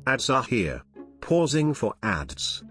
Ads are here. Pausing for ads.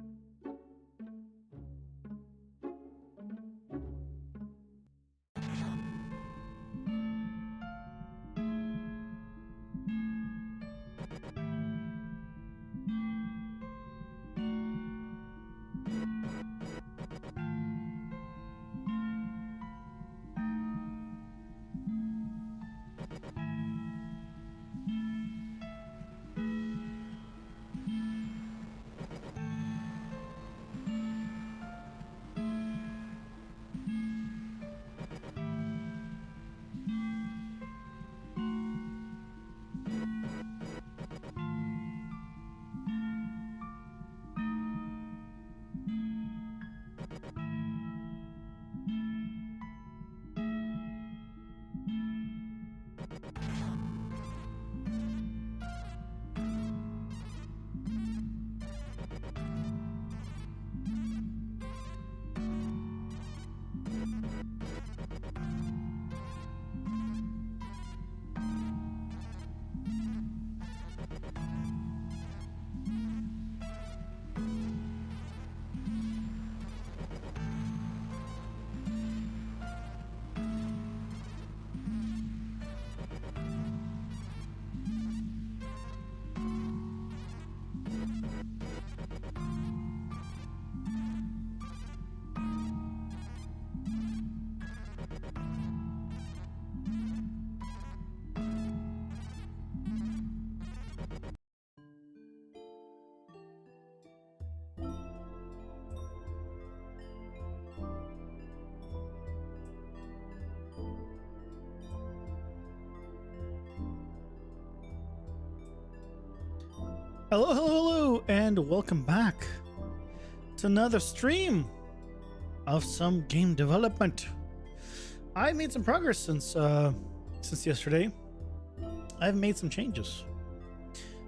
Hello, hello, hello, and welcome back to another stream of some game development. I made some progress since yesterday. I've made some changes.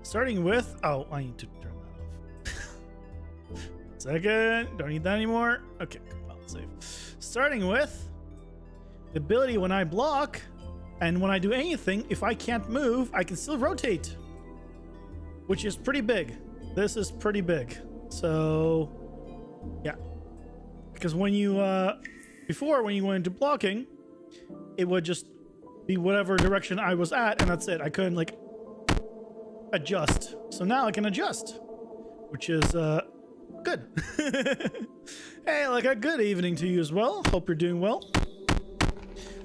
Starting with, oh, I need to turn that off. Second, don't need that anymore. Okay, compile save. Starting with the ability when I block and when I do anything, if I can't move, I can still rotate. Which is pretty big. This is pretty big. So, yeah. Because when you, before when you went into blocking, it would just be whatever direction I was at, and that's it. I couldn't, like, adjust. So now I can adjust, which is, good. Hey, like a good evening to you as well. Hope you're doing well.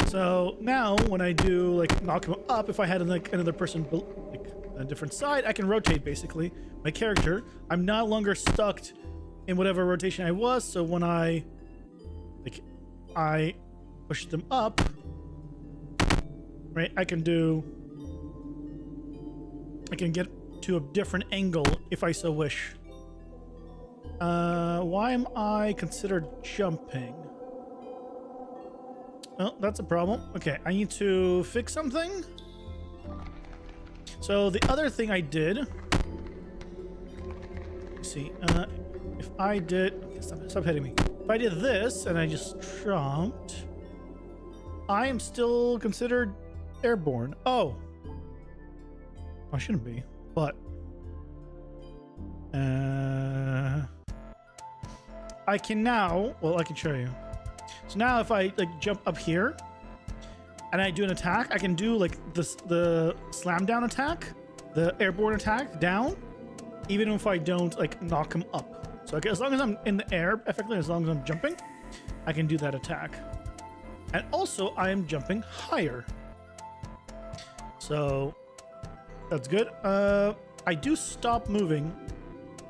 So now when I do, like, knock him up, if I had, like, another person, like, a different side, I can rotate basically my character. I'm no longer stuck in whatever rotation I was, so when I push them up, right, I can get to a different angle if I so wish. Why am I considered jumping? Well, that's a problem. Okay, I need to fix something. So the other thing I did, let's see, if I did, okay, stop hitting me. If I did this and I just jumped, I am still considered airborne. Oh, I shouldn't be, but I can now. Well, I can show you. So now, if I like jump up here and I do an attack, I can do like the slam down attack, the airborne attack down, even if I don't like knock him up. So as long as I'm in the air, effectively, as long as I'm jumping, I can do that attack. And also, I am jumping higher. So that's good. I do stop moving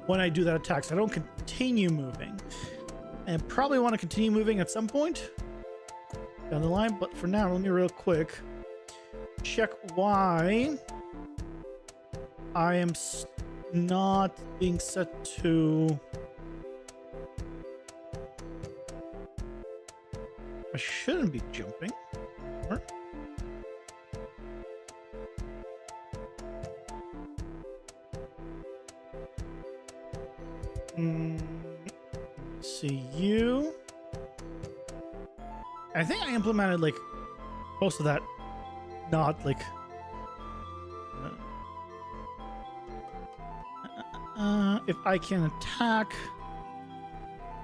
when I do that attack, so I don't continue moving. And probably want to continue moving at some point down the line, but for now, let me real quick check why I am not being set to. I shouldn't be jumping. Or... see you. I think I implemented like most of that, not like If I can attack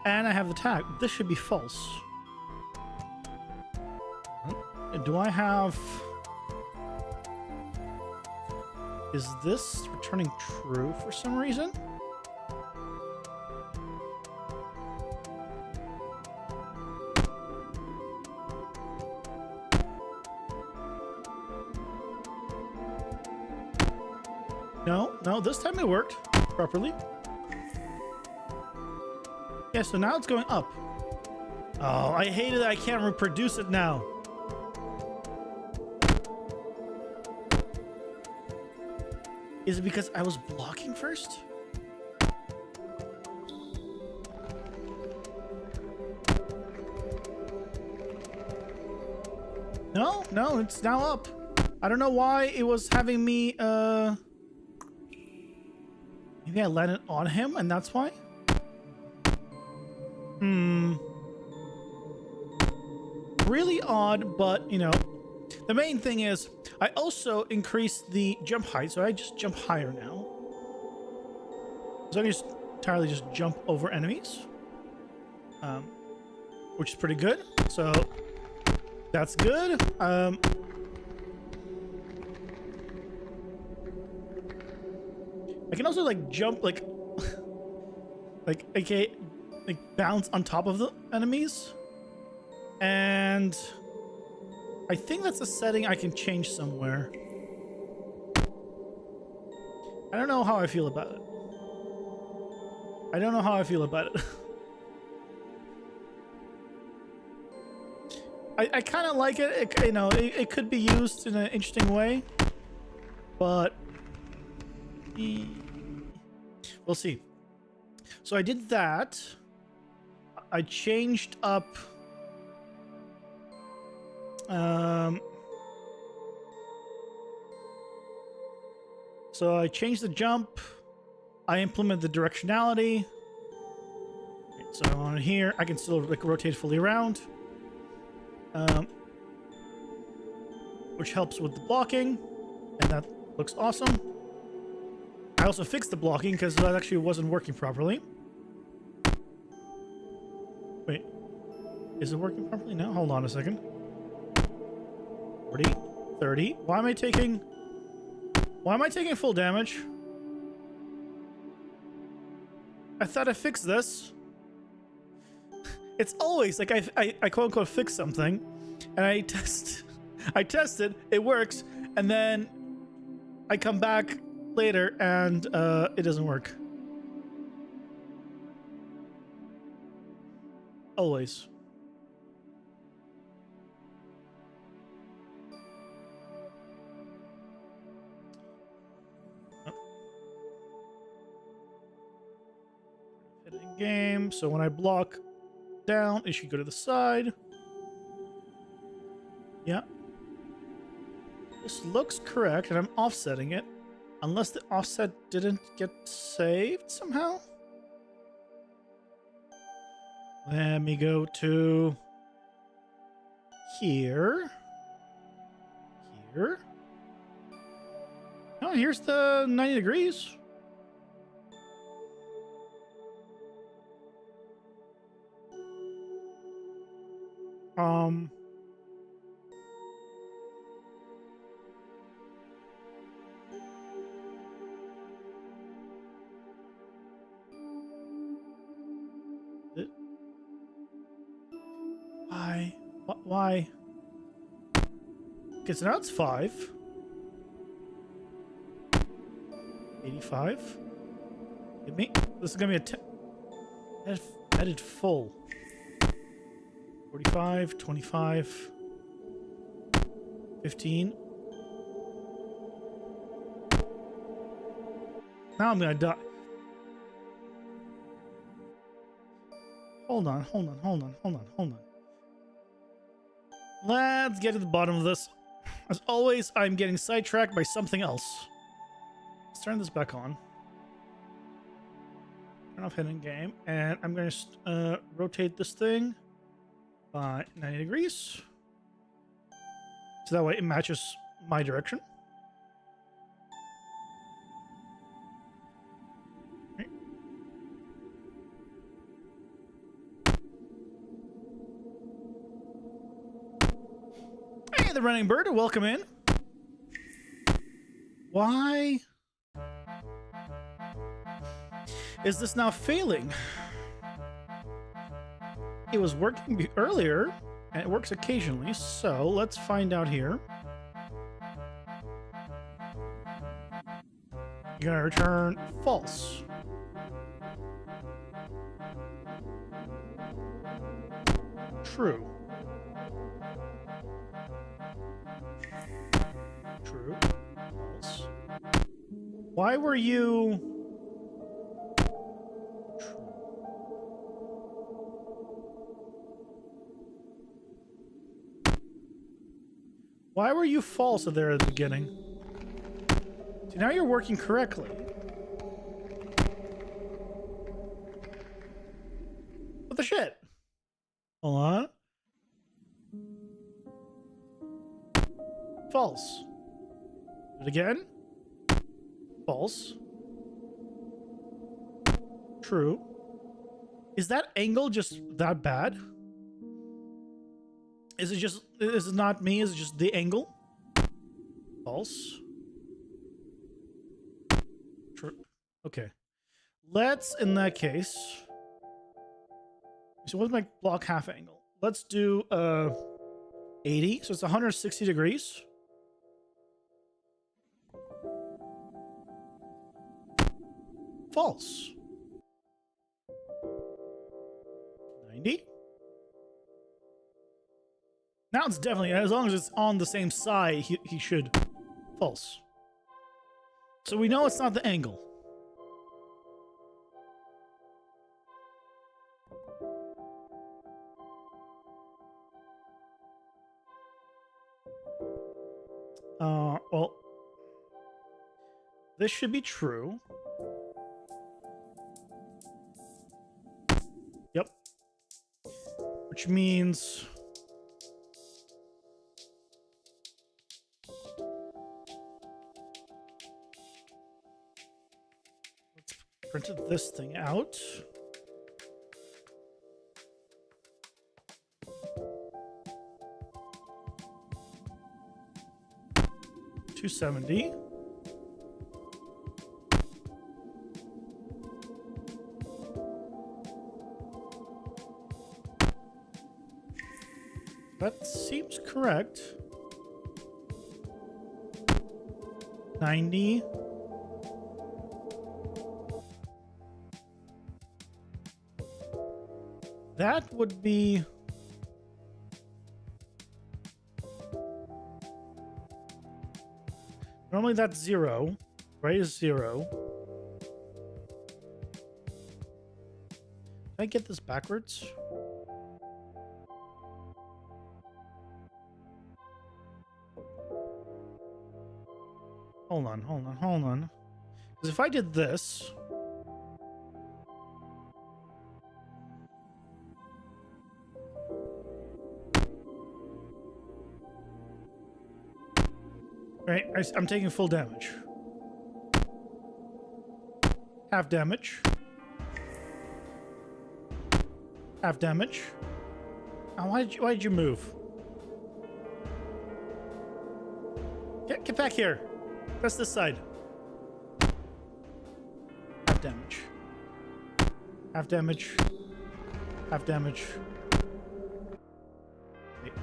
and I have the tag, this should be false. Do I have... Is this returning true for some reason? No, this time it worked properly. Yeah, so now it's going up. Oh, I hate it. I can't reproduce it now. Is it because I was blocking first? No, it's now up. I don't know why it was having me, maybe I landed on him and that's why? Really odd, but, you know, the main thing is I also increased the jump height, so I just jump higher now. So I can just entirely just jump over enemies, which is pretty good. So that's good. I can also like jump like like bounce on top of the enemies, and I think that's a setting I can change somewhere. I don't know how I feel about it. I don't know how I feel about it. I kind of like it. You know, it could be used in an interesting way, but we'll see. So I did that. I changed up. So I changed the jump. I implemented the directionality. So on here, I can still like rotate fully around, which helps with the blocking, and that looks awesome. I also fixed the blocking because that actually wasn't working properly. Wait, is it working properly now? Hold on a second. 40, 30. Why am I taking full damage? I thought I fixed this. It's always like I quote unquote fix something, and I test it, it works, and then I come back later and it doesn't work. Always. Hitting game. So when I block down, it should go to the side. Yeah. This looks correct, and I'm offsetting it. Unless the offset didn't get saved somehow. Let me go to here. Here. Oh, here's the 90 degrees. Why? Okay, so now it's 5. 85. Hit me. This is gonna be a 10. Edit full. 45, 25, 15. Now I'm gonna die. Hold on. Let's get to the bottom of this. As always, I'm getting sidetracked by something else. Let's turn this back on. Turn off hidden game, and I'm going to rotate this thing by 90 degrees. So that way it matches my direction. Hey, the running bird, welcome in. Why is this now failing? It was working earlier, and it works occasionally, so let's find out here. You're gonna return false. True. True. False. Why were you... True. Why were you false there at the beginning? See, now you're working correctly. What the shit? Hold on. False. Do it again. False. True. Is that angle just that bad? Is it not me? Is it just the angle? False. True. Okay. Let's, in that case... So what's my block half angle? Let's do 80. So it's 160 degrees. False. 90. Now it's definitely, as long as it's on the same side, he should. False. So we know it's not the angle. Well, this should be true. Yep. Which means... Let's print this thing out. $270. That seems correct. 90. That would be... Normally that's 0. Right is 0. Can I get this backwards? Hold on. Because if I did this... Right, I'm taking full damage. Half damage. Half damage. Oh, why did you move? Get back here. Press this side. Half damage. Half damage. Half damage. Wait.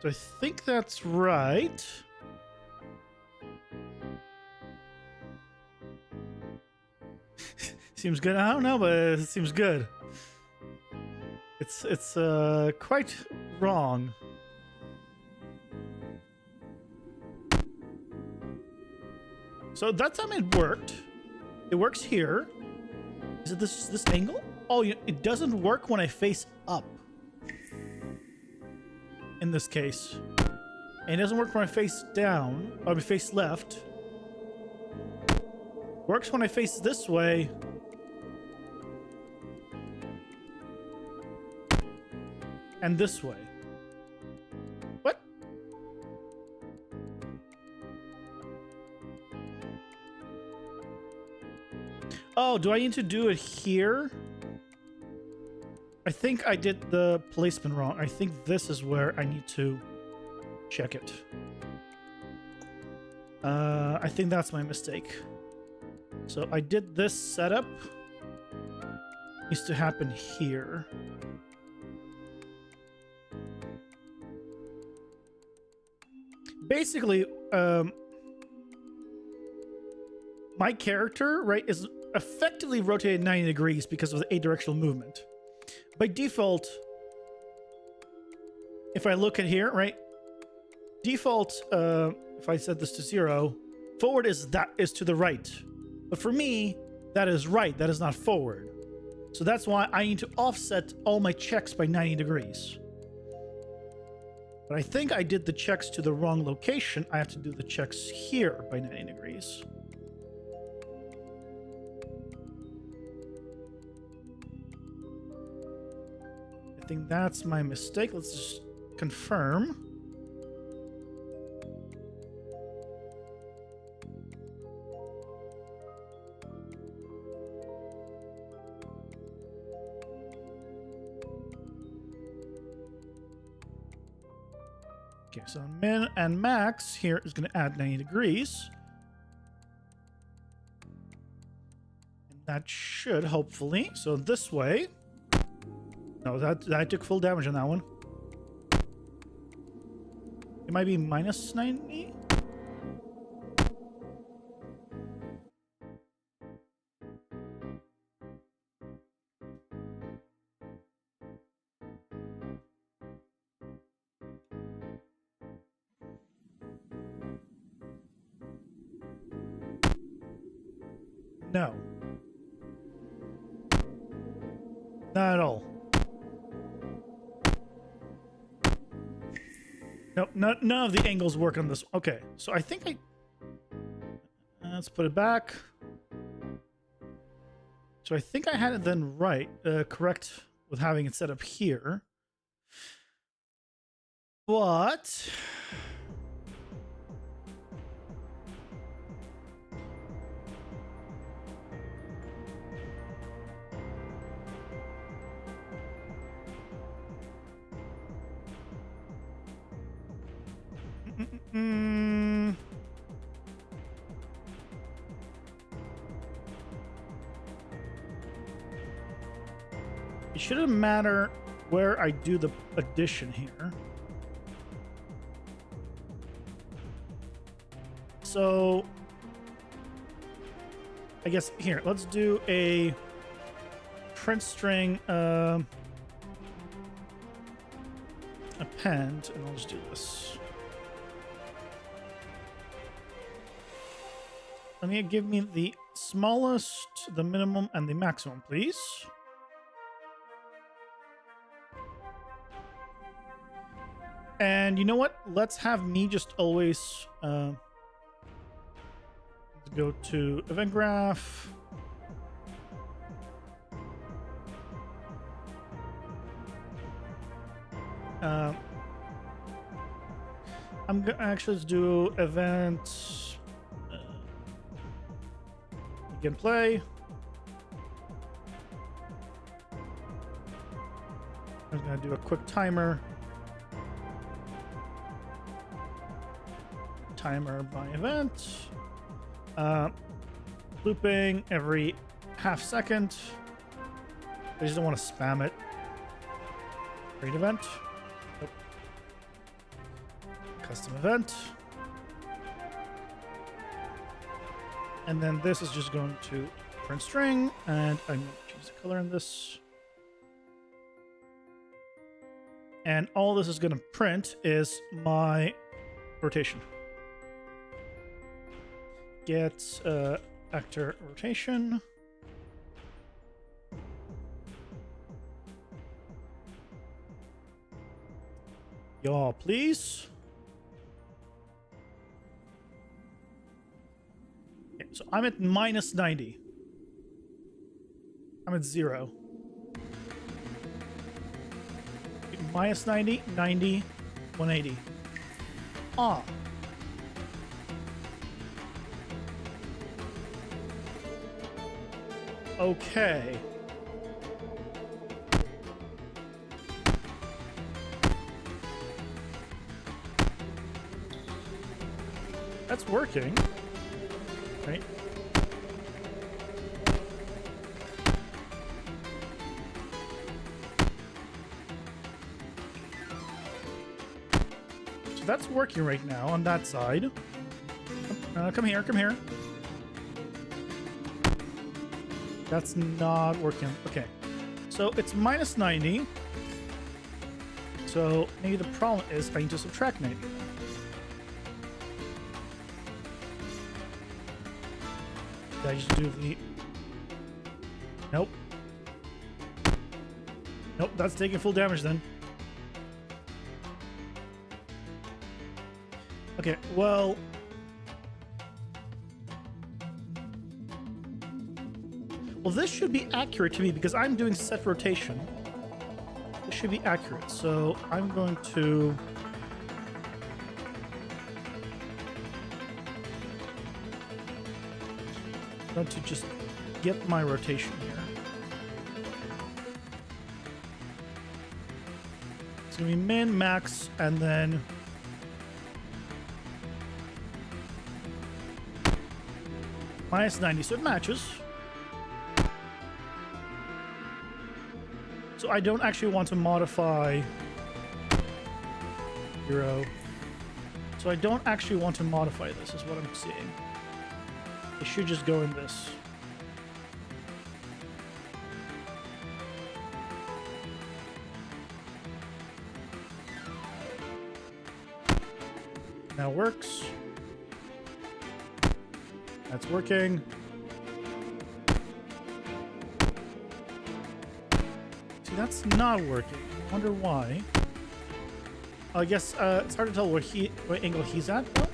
So I think that's right. Seems good. I don't know, but it seems good. It's quite wrong. So that time it worked. It works here. Is it this angle? Oh, it doesn't work when I face up. In this case. And it doesn't work when I face down. Or I face left. Works when I face this way. And this way. What? Oh, do I need to do it here? I think I did the placement wrong. I think this is where I need to check it. I think that's my mistake. So I did this setup. Needs to happen here. Basically, my character, right, is effectively rotated 90 degrees because of the directional movement. By default, if I look at here, right, default, if I set this to 0, forward is to the right. But for me, that is right. That is not forward. So that's why I need to offset all my checks by 90 degrees. But I think I did the checks to the wrong location. I have to do the checks here by 90 degrees. I think that's my mistake. Let's just confirm. Okay, so min and max here is going to add 90 degrees. And that should hopefully. So this way. No, that took full damage on that one. It might be minus 90. No. Not at all. Nope, none of the angles work on this. Okay, so I think let's put it back. So I think I had it then right, correct with having it set up here. But... It shouldn't matter where I do the addition here. So I guess here, let's do a print string append, and I'll just do this. Let me give me the smallest, the minimum, and the maximum, please. And you know what? Let's have me just always let's go to event graph. I'm gonna actually do event begin play. I'm gonna do a quick timer. Timer by event. Looping every half second. I just don't want to spam it. Create event. Nope. Custom event. And then this is just going to print string, and I'm going to change the color in this. And all this is going to print is my rotation. Get actor rotation. Yaw, please. Okay, so I'm at minus 90. I'm at 0. Minus 90, 90, 180. Ah. Okay. that's working. Right? So that's working right now on that side. Come here, come here. That's not working. Okay. So it's minus 90. So maybe the problem is I need to subtract 90. Did I just do the... Nope. Nope, that's taking full damage then. Okay, well... Well, this should be accurate to me because I'm doing set rotation. This should be accurate, so I'm going to... just get my rotation here. It's gonna be min, max, and then minus 90, so it matches. So I don't actually want to modify 0. So I don't actually want to modify this, is what I'm seeing. It should just go in this. That works. That's working. See, that's not working. I wonder why. I guess it's hard to tell what angle he's at. What?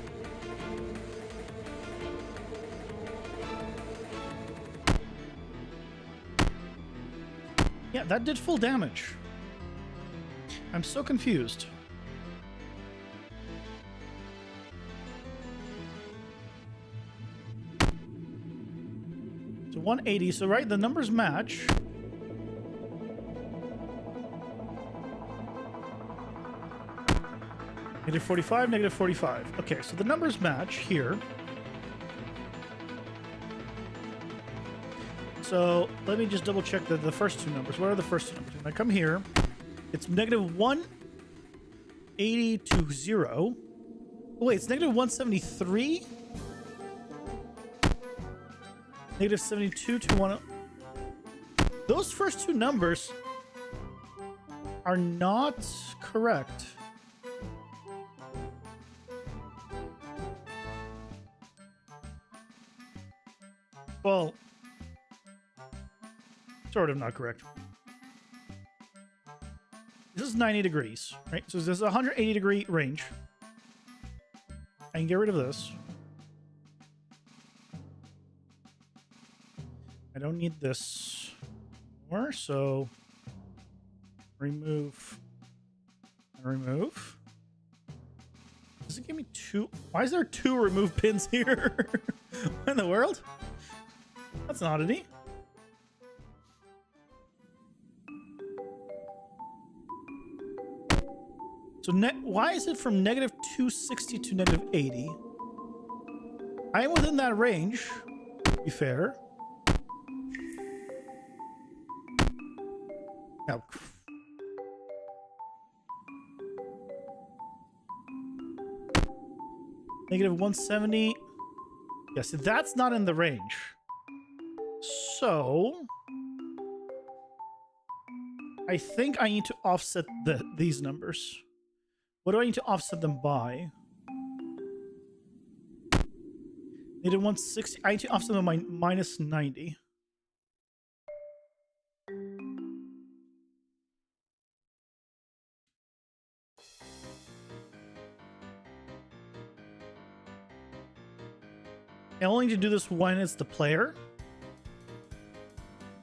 Yeah, that did full damage. I'm so confused. So 180, so right, the numbers match. Negative 45, negative 45. Okay, so the numbers match here. So let me just double check the first two numbers. What are the first two numbers? When I come here, it's negative 180 to 0. Oh, wait, it's negative 173? Negative 72 to 1. Those first two numbers are not correct. Well, sort of not correct. This is 90 degrees, right? So there's a 180 degree range. I can get rid of this. I don't need this more, so remove and remove. Does it give me two? Why is there two remove pins here? What in the world? That's an oddity. So why is it from negative 260 to negative 80? I am within that range, to be fair. Now, negative 170. Yes, that's not in the range. So I think I need to offset these numbers. What do I need to offset them by? Negative 160. I need to offset them by minus 90. I only need to do this when it's the player.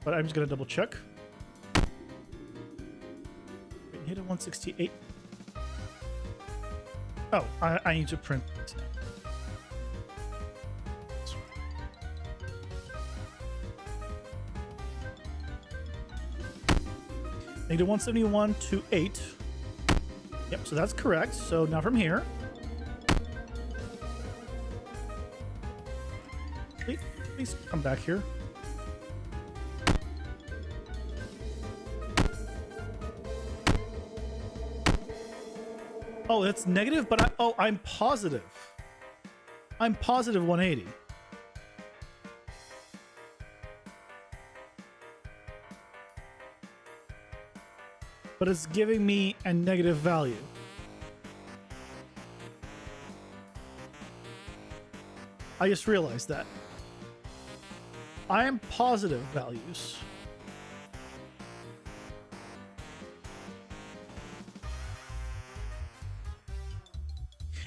But I'm just going to double check. Hit a 168. Oh, I need to print it. Negative 171 to 8. Yep, so that's correct. So now from here. Please come back here. Oh, it's negative, but I'm positive. I'm positive 180. But it's giving me a negative value. I just realized that. I am positive values.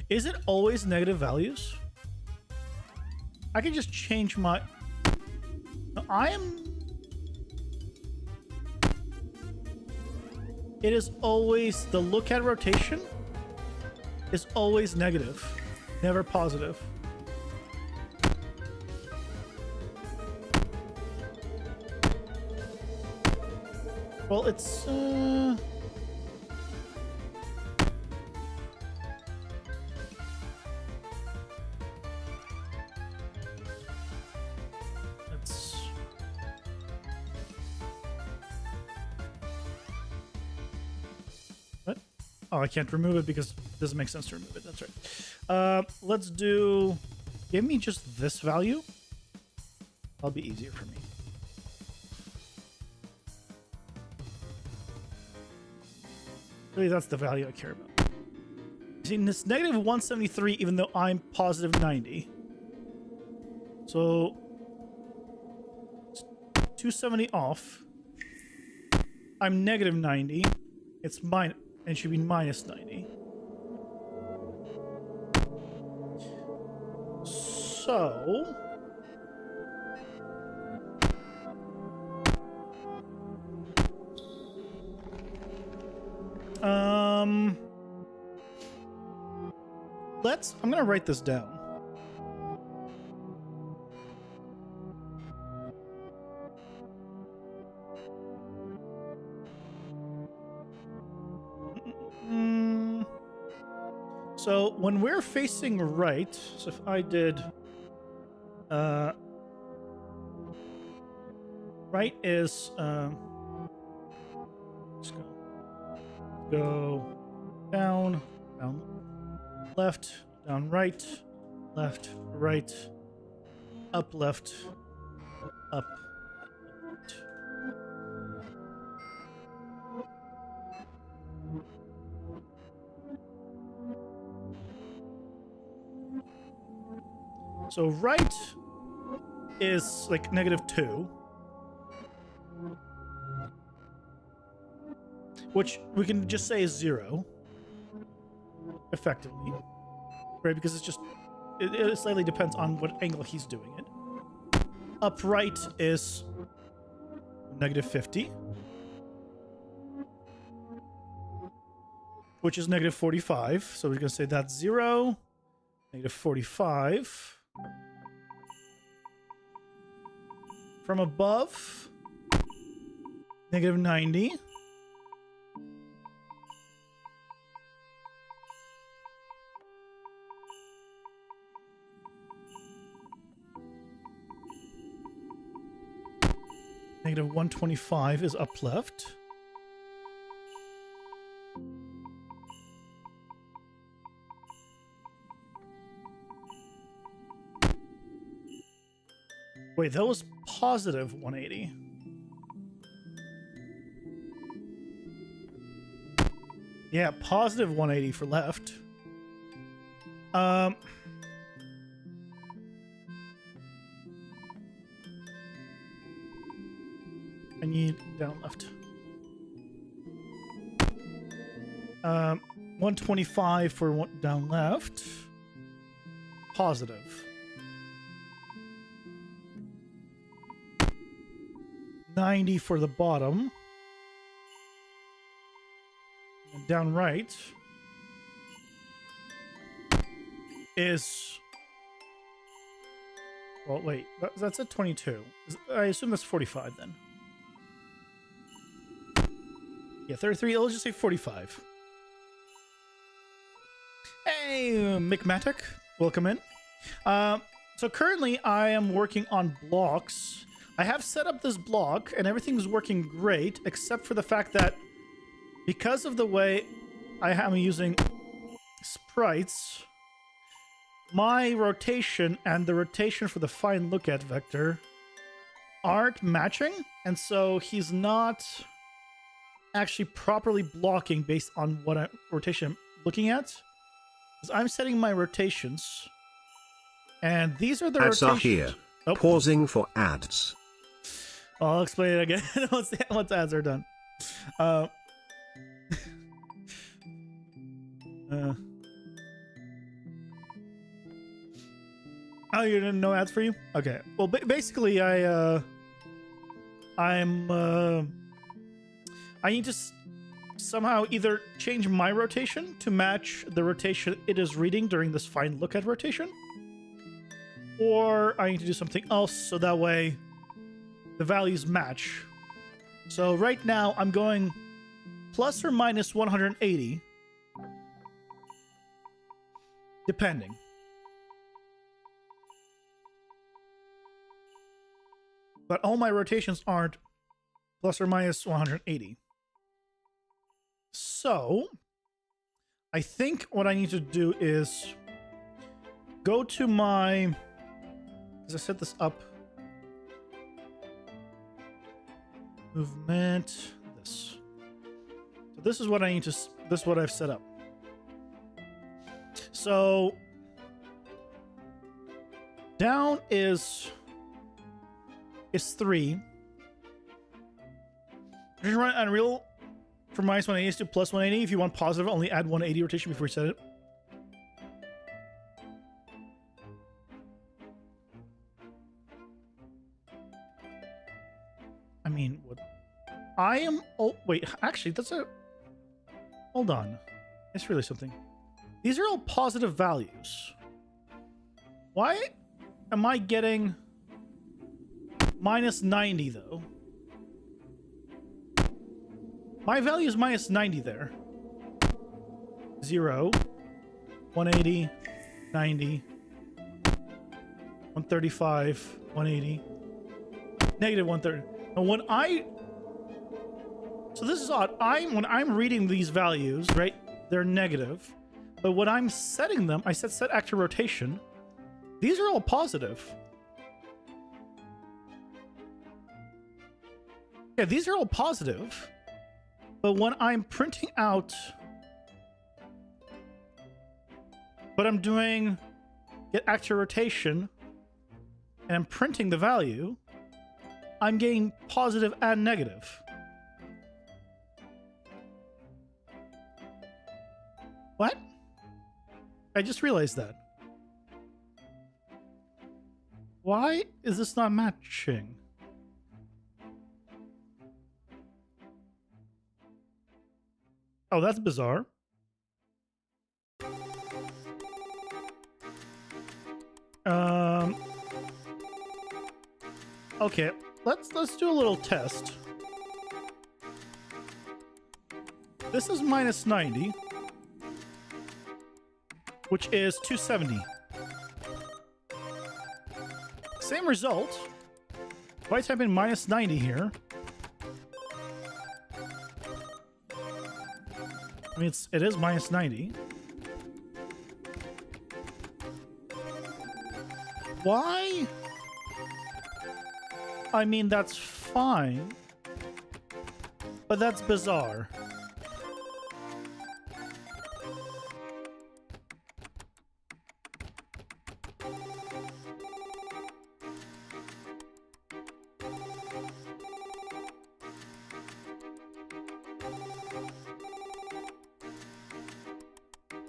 Is it always negative values? I can just change my... I am... It is always... The look at rotation is always negative, never positive. Well, it's... What? Oh, I can't remove it because it doesn't make sense to remove it. That's right. Let's do... Give me just this value. That'll be easier for me. Really, that's the value I care about. See, it's negative 173, even though I'm positive 90. So, 270 off. I'm negative 90. It's minus, and it should be minus 90. So, I'm gonna write this down. So when we're facing right, so if I did, right is, let's go down, down, left, down, right, left, right, up, left, up, right. So right is like -2, which we can just say is 0, effectively, right? Because it's just, it slightly depends on what angle he's doing it. Upright is -50, which is -45. So we're gonna say that's 0, -45. From above, -90. -125 is up left. Wait, that was positive 180. Yeah, positive 180 for left. I need down left. 125 for down left. Positive. 90 for the bottom. And down right is... Well, wait. That's at 22. I assume that's 45 then. Yeah, 33. Let's just say 45. Hey, Micmatic. Welcome in. So currently I am working on blocks. I have set up this block and everything's working great, except for the fact that because of the way I am using sprites, my rotation and the rotation for the find look at vector aren't matching. And so he's not actually properly blocking based on what rotation I'm looking at. Because I'm setting my rotations. And these are the Ads rotations. are here. Oh. Pausing for ads. I'll explain it again once ads are done. Oh, you didn't know ads for you? Okay. Well, basically, I need to somehow either change my rotation to match the rotation it is reading during this find look at rotation, or I need to do something else so that way the values match. So right now I'm going plus or minus 180, depending. But all my rotations aren't plus or minus 180. So I think what I need to do is go to my, as I set this up, movement, this. So this is what I need to, this is what I've set up. So down is 3. You can run Unreal from minus 180 to plus 180. If you want positive, only add 180 rotation before you set it. I mean, what? I am... Oh, wait. Actually, that's a... Hold on. It's really something. These are all positive values. Why am I getting minus 90, though? My value is minus 90 there. 0, 180, 90, 135, 180, negative 130. And when so this is odd. When I'm reading these values, right, they're negative. But when I'm setting them, I set actor rotation. These are all positive. Yeah, these are all positive. But when I'm printing out, but I'm doing get actor rotation, and I'm printing the value, I'm getting positive and negative. What? I just realized that. Why is this not matching? Oh, that's bizarre. Okay, let's do a little test. This is minus 90, which is 270. Same result. If I type in minus 90 here, I mean, it is minus 90. Why? I mean, that's fine, but that's bizarre.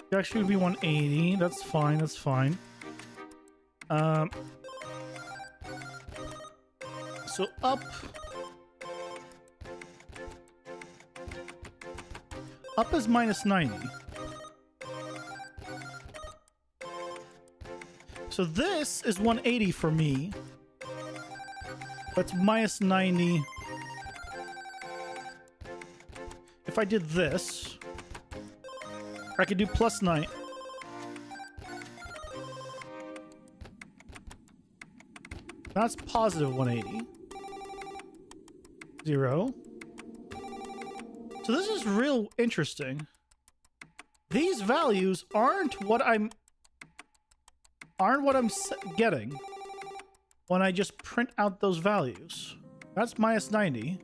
It actually would be 180. That's fine. That's fine. So up is minus 90. So this is 180 for me. That's minus 90. If I did this, I could do plus 9. That's positive 180. 0. So this is real interesting. These values aren't what I'm getting when I just print out those values. That's minus 90.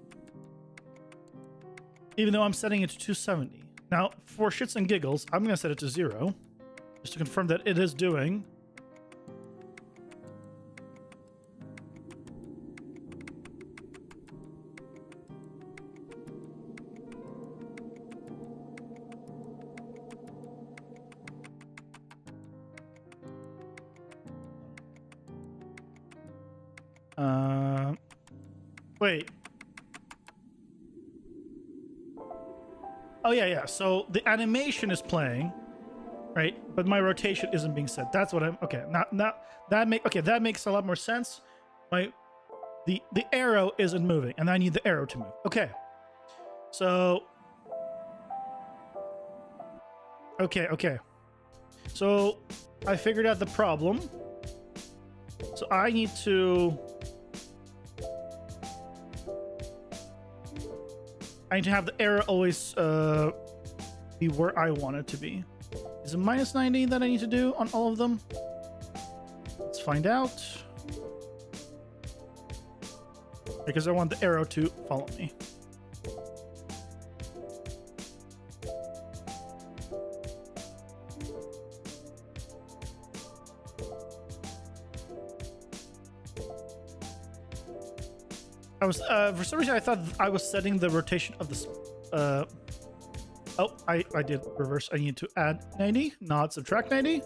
Even though I'm setting it to 270. Now, for shits and giggles, I'm going to set it to 0. Just to confirm that it is doing. Wait. Oh yeah. So the animation is playing, right? But my rotation isn't being set. That's what I'm. Okay. Now that makes a lot more sense. The arrow isn't moving, and I need the arrow to move. Okay. So. Okay. So I figured out the problem. So I need to have the arrow always be where I want it to be. Is it minus 90 that I need to do on all of them? Let's find out. Because I want the arrow to follow me. I was, for some reason I thought I was setting the rotation of this, oh, I did reverse. I need to add 90, not subtract 90.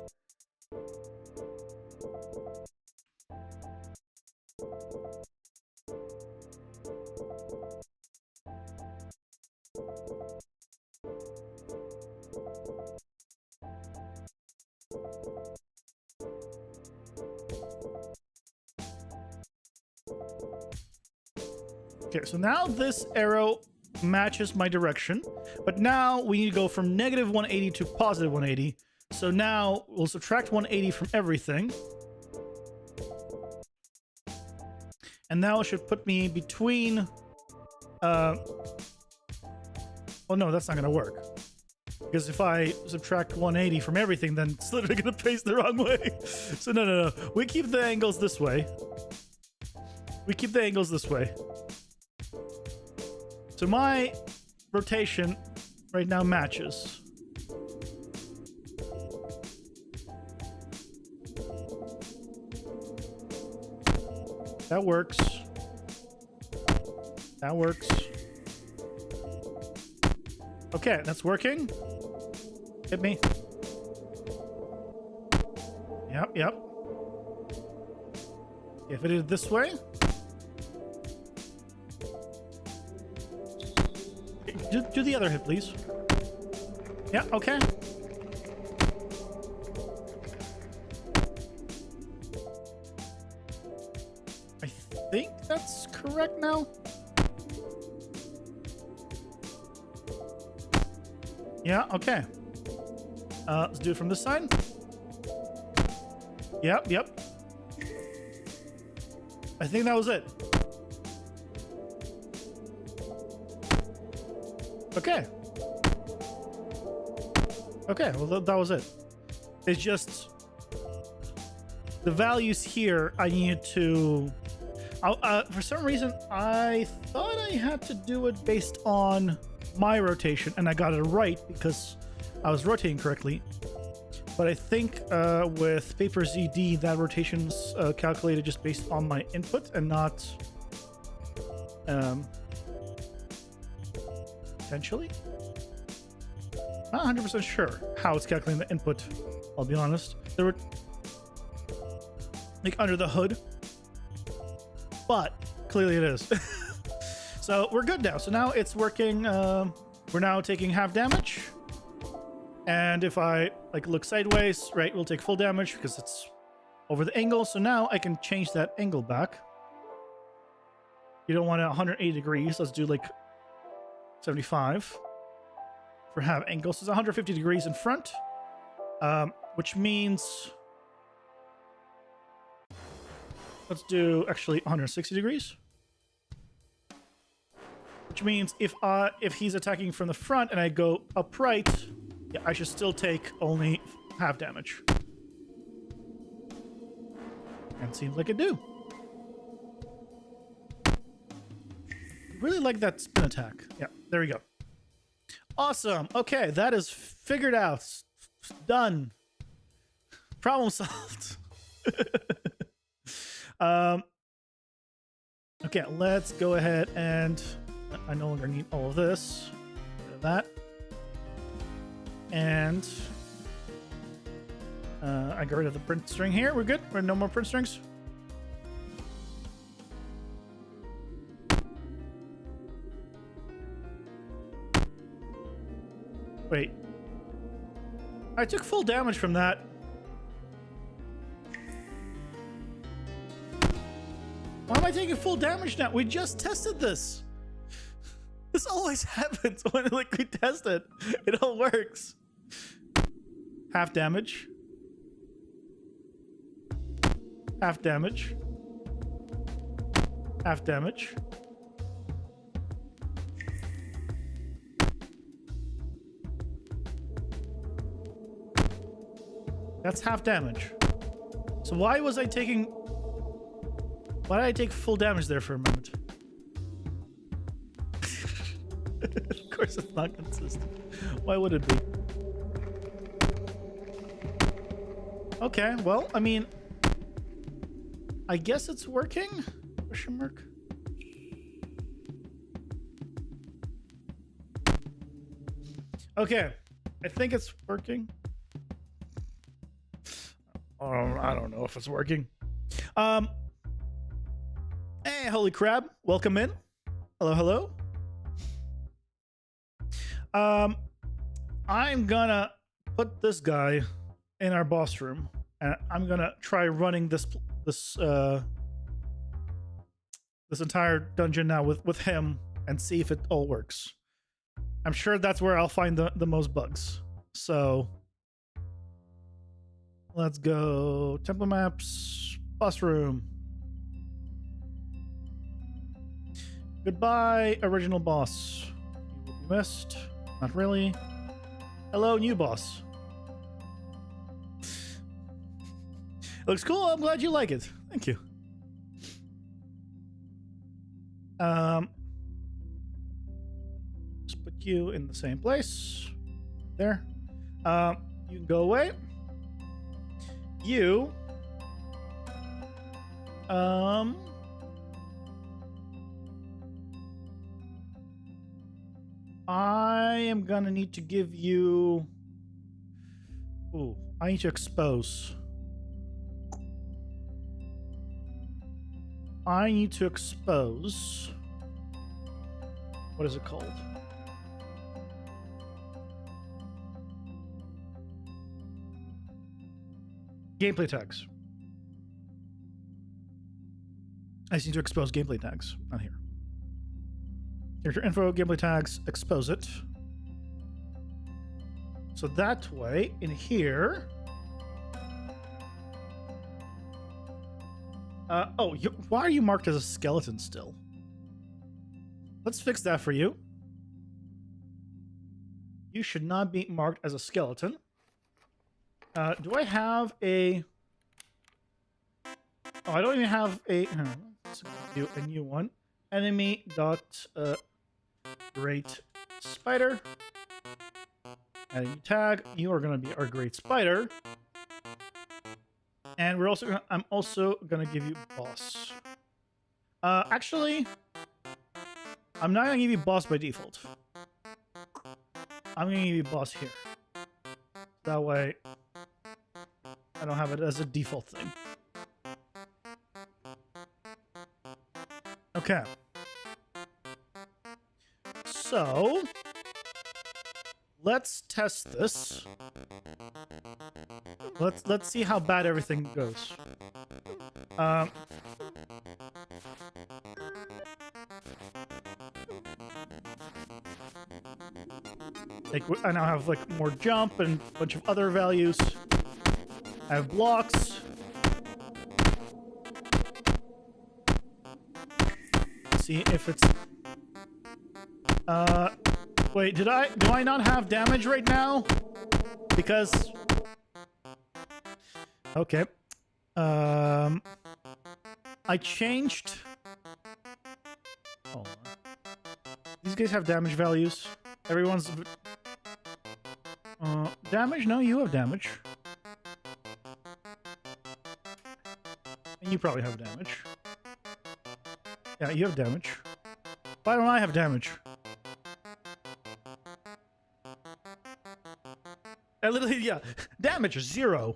Okay, so now this arrow matches my direction, but now we need to go from negative 180 to positive 180. So now we'll subtract 180 from everything. And now it should put me between... oh no, that's not going to work. Because if I subtract 180 from everything, then it's literally going to face the wrong way. So no. We keep the angles this way. So my rotation right now matches. That works. Okay, that's working. Hit me. Yep. If it is this way. Do the other hit, please. Yeah, okay. I think that's correct now. Yeah, okay. Let's do it from this side. Yep. I think that was it. Okay, well, that was it. It's just the values here I needed to... for some reason, I thought I had to do it based on my rotation, and I got it right because I was rotating correctly. But I think with Paper ZD, that rotation's calculated just based on my input and not... potentially? Not 100% sure how it's calculating the input, I'll be honest. There were like under the hood, but clearly it is. So we're good now. So now it's working. We're now taking half damage, and if I like look sideways, right, we'll take full damage because it's over the angle. So now I can change that angle back. You don't want it 180 degrees. Let's do like 75 for half angle. So it's 150 degrees in front, which means Let's do actually 160 degrees. Which means if he's attacking from the front and I go upright, yeah, I should still take only half damage. And seems like I do. Really like that spin attack. Yeah, there we go. Awesome. Okay, that is figured out. Done. Problem solved. Okay, let's go ahead and I no longer need all of this. Get rid of that. And I got rid of the print string here. We're good. We're no more print strings. Wait. I took full damage from that. Why am I taking full damage now? We just tested this. This always happens when like we test it. It all works. Half damage. Half damage. Half damage. That's half damage. So why was I taking... Why did I take full damage there for a moment? Of course it's not consistent. Why would it be? Okay, well, I mean... I guess it's working? Question mark? Okay, I think it's working. I don't know if it's working. Hey, Holy Crab, welcome in. Hello, hello. I'm gonna put this guy in our boss room, and I'm gonna try running this entire dungeon now with him and see if it all works. I'm sure that's where I'll find the most bugs. So let's go. Temple maps, boss room. Goodbye, original boss. You will be missed. Not really. Hello, new boss. It looks cool. I'm glad you like it. Thank you. Just put you in the same place. There. You can go away. You. I am gonna need to give you... Ooh, I need to expose. I need to expose... What is it called? Gameplay tags. I just need to expose gameplay tags on here. Character info, gameplay tags, expose it. So that way, in here... why are you marked as a skeleton still? Let's fix that for you. You should not be marked as a skeleton. Do I have a... Oh, I don't even have a... Let's do a new one. Enemy dot great spider. Add a new tag. You are going to be our great spider. And we're also I'm also going to give you boss. Actually, I'm not going to give you boss by default. I'm going to give you boss here. That way, I don't have it as a default thing. Okay. So, let's test this. Let's see how bad everything goes. Like I now have like more jump and a bunch of other values. I have blocks. see if it's... Wait, do I not have damage right now? Because... Okay. I changed... Hold on. These guys have damage values. Everyone's... damage? No, you have damage. And you probably have damage. Yeah, you have damage. Why don't I have damage? I literally, yeah. Damage is 0.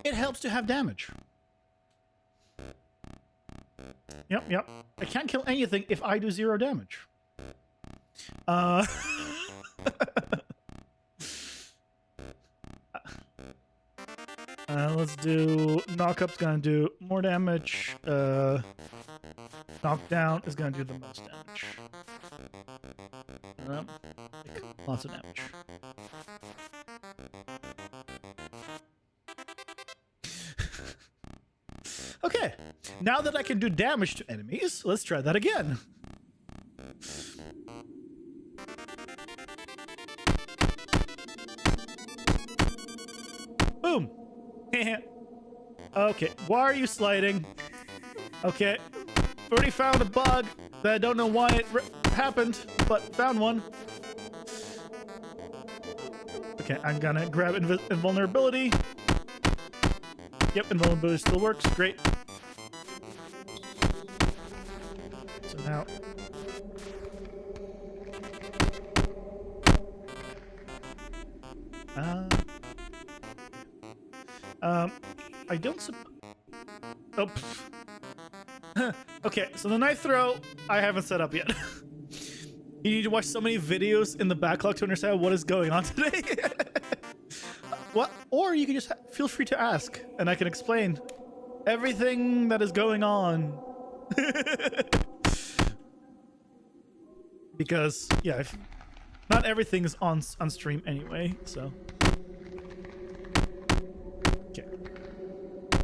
It helps to have damage. Yep. I can't kill anything if I do 0 damage. Let's do... Knockup's gonna do more damage. Knockdown is gonna do the most damage. Lots of damage. Okay, now that I can do damage to enemies, let's try that again. Boom. Okay, why are you sliding? Okay, already found a bug that I don't know why it happened, but found one. Okay, I'm gonna grab invulnerability. Yep, invulnerability still works. Great. So now... I don't Oh. Okay, so the knife throw, I haven't set up yet. You need to watch so many videos in the backlog to understand what is going on today. What? Or you can just feel free to ask, and I can explain everything that is going on. Because, yeah, not everything is on stream anyway, so... Okay.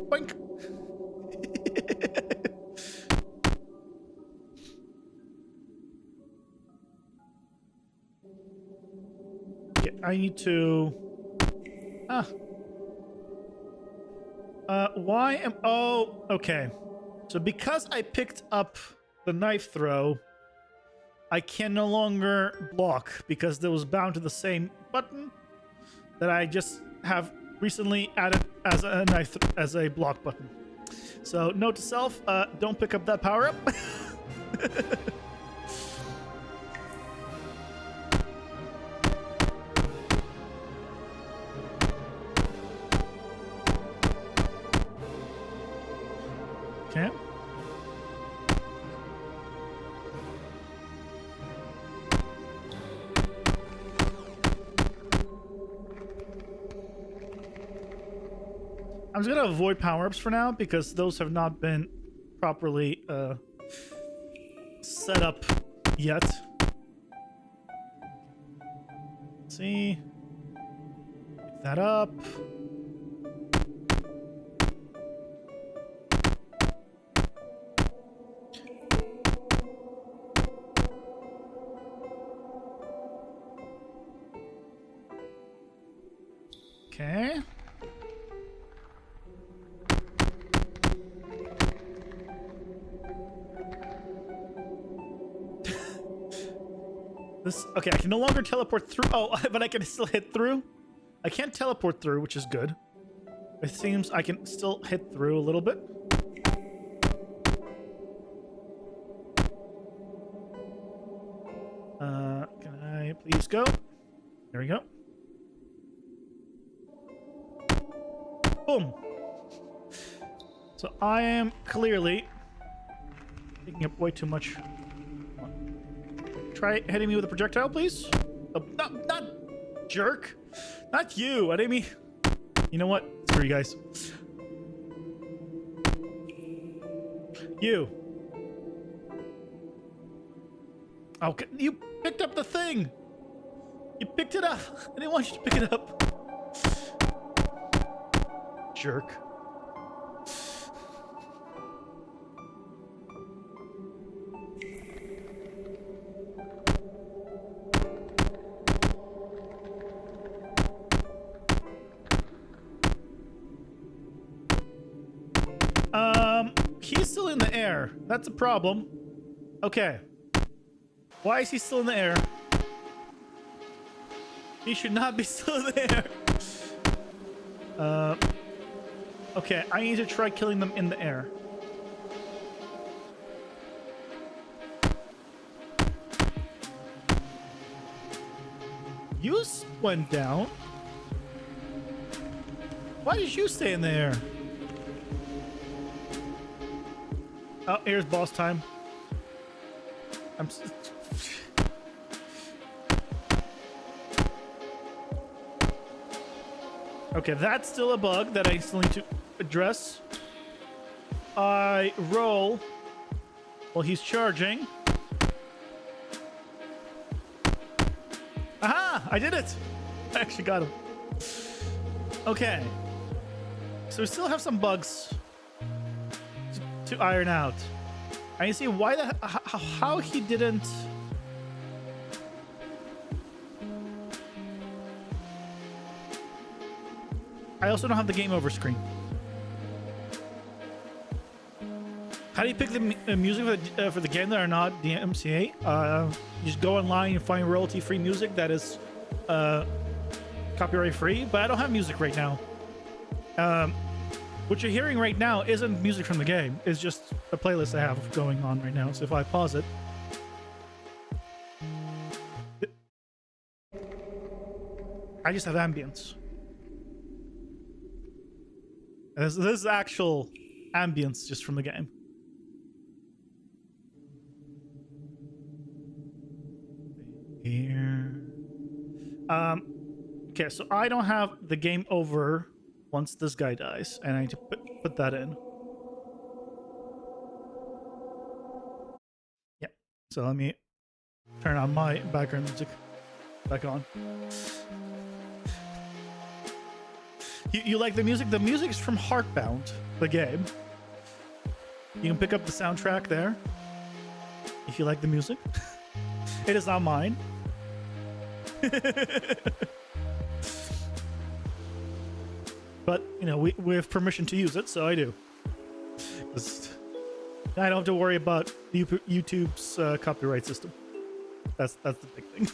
Boink! Okay, I need to... why am... Oh, okay. So because I picked up the knife throw, I can no longer block because that was bound to the same button that I just have recently added as a knife as a block button. So note to self, don't pick up that power up. Okay. I'm just gonna avoid power-ups for now because those have not been properly set up yet. Let's see. Pick that up. Okay. Okay, I can no longer teleport through. Oh, but I can still hit through. I can't teleport through, which is good. It seems I can still hit through a little bit. Can I please go? There we go. Boom. So I am clearly taking up way too much. Try hitting me with a projectile, please. Oh, not jerk. Not you. I didn't mean... You know what? Screw you guys. You. Okay, you picked up the thing. You picked it up. I didn't want you to pick it up. Jerk. air. That's a problem. Okay. Why is he still in the air? He should not be still in the air. Okay, I need to try killing them in the air. You went down. Why did you stay in the air? Oh, here's boss time. Okay, that's still a bug that I still need to address. I roll while he's charging. Aha! I did it! I actually got him. Okay. So we still have some bugs to iron out. I see why how he didn't. I also don't have the game over screen. How do you pick the music for the game that are not DMCA? You just go online and find royalty-free music that is copyright-free. But I don't have music right now. What you're hearing right now isn't music from the game. It's just a playlist I have going on right now. So if I pause it, I just have ambience. This is actual ambience just from the game. Here. Okay, so I don't have the game over once this guy dies, and I need to put that in. Yeah. So let me turn on my background music back on. You like the music? The music is from Heartbound, the game. You can pick up the soundtrack there if you like the music. It is not mine. But, you know, we have permission to use it, so I do. I don't have to worry about YouTube's copyright system. That's the big thing.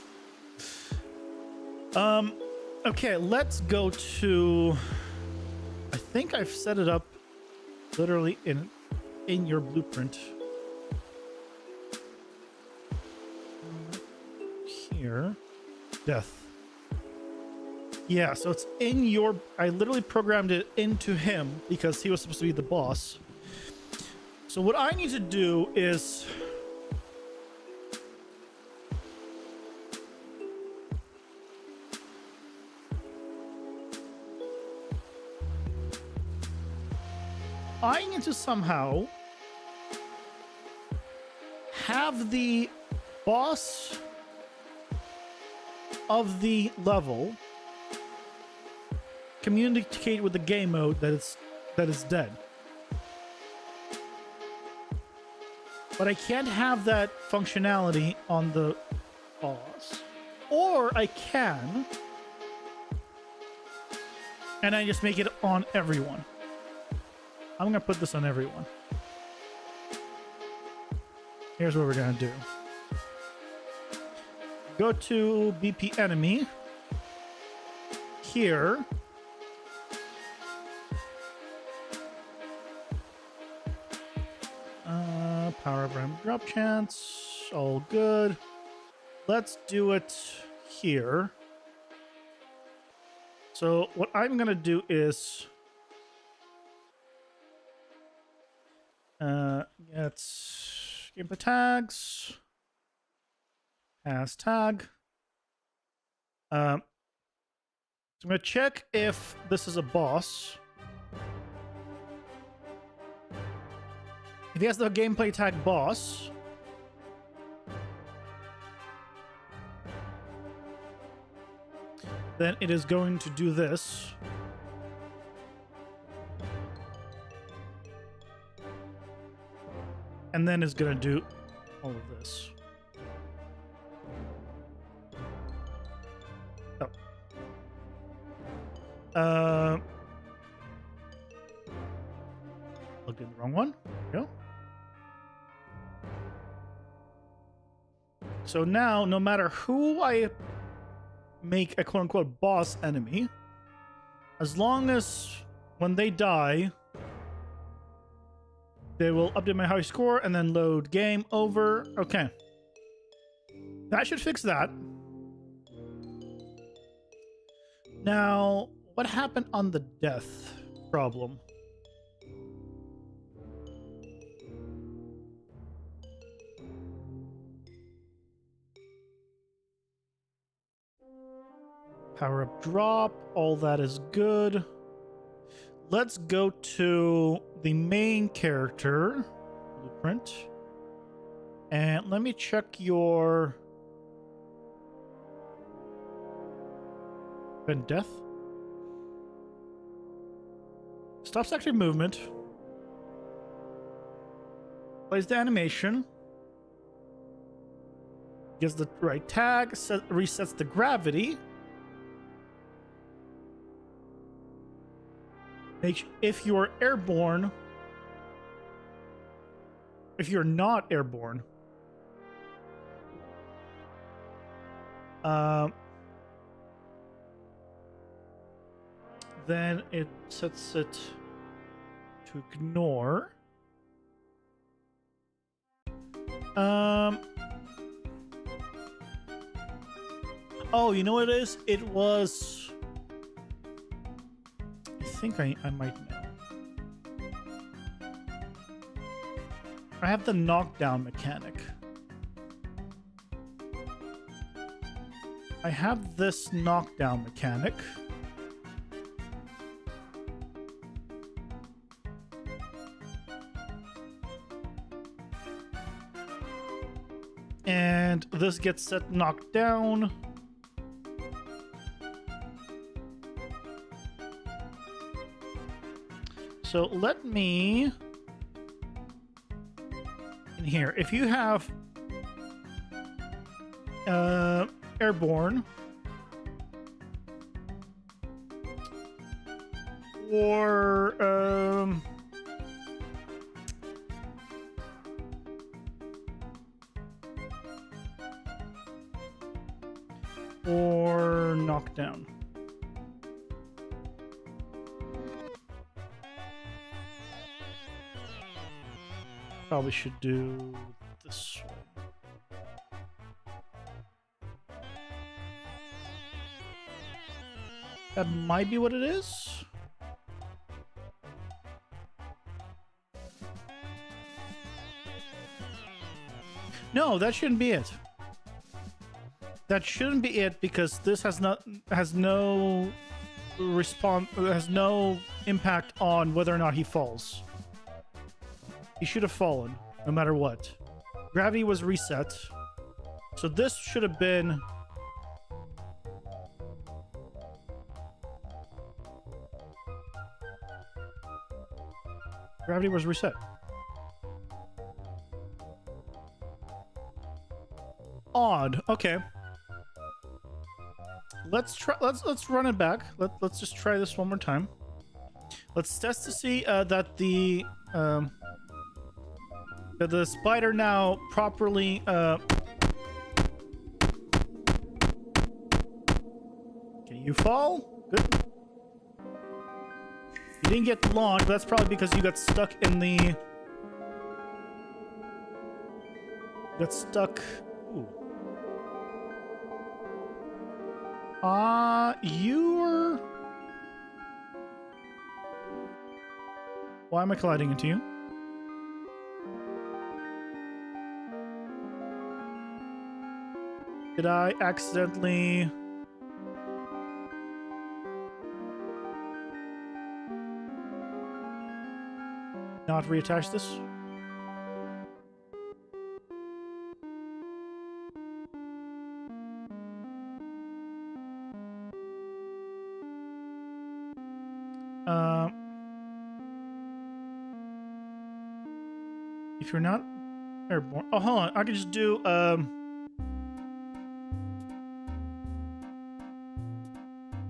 Okay, let's go to... I think I've set it up literally in your blueprint. Here. Death. Yeah, so it's in your... I literally programmed it into him because he was supposed to be the boss. So what I need to do is... I need to somehow have the boss of the level communicate with the game mode that it's dead. But I can't have that functionality on the boss. Or I can, and I just make it on everyone. I'm gonna put this on everyone. Here's what we're gonna do. Go to BP enemy. Here. Power up ramp drop chance. All good. Let's do it here. So what I'm gonna do is get gameplay tags, pass tag. So I'm gonna check if this is a boss. If he has the gameplay tag boss, then it is going to do this. And then it's going to do all of this. Oh. Looked in the wrong one. There we go. So now, no matter who I make a quote-unquote boss enemy, as long as when they die, they will update my high score and then load game over. Okay. That should fix that. Now, what happened on the death problem? Power up drop, all that is good. Let's go to the main character blueprint. And let me check your event death. Stops active movement. Plays the animation. Gets the right tag, resets the gravity. If you're airborne, if you're not airborne, then it sets it to ignore. Oh, you know what it is? It was... I think I might know. I have the knockdown mechanic. I have this knockdown mechanic. And this gets set knocked down. So let me, in here, if you have airborne or knockdown. Probably should do this one. That might be what it is. No, that shouldn't be it. That shouldn't be it because this has no impact on whether or not he falls. He should have fallen, no matter what. Gravity was reset. So this should have been... Gravity was reset. Odd. Okay. Let's run it back. Let's just try this one more time. Let's test to see that the spider now properly okay, you fall. Good. You didn't get launched, but that's probably because you got stuck in the... You got stuck... Ooh. You're... Why am I colliding into you? Did I accidentally... not reattach this? If you're not airborne... Oh, hold on. I can just do...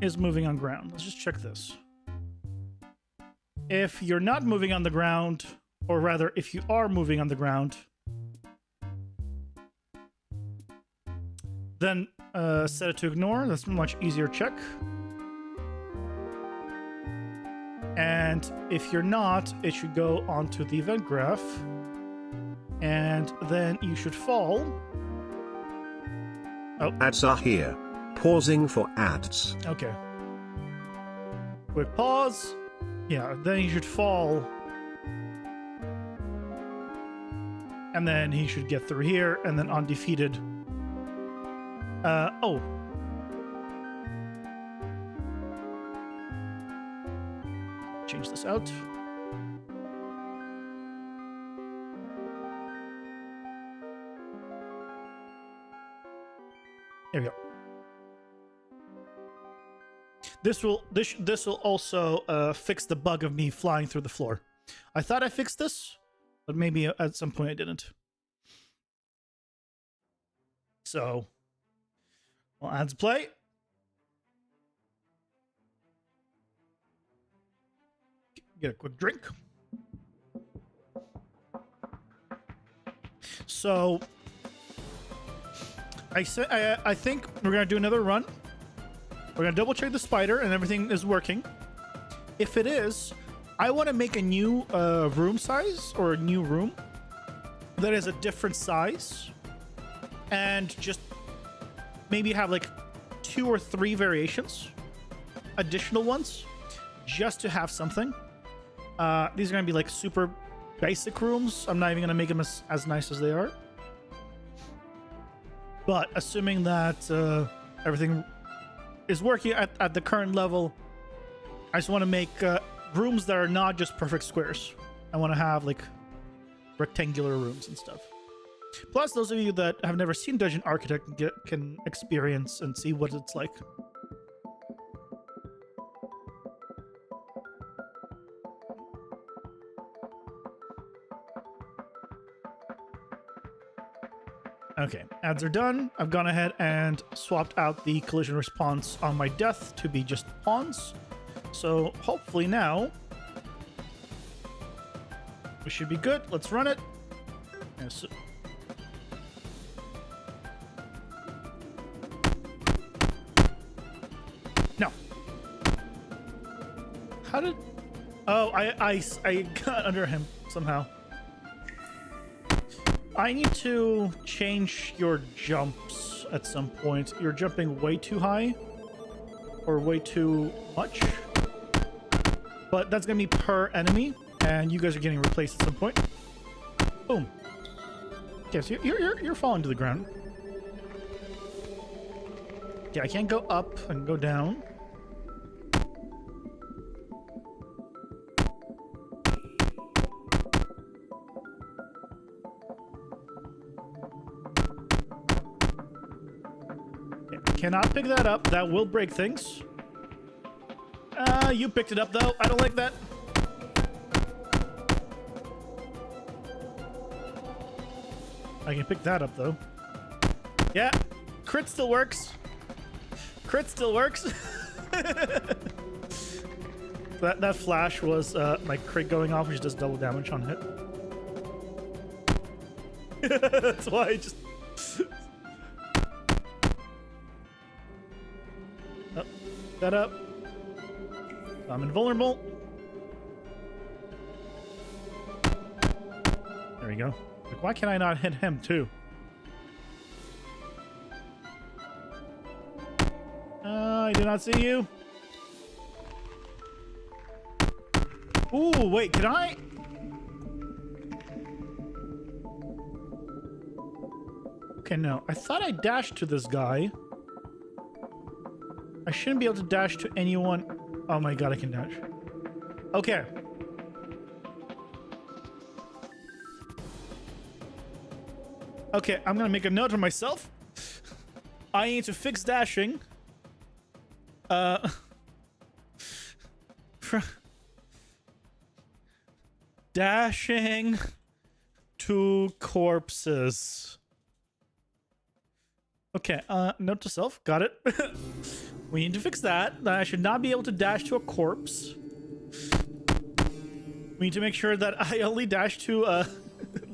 is moving on ground. Let's just check this. If you're not moving on the ground, or rather, if you are moving on the ground, Then set it to ignore. That's a much easier check. And if you're not, it should go onto the event graph. And then you should fall. Oh. Ads are here. Pausing for ads. Okay. Quick pause. Yeah, then he should fall. And then he should get through here, and then undefeated. Oh. Change this out. There we go. This will also fix the bug of me flying through the floor. I thought I fixed this, but maybe at some point I didn't. So, well, ads play. Get a quick drink. So, I think we're gonna do another run. We're gonna double check the spider and everything is working. If it is, I want to make a new room size or a new room that is a different size, and just maybe have like 2 or 3 variations, additional ones, just to have something. These are gonna be like super basic rooms. I'm not even gonna make them as nice as they are. But assuming that everything is working at the current level, I just want to make rooms that are not just perfect squares. I want to have like rectangular rooms and stuff. Plus, those of you that have never seen Dungeon Architect can experience and see what it's like. Okay, ads are done. I've gone ahead and swapped out the collision response on my death to be just pawns. So hopefully now we should be good. Let's run it. Yes. No. How did... Oh, I got under him somehow. I need to change your jumps at some point. You're jumping way too high or way too much. But that's going to be per enemy, and you guys are getting replaced at some point. Boom. Okay, so you're falling to the ground. Yeah, I can't go up and go down. Cannot pick that up. That will break things. You picked it up, though. I don't like that. I can pick that up, though. Yeah. Crit still works. Crit still works. that flash was my crit going off, which does double damage on hit. That's why I just... that up. I'm invulnerable. There we go. Like, why can I not hit him too? I do not see you. Ooh, wait, can I? Okay, no. I thought I dashed to this guy. I shouldn't be able to dash to anyone. Oh my god, I can dash. Okay. Okay, I'm gonna make a note of myself. I need to fix dashing. Dashing to corpses. Okay, note to self. Got it. We need to fix that. I should not be able to dash to a corpse. We need to make sure that I only dash to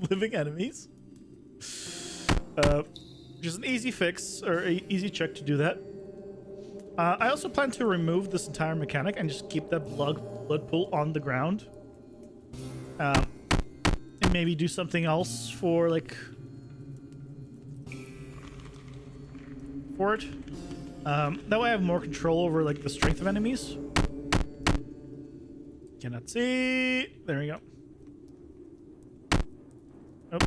living enemies. which is an easy fix or easy check to do that. I also plan to remove this entire mechanic and just keep that blood pool on the ground. And maybe do something else for like for it. That way I have more control over like the strength of enemies. Cannot see. There we go. Oh.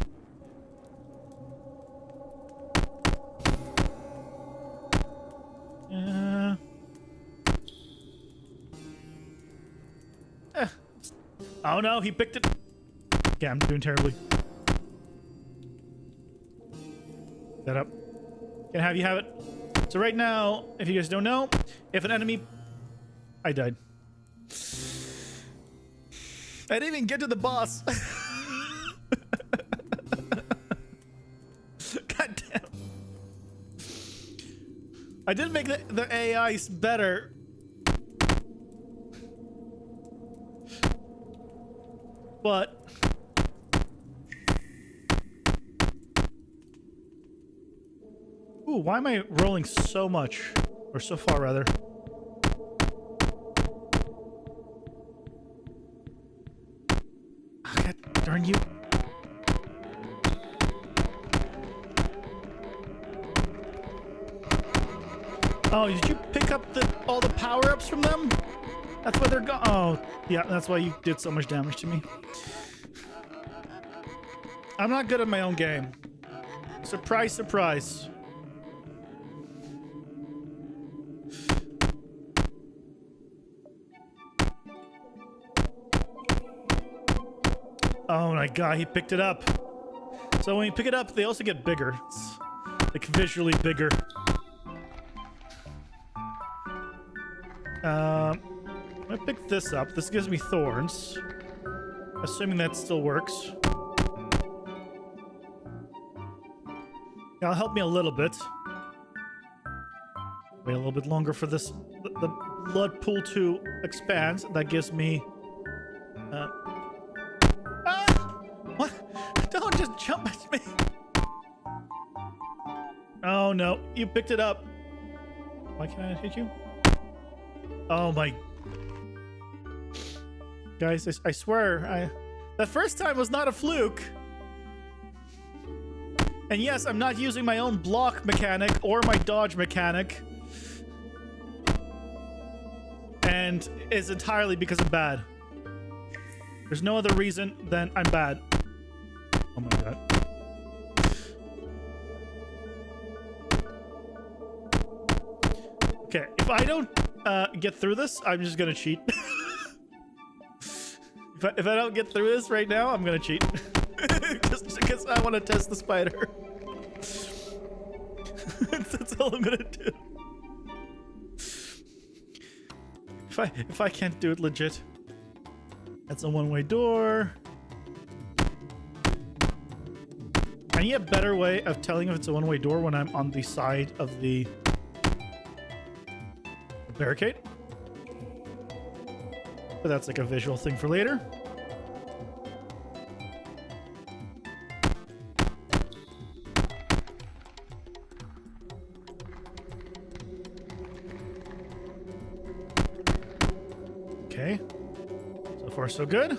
Oh no, he picked it. Yeah, I'm doing terribly. That up. Can have you have it. So right now, if you guys don't know, if an enemy... I died. I didn't even get to the boss. God damn. I did make the AIs better. But... Ooh, why am I rolling so much? Or so far, rather. Oh, God darn you. Oh, did you pick up all the power-ups from them? That's why they're gone. Oh, yeah, that's why you did so much damage to me. I'm not good at my own game. Surprise, surprise. Oh my god, he picked it up. So when you pick it up, they also get bigger. It's like visually bigger. I'm gonna pick this up. This gives me thorns. Assuming that still works. That'll help me a little bit. Wait a little bit longer for this the blood pool to expand. That gives me what? Don't just jump at me. Oh no, you picked it up. Why can't I hit you? Oh my. Guys, I swear, that first time was not a fluke. And yes, I'm not using my own block mechanic or my dodge mechanic. And it's entirely because I'm bad. There's no other reason than I'm bad. Oh my god. Okay, if I don't get through this, I'm just gonna cheat. If I don't get through this right now, I'm gonna cheat. Just because I want to test the spider. That's all I'm gonna do. If I can't do it legit. That's a one-way door. I need a better way of telling if it's a one-way door when I'm on the side of the barricade. But that's like a visual thing for later. Okay. So far, so good.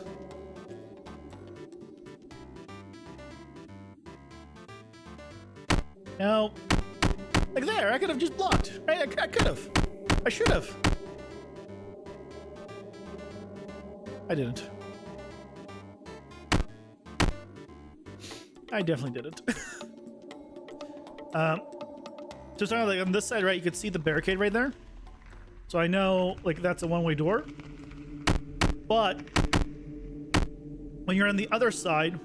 Now, like there, I could have just blocked. Right? I could have. I should have. I didn't. I definitely didn't. So it's like on this side, right? You could see the barricade right there. So I know, like, that's a one-way door. But when you're on the other side,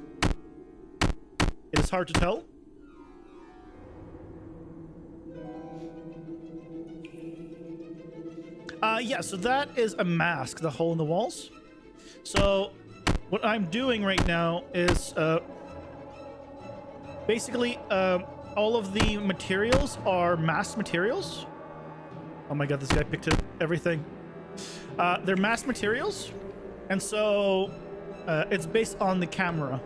it is hard to tell. Yeah, so that is a mask, the hole in the walls. So what I'm doing right now is basically all of the materials are masked materials. Oh my god, this guy picked up everything. They're masked materials, and so it's based on the camera.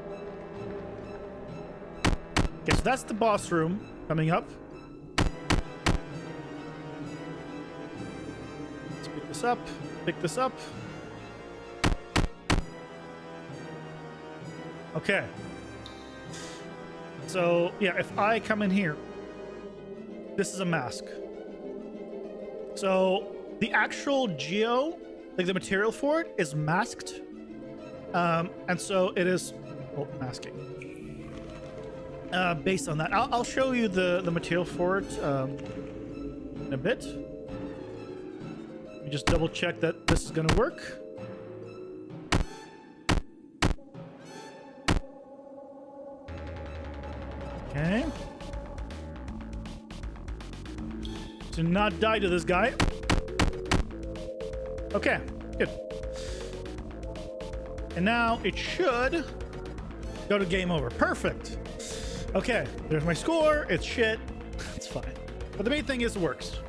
Okay, so that's the boss room coming up. Let's pick this up. Pick this up. Okay. So, yeah, if I come in here, this is a mask. So, the actual geo, like the material for it, is masked. And so it is masking. Based on that, I'll show you the material for it in a bit. Let me just double check that this is going to work. Okay. Do not die to this guy. Okay, good. And now it should go to game over. Perfect. Okay, there's my score. It's shit. It's fine. But the main thing is it works.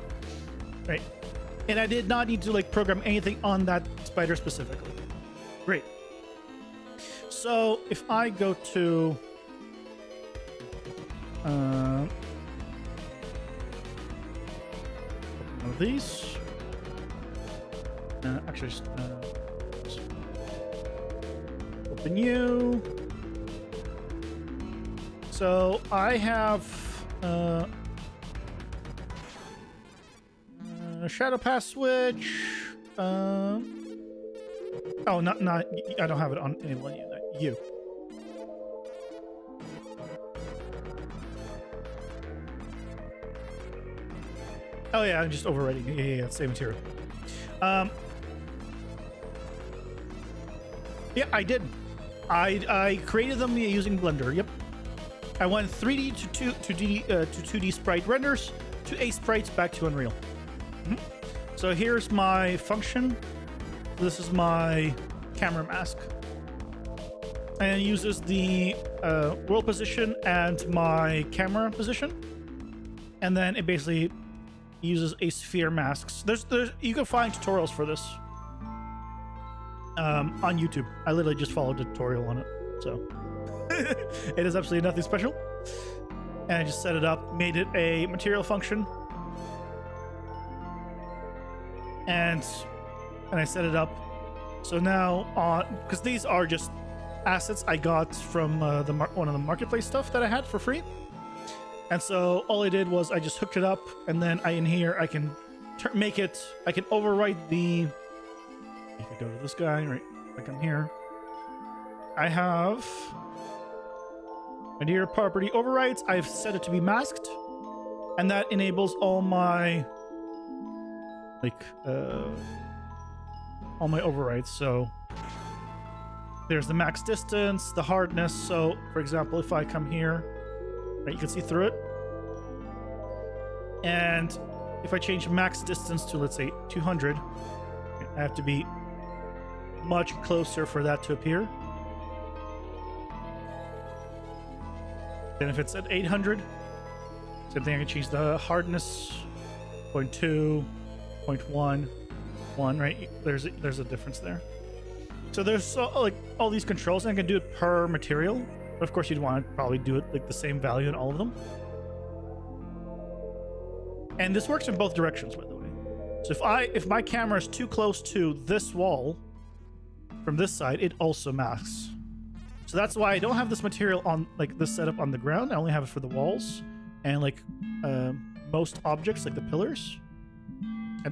Right. And I did not need to like program anything on that spider specifically. Great. So if I go to one of these. Actually, just open you. So I have a shadow pass switch. Oh, not. I don't have it on anyone. You. Oh yeah, I'm just overwriting. Yeah, same material. Yeah, I did. I created them using Blender. Yep. I went 3D to 2D sprite renders to A sprites back to Unreal. So here's my function. This is my camera mask, and it uses the world position and my camera position, and then it basically uses a sphere masks. There's you can find tutorials for this on YouTube. I literally just followed a tutorial on it, so it is absolutely nothing special. And I just set it up, made it a material function, and I set it up. So now on, because these are just assets I got from one of the marketplace stuff that I had for free. And so all I did was I just hooked it up, and then in here I can make it. I can overwrite the. If I go to this guy, right, like I'm here, I have my dear property overrides. I've set it to be masked, and that enables all my all my overrides. So there's the max distance, the hardness. So for example, if I come here, right, you can see through it. And if I change max distance to, let's say, 200, I have to be much closer for that to appear. Then if it's at 800, same thing, I can change the hardness, 0.2, 0.1, 1, right? There's a difference there. So there's all these controls, and I can do it per material. But of course, you'd want to probably do it like the same value in all of them. And this works in both directions, by the way. So if my camera is too close to this wall from this side, it also masks. So that's why I don't have this material on like this setup on the ground. I only have it for the walls and like most objects, like the pillars. I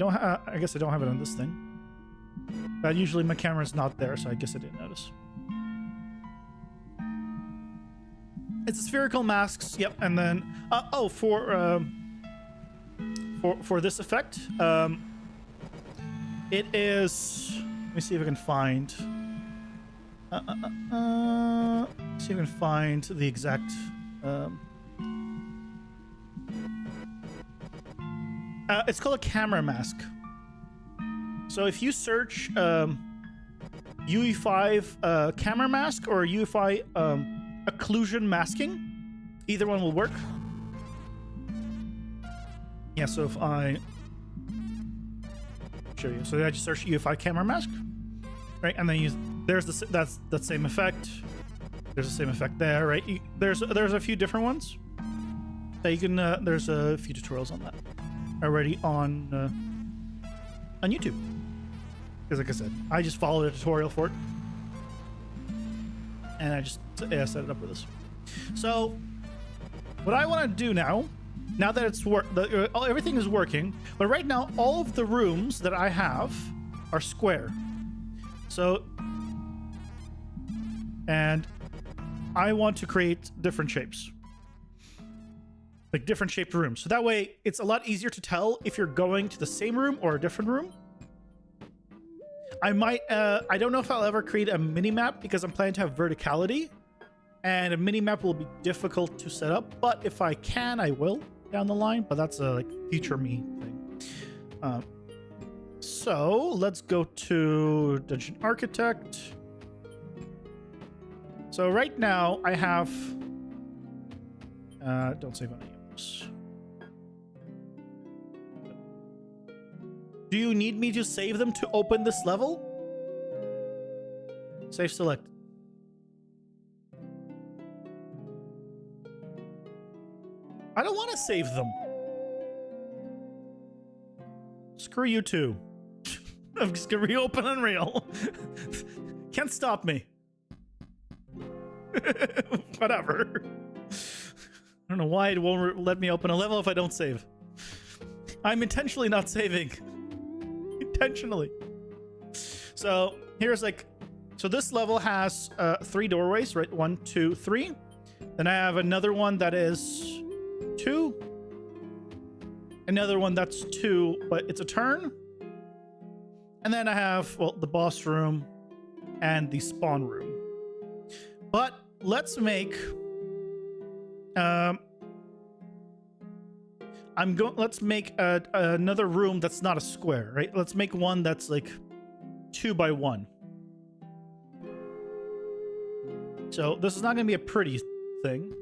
guess I don't have it on this thing. But usually my camera is not there, so I guess I didn't notice. It's a spherical masks, yep. And then for this effect, it is. Let me see if I can find. See if I can find the exact. It's called a camera mask. So if you search UE5 camera mask or UE5 occlusion masking, either one will work. Yeah, so if I show you, so I just search UE5 camera mask, right, and then there's that's that same effect. There's the same effect there, right? There's a few different ones that you can. There's a few tutorials on that already on YouTube. Because like I said, I just followed a tutorial for it, and I just set it up with this. So what I want to do now that it's everything is working, but right now all of the rooms that I have are square. So, and I want to create different shapes, like different shaped rooms. So that way it's a lot easier to tell if you're going to the same room or a different room. I might, I don't know if I'll ever create a mini map because I'm planning to have verticality, and a mini map will be difficult to set up, but if I can, I will down the line, but that's a like future me thing. So let's go to Dungeon Architect. So right now I have, don't save any of this. Do you need me to save them to open this level? Save select. I don't want to save them. Screw you too. I'm just gonna reopen Unreal. Can't stop me. Whatever. I don't know why it won't let me open a level if I don't save. I'm intentionally not saving. Intentionally. So here's like, so this level has 3 doorways, right? 1, 2, 3. Then I have another one that is 2. Another one that's 2, but it's a turn. And then I have, well, the boss room and the spawn room. But let's make let's make another room that's not a square, right? Let's make one that's like 2 by 1. So this is not going to be a pretty thing.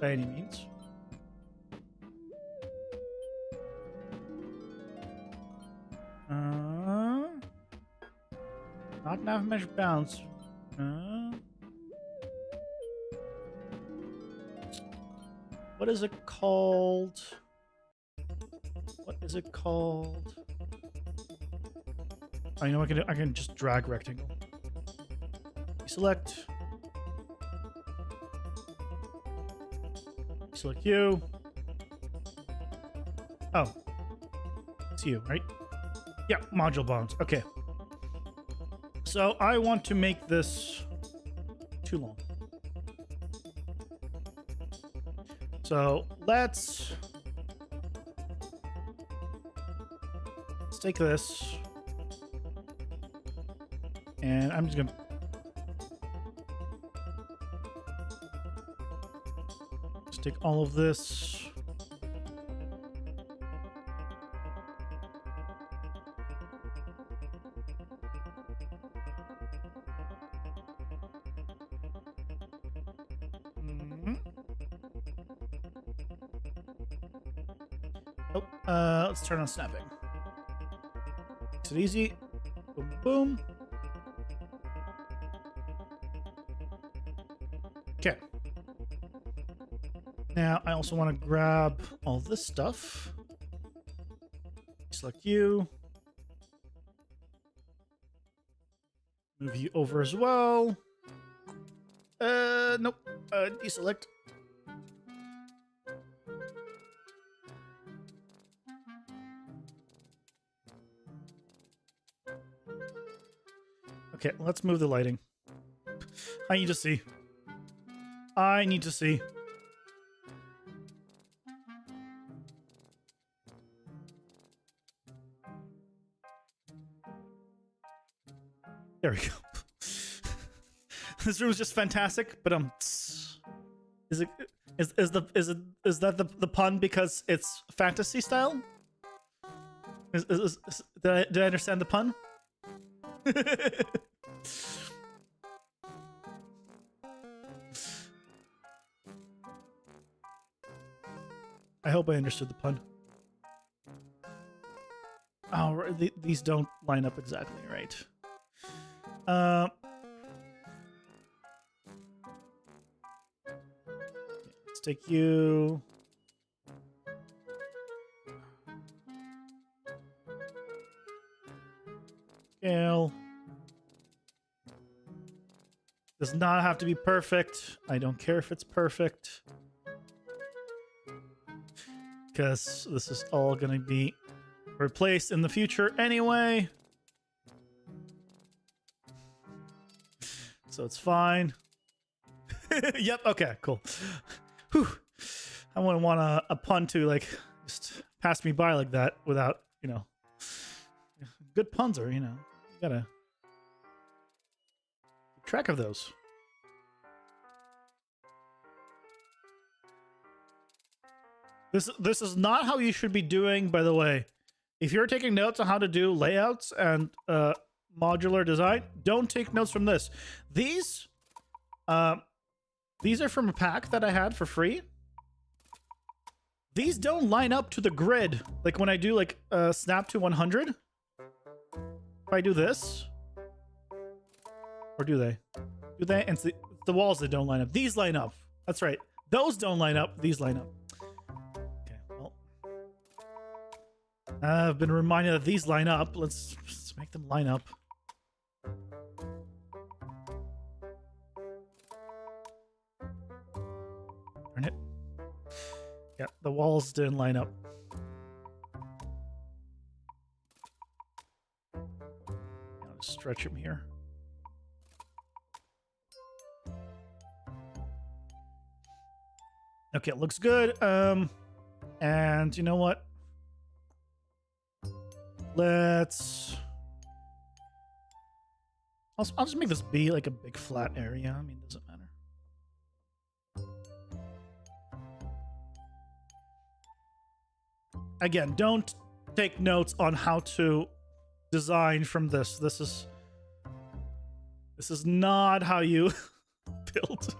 By any means. Not enough mesh bounce. What is it called? What is it called? Oh, you know what I can do? I can just drag rectangle. Select. Select you. Oh. It's you, right? Yeah, module bones. Okay. So I want to make this too long. So let's take this, and I'm just gonna take all of this. Let's turn on snapping. Makes it easy. Boom, boom. Okay. Now, I also want to grab all this stuff. Select you. Move you over as well. Nope. Deselect. Okay, let's move the lighting. I need to see. I need to see. There we go. This room is just fantastic, but is that the pun because it's fantasy style? Did I understand the pun? I hope I understood the pun. Oh, these don't line up exactly right. Let's take you. Scale. Does not have to be perfect. I don't care if it's perfect. Because this is all going to be replaced in the future anyway. So it's fine. Yep, okay, cool. Whew. I wouldn't want a pun to, like, just pass me by like that without, you know. Good puns are, you know, you gotta keep track of those. This is not how you should be doing, by the way. If you're taking notes on how to do layouts and modular design, don't take notes from this. These are from a pack that I had for free. These don't line up to the grid. Like when I do like snap to 100. If I do this, or do they? Do they? And it's the walls that don't line up. These line up. That's right. Those don't line up. These line up. Okay. Well, I've been reminded that these line up. Let's make them line up. Turn it. Yeah, the walls didn't line up. I'll just stretch them here. Okay, it looks good. And you know what? Let's... I'll just make this be like a big flat area. I mean, it doesn't matter. Again, don't take notes on how to design from this. This is not how you build.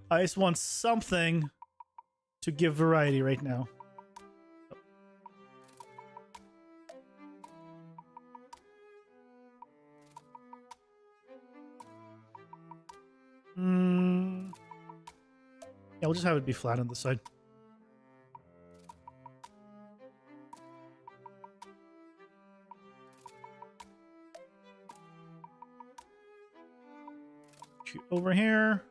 I just want something to give variety right now. Yeah, we'll just have it be flat on the side. Shoot over here.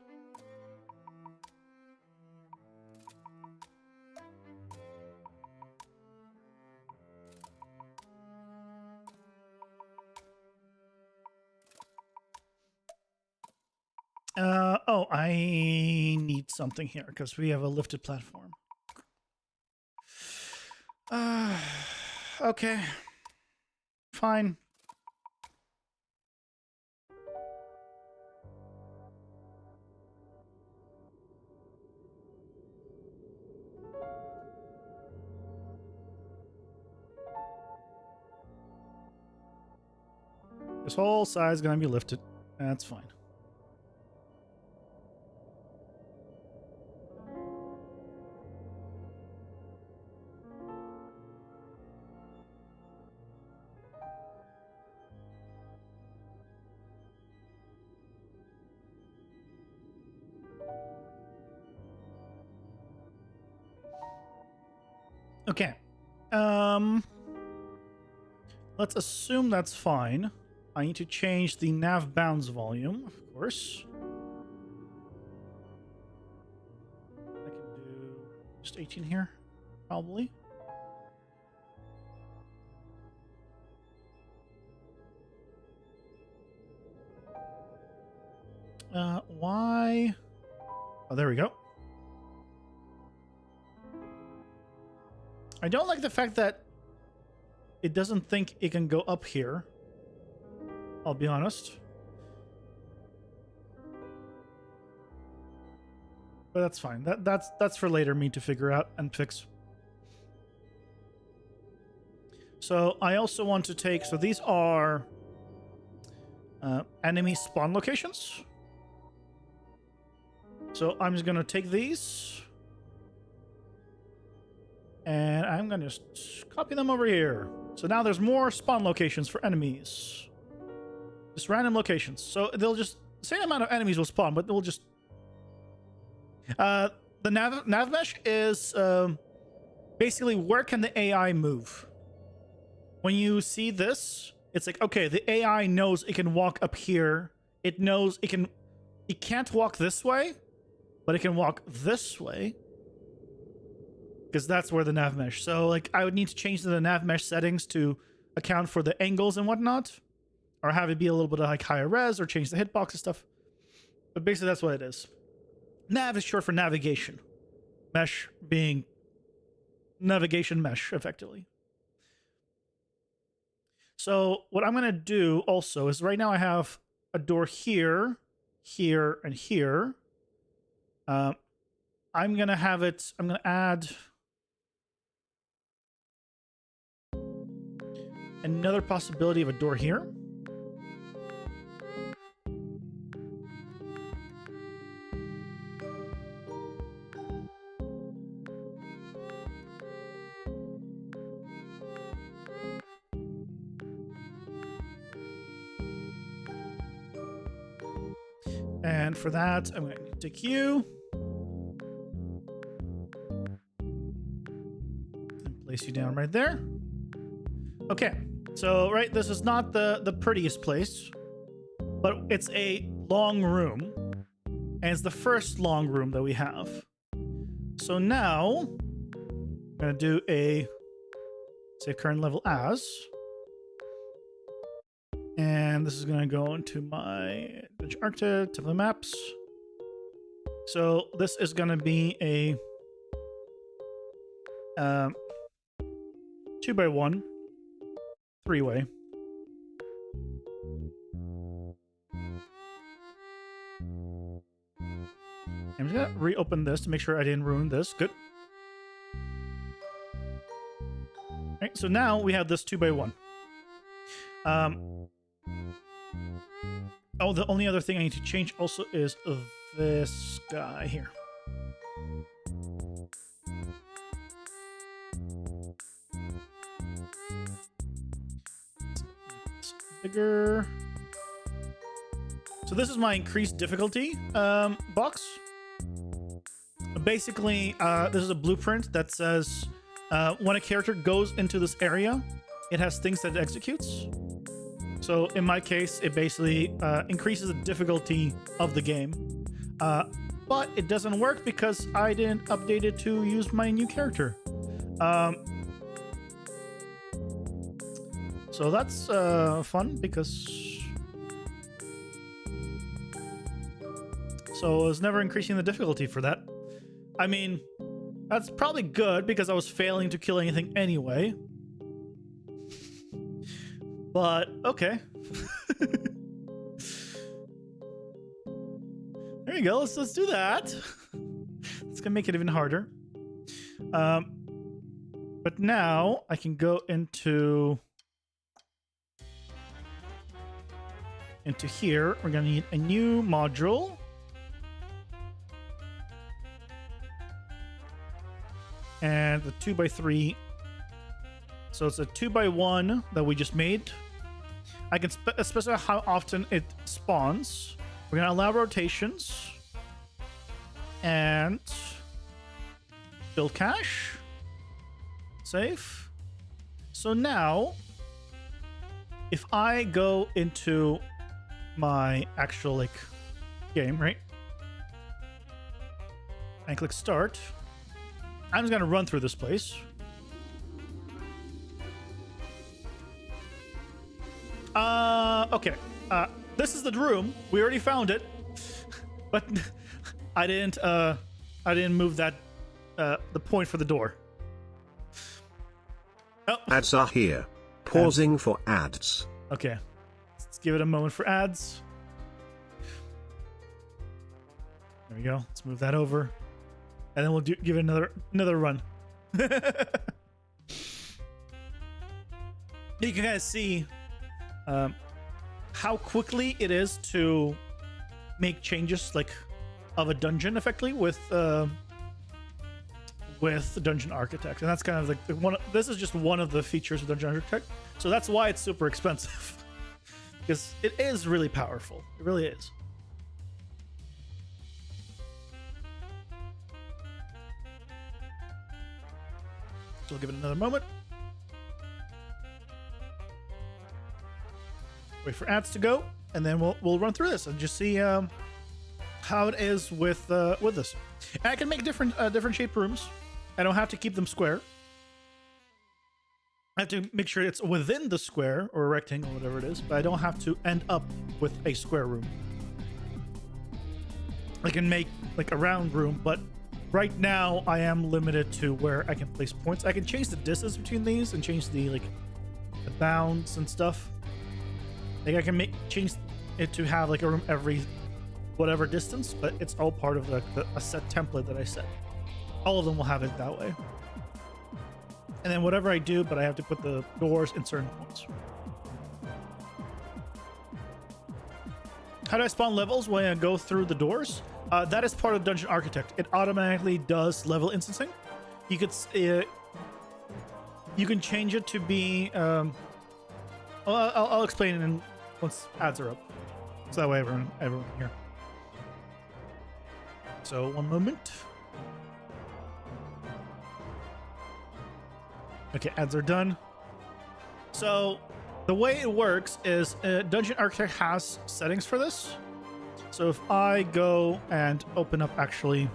Oh, I need something here because we have a lifted platform. Okay. Fine. This whole side is going to be lifted. That's fine. Okay. Let's assume that's fine. I need to change the nav bounds volume, of course. I can do just 18 here, probably. Why? Oh, there we go. I don't like the fact that it doesn't think it can go up here. I'll be honest. But that's fine. That's for later me to figure out and fix. So I also want to take... So these are enemy spawn locations. So I'm just going to take these. And I'm going to just copy them over here. So now there's more spawn locations for enemies. Just random locations. So they'll just, same amount of enemies will spawn, but they'll just... the nav mesh is basically where can the AI move? When you see this, it's like, okay, the AI knows it can walk up here. It knows it can't walk this way, but it can walk this way. Because that's where the nav mesh. So like I would need to change the nav mesh settings to account for the angles and whatnot. Or have it be a little bit of like higher res or change the hitbox and stuff. But basically that's what it is. Nav is short for navigation. Mesh being navigation mesh, effectively. So what I'm going to do also is right now I have a door here, here, and here. I'm going to have it, I'm going to add another possibility of a door here. And for that, I'm going to take you and place you down right there. Okay, so right, this is not the prettiest place, but it's a long room, and it's the first long room that we have. So now I'm going to do a save current level as. And this is going to go into my Arctic to the maps. So this is going to be a 2x1 3-way. I'm just going to reopen this to make sure I didn't ruin this. Good. All right, so now we have this 2x1. Oh, the only other thing I need to change also is this guy here. It's bigger. So this is my increased difficulty box. Basically, this is a blueprint that says when a character goes into this area, it has things that it executes. So in my case, it basically increases the difficulty of the game. But it doesn't work because I didn't update it to use my new character. So that's fun because... So I was never increasing the difficulty for that. I mean, that's probably good because I was failing to kill anything anyway. But, okay. There you go. Let's do that. It's gonna make it even harder. But now I can go into here. We're gonna need a new module. And the 2x3. So it's a 2x1 that we just made. I can specify how often it spawns. We're going to allow rotations. And build cache. Save. So now, if I go into my actual like game, right? And click start. I'm just going to run through this place. Okay. This is the room. We already found it, but I didn't move that the point for the door. Oh. Ads are here. Pausing for ads. Okay. Let's give it a moment for ads. There we go. Let's move that over, and then we'll give it another run. You can kind of see how quickly it is to make changes like of a dungeon effectively with with Dungeon Architect, and that's kind of like the one. This is just one of the features of Dungeon Architect, so that's why it's super expensive, because it is really powerful. It really is. So we'll give it another moment. Wait for ads to go, and then we'll run through this and just see how it is with this. And I can make different shaped rooms. I don't have to keep them square. I have to make sure it's within the square or rectangle, whatever it is, but I don't have to end up with a square room. I can make like a round room, but right now I am limited to where I can place points. I can change the distance between these and change the bounds and stuff. Like I can change it to have like a room every whatever distance, but it's all part of a set template that I set. All of them will have it that way. And then whatever I do, but I have to put the doors in certain points. How do I spawn levels when I go through the doors? That is part of Dungeon Architect. It automatically does level instancing. You could you can change it to be. I'll explain it once ads are up, so that way everyone can hear. So one moment. Okay, ads are done. So the way it works is Dungeon Architect has settings for this. So if I go and open up actually,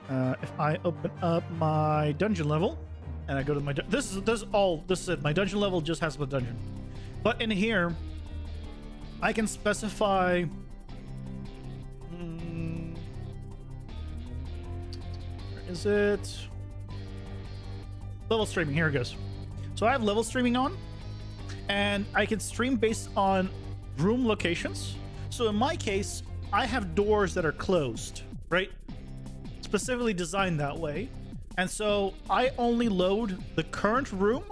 if I open up my dungeon level and I go to my, this is it. My dungeon level just has the dungeon. But in here, I can specify, where is it? Level streaming, here it goes. So I have level streaming on, and I can stream based on room locations. So in my case, I have doors that are closed, right? Specifically designed that way. And so I only load the current room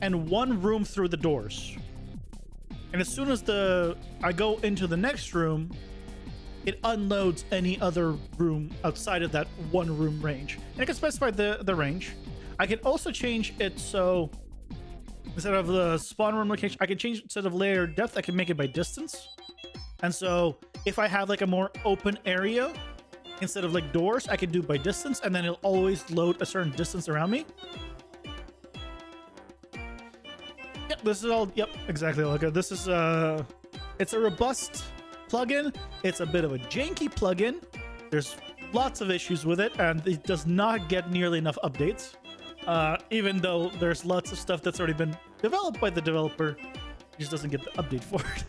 and one room through the doors. And as soon as I go into the next room, it unloads any other room outside of that one room range. And I can specify the range. I can also change it so instead of the spawn room location, I can change instead of layer depth, I can make it by distance. And so if I have like a more open area, instead of like doors, I can do by distance, and then it'll always load a certain distance around me. Yep, this is all, yep, exactly. Like this is it's a robust plugin. It's a bit of a janky plugin. There's lots of issues with it, and it does not get nearly enough updates. Even though there's lots of stuff that's already been developed by the developer, it just doesn't get the update for it.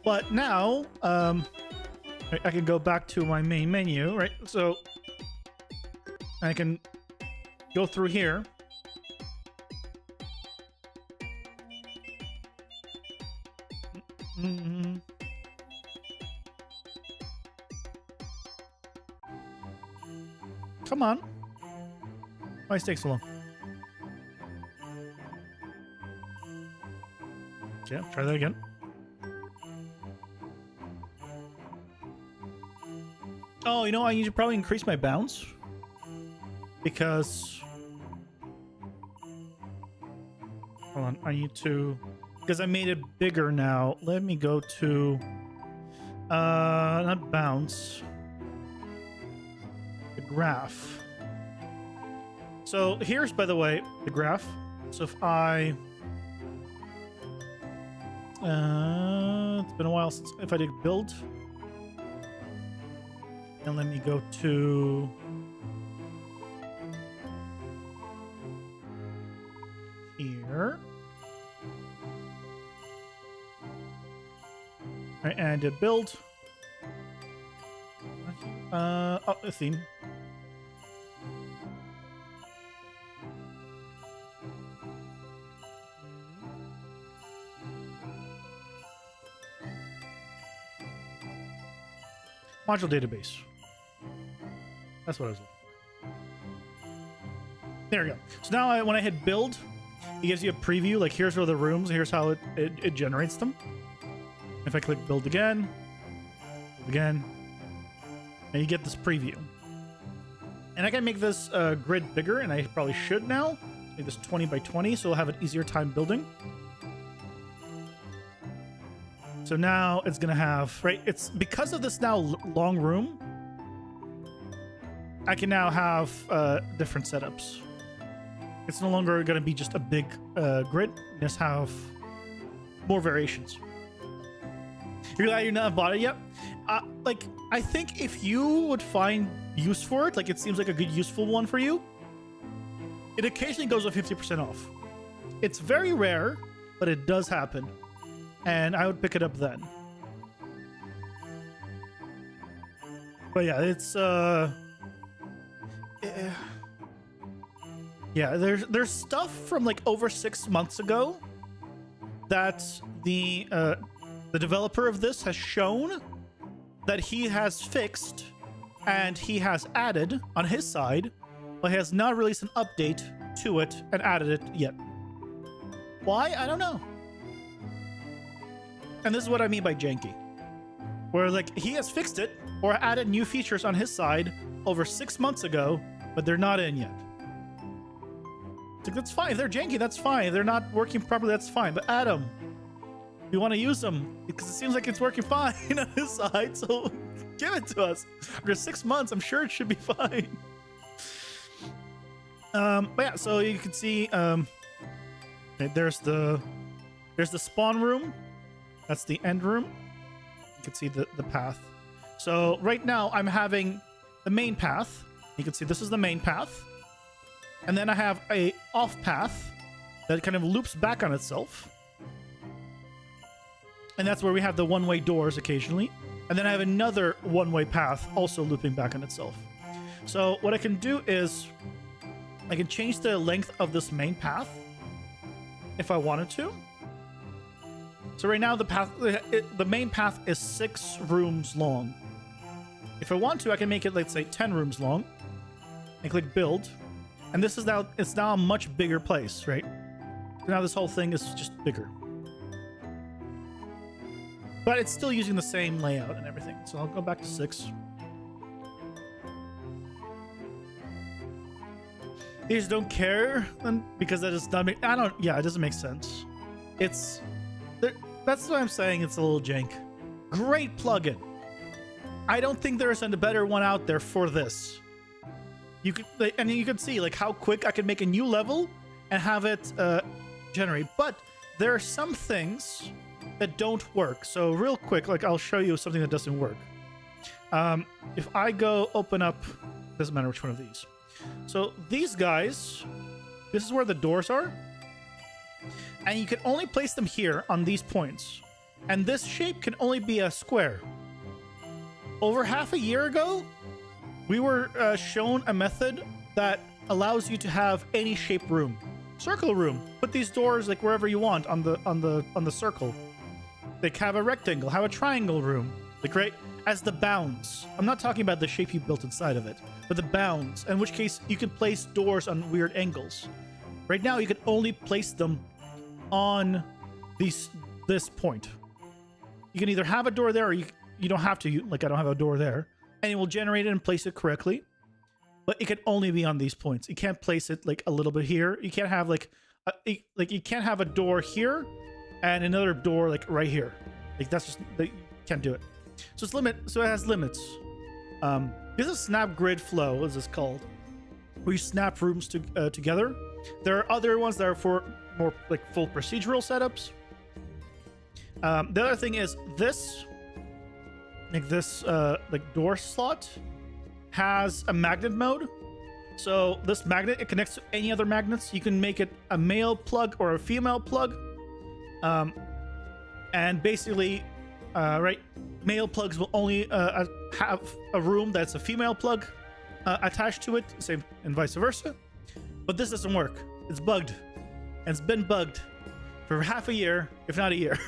But now, I can go back to my main menu, right? So I can go through here. Come on. Why is it take so long? Yeah, try that again. Oh, you know, I need to probably increase my bounds because hold on, I need to, because I made it bigger now. Let me go to not bounds, the graph. So here's, by the way, the graph. So if I it's been a while since, if I did build, and let me go to here. All right, and I did build. Oh, a theme. Module database. That's what I was looking for. There we go. So now when I hit build, it gives you a preview. Like here's where the rooms, here's how it generates them. If I click build again, and you get this preview. And I can make this grid bigger, and I probably should now. Make this 20 by 20, so we'll have an easier time building. So now it's gonna have, right? It's because of this now long room, I can now have different setups. It's no longer gonna be just a big grid. Just have more variations. You're glad you're not bought it yet? Like, I think if you would find use for it, like it seems like a good useful one for you, it occasionally goes with 50% off. It's very rare, but it does happen. And I would pick it up then. But yeah, it's yeah, there's stuff from like over 6 months ago that the developer of this has shown that he has fixed and he has added on his side, but he has not released an update to it and added it yet. Why? I don't know. And this is what I mean by janky. Where like he has fixed it or added new features on his side over 6 months ago, but they're not in yet. Like, that's fine. If they're janky, that's fine. If they're not working properly, that's fine. But add them. We want to use them because it seems like it's working fine on his side. So give it to us. After 6 months, I'm sure it should be fine. But yeah, so you can see there's the spawn room. That's the end room. You can see the path. So right now I'm having the main path. You can see this is the main path. And then I have a off path that kind of loops back on itself. And that's where we have the one-way doors occasionally. And then I have another one-way path also looping back on itself. So what I can do is I can change the length of this main path if I wanted to. So right now the main path is 6 rooms long. If I want to, I can make it, let's say, 10 rooms long. And click build. And this is now, it's now a much bigger place, right? So now this whole thing is just bigger. But it's still using the same layout and everything. So I'll go back to 6. They just don't care because that does not make, it doesn't make sense. That's what I'm saying. It's a little jank. Great plugin. I don't think there's a better one out there for this. You can see like how quick I can make a new level and have it generate. But there are some things that don't work. So real quick, like I'll show you something that doesn't work. If I go open up, doesn't matter which one of these. So these guys, this is where the doors are. And you can only place them here on these points. And this shape can only be a square. Over half a year ago, we were shown a method that allows you to have any shape room. Circle room. Put these doors like wherever you want on the circle. Like have a rectangle, have a triangle room. Like right as the bounds. I'm not talking about the shape you built inside of it, but the bounds, in which case you can place doors on weird angles. Right now you can only place them on this point. You can either have a door there or you don't have to, like I don't have a door there. And it will generate it and place it correctly. But it can only be on these points. You can't place it like a little bit here. You can't have like you can't have a door here and another door like right here. Like that's just, you can't do it. So it has limits. This is snap grid flow, as it's called, where you snap rooms together. There are other ones that are for more like full procedural setups. The other thing is this door slot has a magnet mode. So this magnet, it connects to any other magnets. You can make it a male plug or a female plug. And basically, male plugs will only have a room that's a female plug attached to it, same and vice versa. But this doesn't work. It's bugged. And it's been bugged for half a year, if not a year.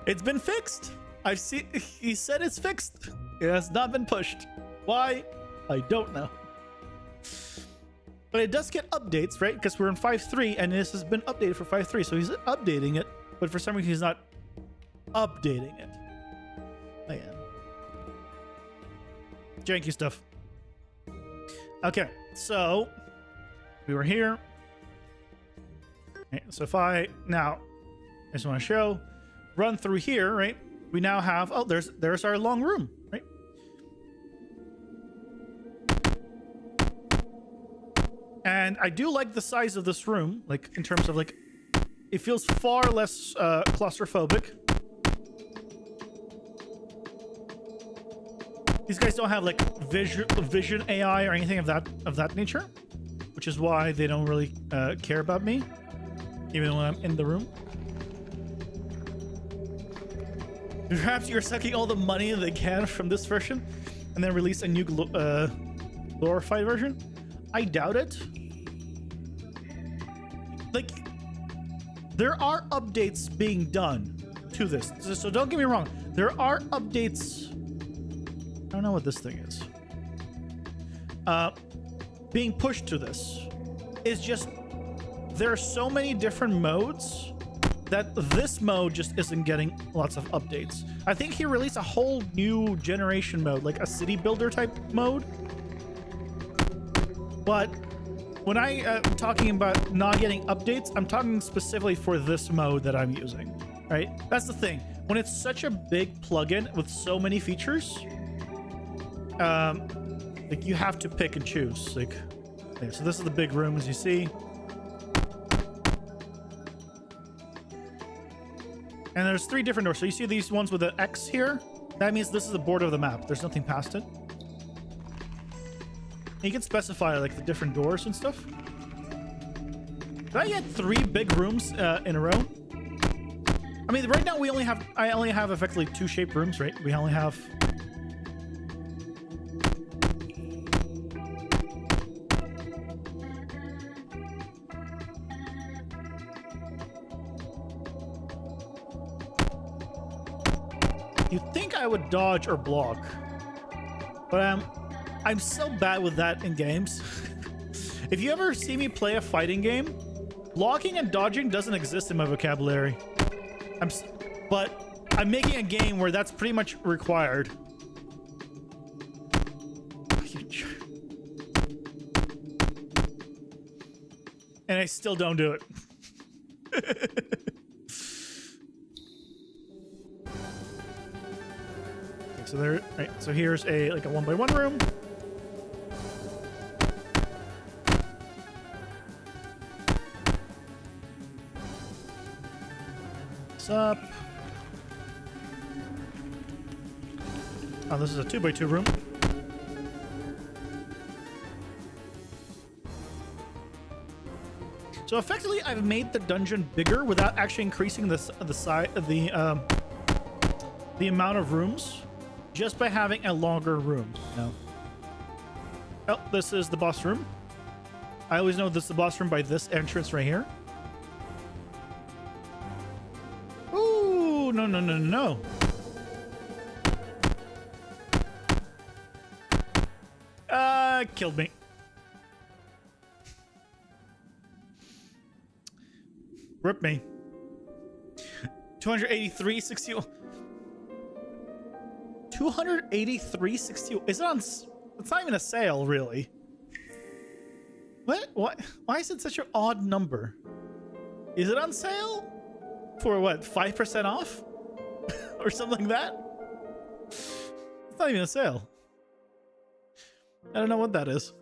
It's been fixed. He said it's fixed. It has not been pushed. Why? I don't know. But it does get updates, right? Because we're in 5.3 and this has been updated for 5.3. So he's updating it, but for some reason he's not updating it. Man. janky stuff. Okay, so we were here. Okay, so if I just want to show, run through here, right? We now have, oh, there's our long room, right? And I do like the size of this room, like in terms of like, it feels far less claustrophobic. These guys don't have like vision AI or anything of that nature, which is why they don't really care about me, even when I'm in the room. Perhaps you're sucking all the money they can from this version and then release a new glorified version. I doubt it. Like, there are updates being done to this. So don't get me wrong. There are updates. I don't know what this thing is. Being pushed to this. It's just, there are so many different modes that this mode just isn't getting lots of updates. I think he released a whole new generation mode, like a city builder type mode. But when I am talking about not getting updates, I'm talking specifically for this mode that I'm using, right? That's the thing. When it's such a big plugin with so many features, like you have to pick and choose. Like, yeah, so this is the big room, as you see. And there's 3 different doors. So you see these ones with the X here? That means this is the border of the map. There's nothing past it. You can specify like the different doors and stuff. Did I get 3 big rooms in a row? I mean, right now I only have effectively 2 shaped rooms, right? We only have... You'd think I would dodge or block, but I'm so bad with that in games. If you ever see me play a fighting game, blocking and dodging doesn't exist in my vocabulary. But I'm making a game where that's pretty much required. And I still don't do it. So there, right? So here's a 1x1 room. What's up? Oh, this is a 2x2 room. So effectively, I've made the dungeon bigger without actually increasing the size, the amount of rooms. Just by having a longer room, you know. Oh, this is the boss room. I always know this is the boss room by this entrance right here. Ooh, no. Killed me. Rip me. 283.60. 283.60. Is it on? It's not even a sale, really. What? Why is it such an odd number? Is it on sale? For what? 5% off? Or something like that? It's not even a sale. I don't know what that is.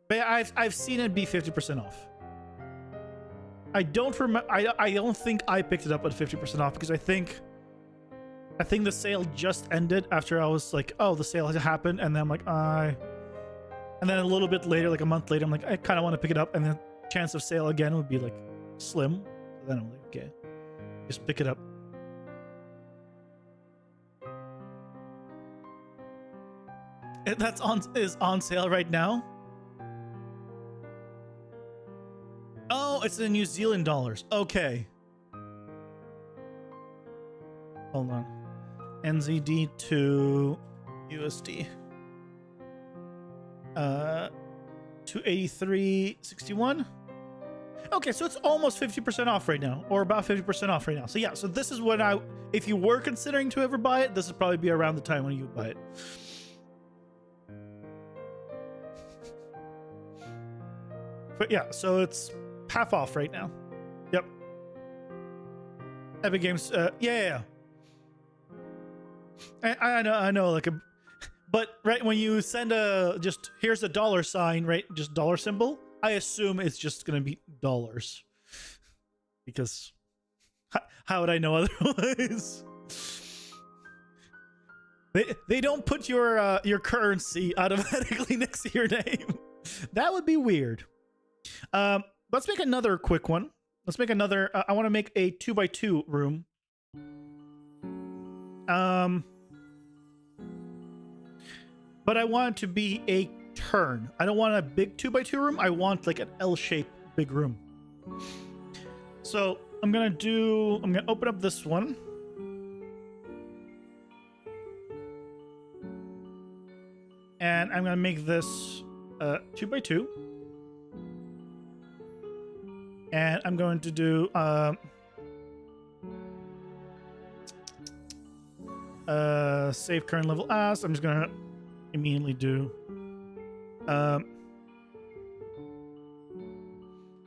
But yeah, I've seen it be 50% off. I don't remember. I don't think I picked it up at 50% off because I think the sale just ended after I was like, oh, the sale has happened. And then I'm like, and then a little bit later, like a month later, I'm like, I kind of want to pick it up. And the chance of sale again would be like slim. So then I'm like, okay, just pick it up. Is on sale right now. Oh, it's in New Zealand dollars. Okay. Hold on. NZD to USD. 283.61. Okay, so it's almost 50% off right now, or about 50% off right now. So yeah, so this is what if you were considering to ever buy it, this would probably be around the time when you would buy it. But yeah, so it's half off right now. Yep. Epic Games. Yeah. I know. Like but right when you send just here's a dollar sign, right? Just dollar symbol. I assume it's just gonna be dollars, because how would I know otherwise? They don't put your currency automatically next to your name. That would be weird. Let's make another quick one. Let's make another. I want to make a 2x2 room. But I want it to be a turn. I don't want a big 2x2 room. I want like an L-shaped big room. So I'm gonna open up this one. And I'm gonna make this 2x2. And I'm going to do save current level as. I'm just gonna immediately do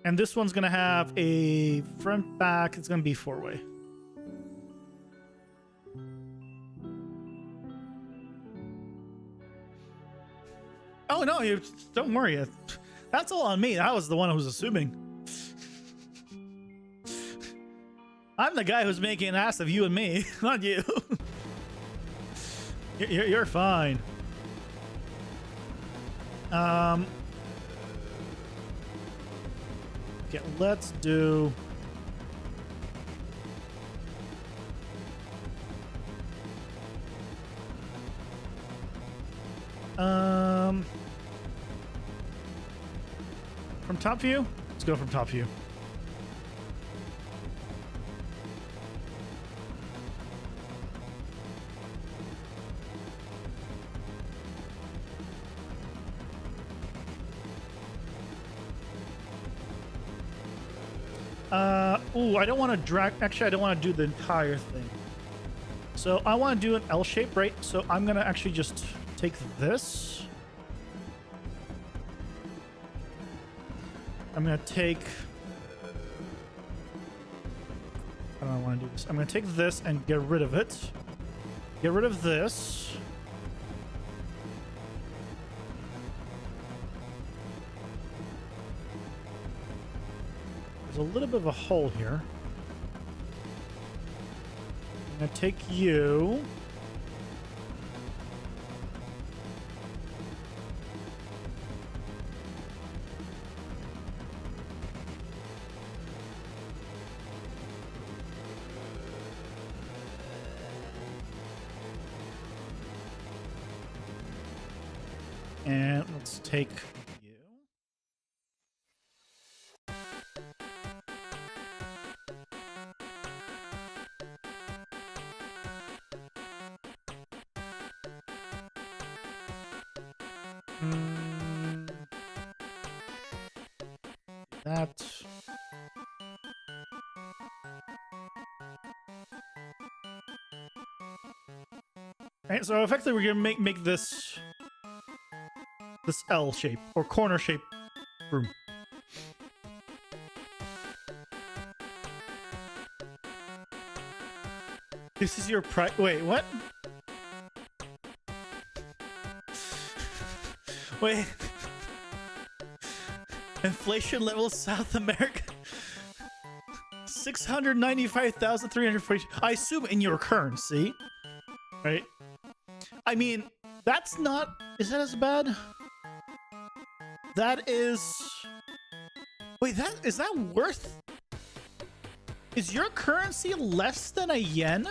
and this one's gonna have a front back. It's gonna be 4-way. Oh no, you don't worry. That's all on me. I was the one who was assuming. I'm the guy who's making an ass of you and me, not you. You're fine. Okay, let's do. From top view? Let's go from top view. Ooh, I don't want to drag. Actually, I don't want to do the entire thing. So I want to do an L shape, right? So I'm going to actually just take this. I'm going to take. I don't want to do this. I'm going to take this and get rid of it. Get rid of this. There's a little bit of a hole here. I'm going to take you. And let's take you. That. Alright, so effectively we're gonna make this L shape or corner shape room. This is your price. Wait, what? Wait. Inflation level South America. 695,340. I assume in your currency, right? I mean, that's not. Is that as bad? That is. Wait, is that worth? Is your currency less than a yen?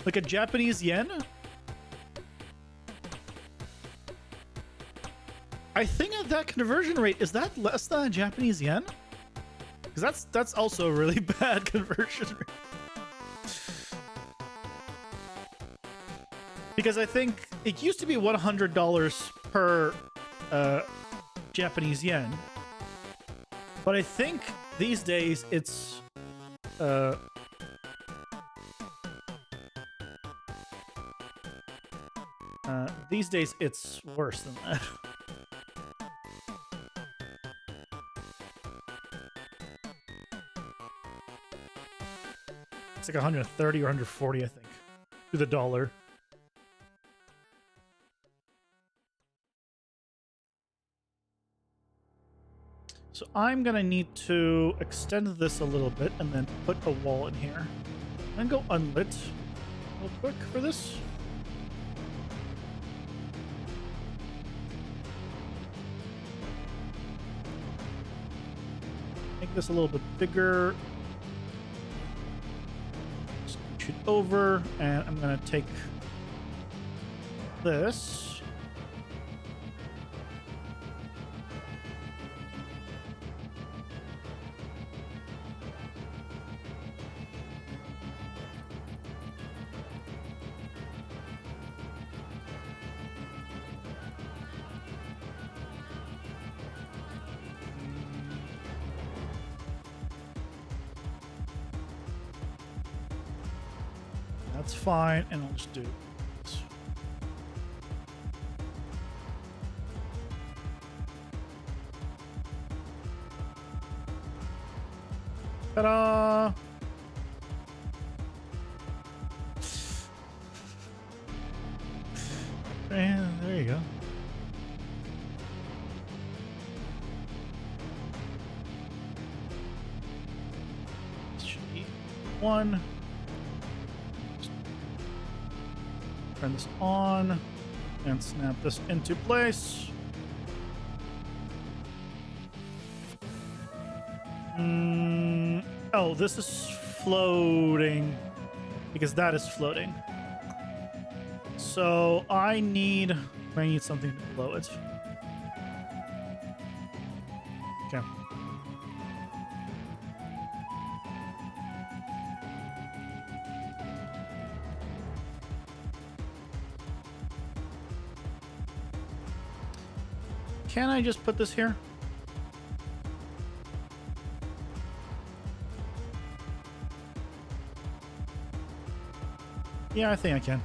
Like a Japanese yen? I think at that conversion rate, is that less than a Japanese yen? Because that's also a really bad conversion rate. Because I think it used to be $100 per Japanese yen. But I think these days it's worse than that. It's like 130 or 140, I think, to the dollar. So I'm gonna need to extend this a little bit and then put a wall in here. And go unlit real quick for this. Make this a little bit bigger. Scooch it over, and I'm gonna take this. That's fine, and I'll just do this. Ta-da! And there you go. This should be one. Turn this on and snap this into place. Oh, this is floating because that is floating. So I need something below it. Okay. Can I just put this here? Yeah, I think I can.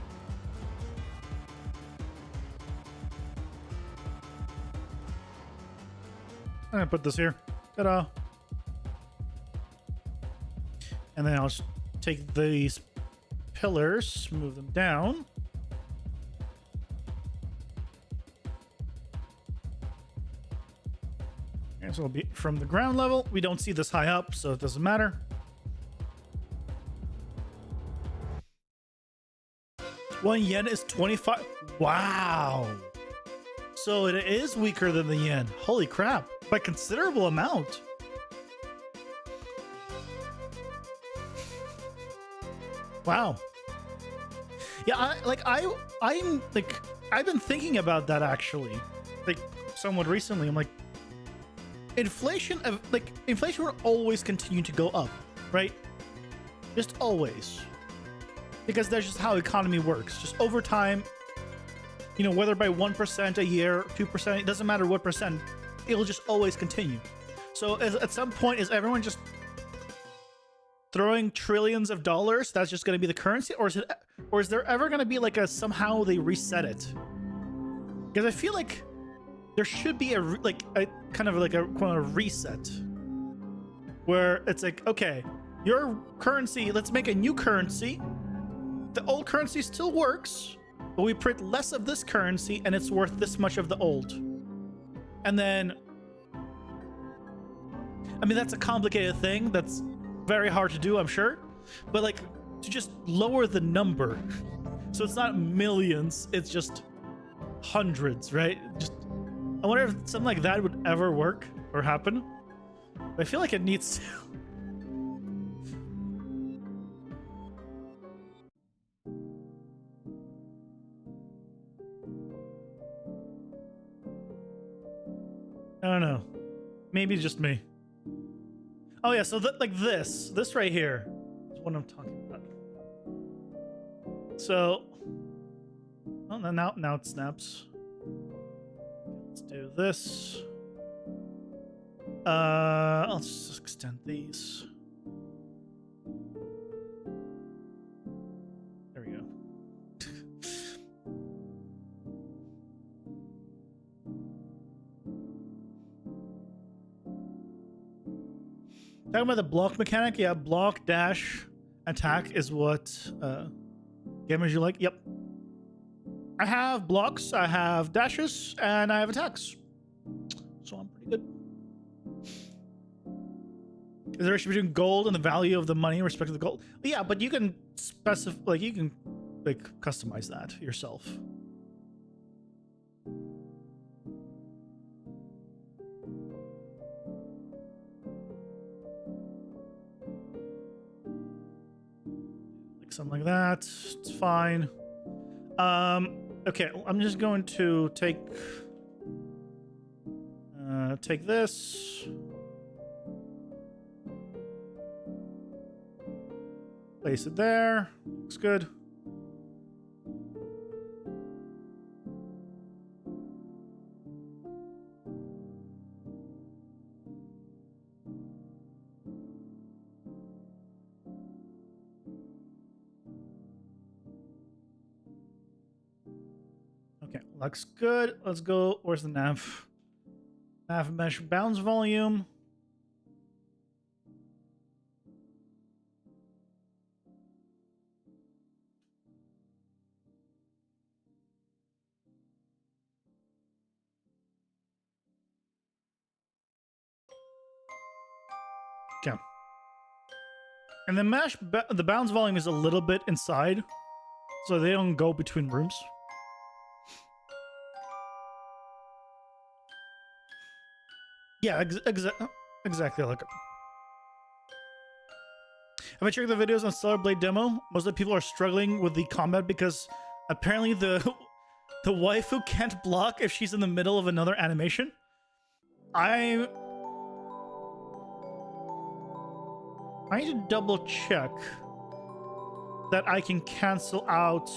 I'm gonna put this here. Ta-da! And then I'll just take these pillars, move them down. So it'll be from the ground level. We don't see this high up, so it doesn't matter. $1 is 25. Wow. So it is weaker than the yen. Holy crap. By considerable amount. Wow. Yeah, I've been thinking about that actually. Like somewhat recently. I'm like, inflation will always continue to go up, right? Just always, because that's just how economy works. Just over time, you know, whether by 1% a year, 2%, it doesn't matter what percent, it will just always continue. So at some point, is everyone just throwing trillions of dollars? That's just going to be the currency, or is there ever going to be like a somehow they reset it? Because I feel like there should be a kind of reset where it's like, okay, your currency, let's make a new currency. The old currency still works, but we print less of this currency and it's worth this much of the old. And then, I mean, that's a complicated thing. That's very hard to do, I'm sure. But like, to just lower the number. So it's not millions, it's just hundreds, right? Just, I wonder if something like that would ever work or happen. I feel like it needs to. I don't know. Maybe it's just me. Oh yeah, so like this right here is what I'm talking about. So, oh, now it snaps. Let's do this. I'll just extend these. There we go. Talking about the block mechanic, yeah, block dash attack is what gamers you like. Yep. I have blocks, I have dashes, and I have attacks. So I'm pretty good. Is there a issue between gold and the value of the money in respect to the gold? Yeah, but you can specify, like, you can like customize that yourself. Like something like that. It's fine. Okay, I'm just going to take this. Place it there. Looks good. Okay, looks good. Let's go. Where's the nav? Nav mesh bounds volume. Okay. And the bounds volume is a little bit inside, so they don't go between rooms. Yeah, exactly like it. Have I checked the videos on Stellar Blade demo? Most of the people are struggling with the combat because apparently the waifu can't block if she's in the middle of another animation. I need to double check that I can cancel out.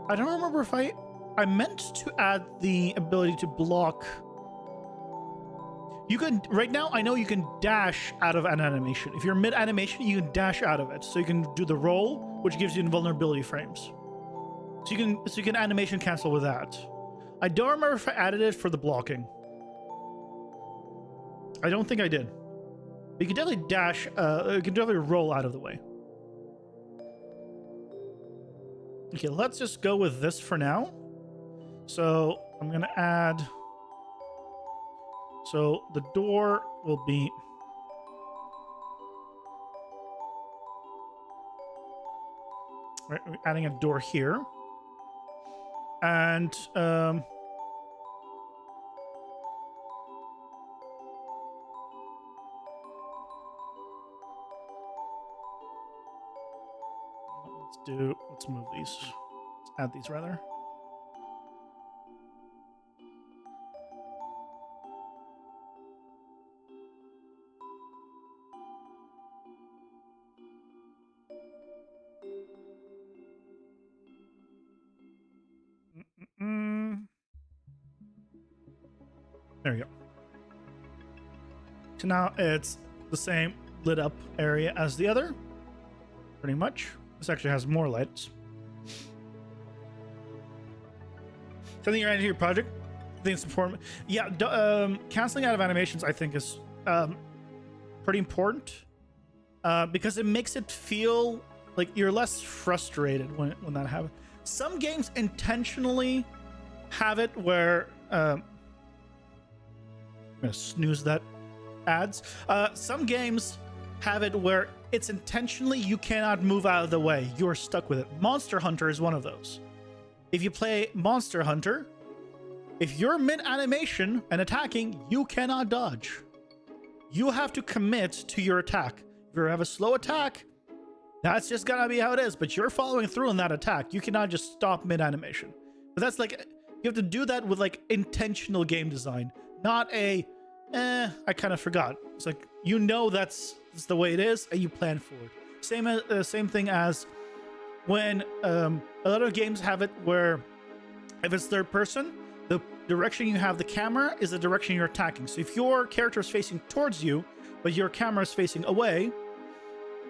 I don't remember if I meant to add the ability to block. You can, right now, I know you can dash out of an animation. If you're mid-animation, you can dash out of it. So you can do the roll, which gives you invulnerability frames. So you can animation cancel with that. I don't remember if I added it for the blocking. I don't think I did. But you can definitely dash, you can definitely roll out of the way. Okay, let's just go with this for now. So I'm gonna add, so the door will be, right, we're adding a door here. And let's move these. Let's add these rather. There we go. So now it's the same lit up area as the other, pretty much. This actually has more lights. Something you're adding to your project? I think it's important. Yeah, canceling out of animations I think is pretty important because it makes it feel like you're less frustrated when that happens. Some games intentionally have it where I'm gonna snooze that ads. Some games have it where it's intentionally you cannot move out of the way. You're stuck with it. Monster Hunter is one of those. If you play Monster Hunter, if you're mid-animation and attacking, you cannot dodge. You have to commit to your attack. If you have a slow attack, that's just gonna be how it is, but you're following through on that attack. You cannot just stop mid-animation. But that's like, you have to do that with like intentional game design, not a, I kind of forgot. It's like, you know that's the way it is, and you plan for it. Same thing as when a lot of games have it where if it's third person, the direction you have the camera is the direction you're attacking. So if your character is facing towards you, but your camera is facing away,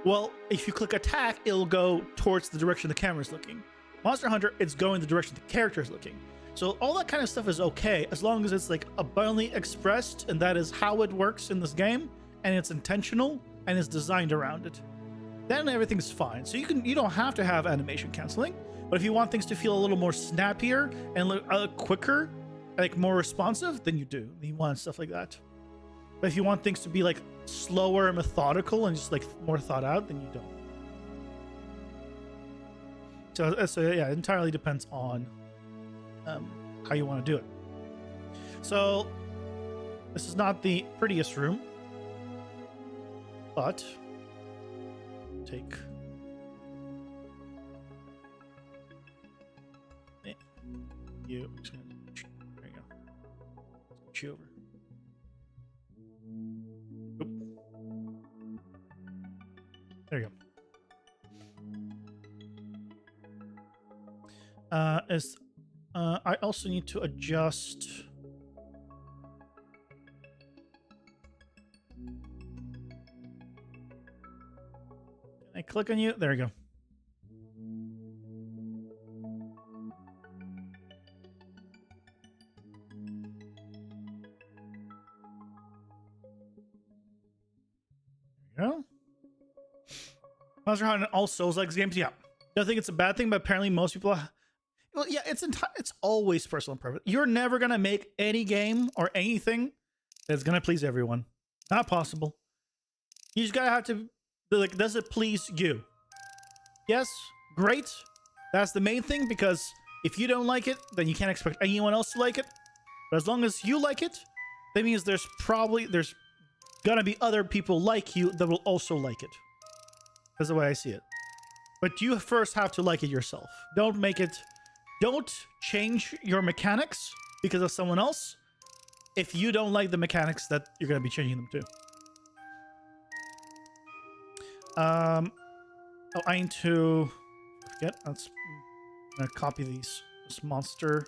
well, if you click attack, it'll go towards the direction the camera is looking. Monster Hunter, it's going the direction the character is looking. So all that kind of stuff is okay, as long as it's like abundantly expressed, and that is how it works in this game, and it's intentional and it's designed around it, then everything's fine. So you don't have to have animation canceling, but if you want things to feel a little more snappier and quicker, like more responsive, then you do. You want stuff like that. But if you want things to be like slower and methodical and just like more thought out, then you don't. So yeah, it entirely depends on how you want to do it. So this is not the prettiest room, but take you. I'm just gonna, there you go. Switch you over. Oop. There you go. I also need to adjust. Can I click on you? There we go. There you go. Monster Hunter and all Souls-like games, yeah. I don't think it's a bad thing, but apparently most people. Well, yeah, it's always personal preference. You're never gonna make any game or anything that's gonna please everyone. Not possible. You just gotta have to like, does it please you? Yes, great. That's the main thing, because if you don't like it, then you can't expect anyone else to like it. But as long as you like it, that means there's gonna be other people like you that will also like it. That's the way I see it. But you first have to like it yourself. Don't change your mechanics because of someone else if you don't like the mechanics that you're going to be changing them to. I need to forget. I'm going to copy this monster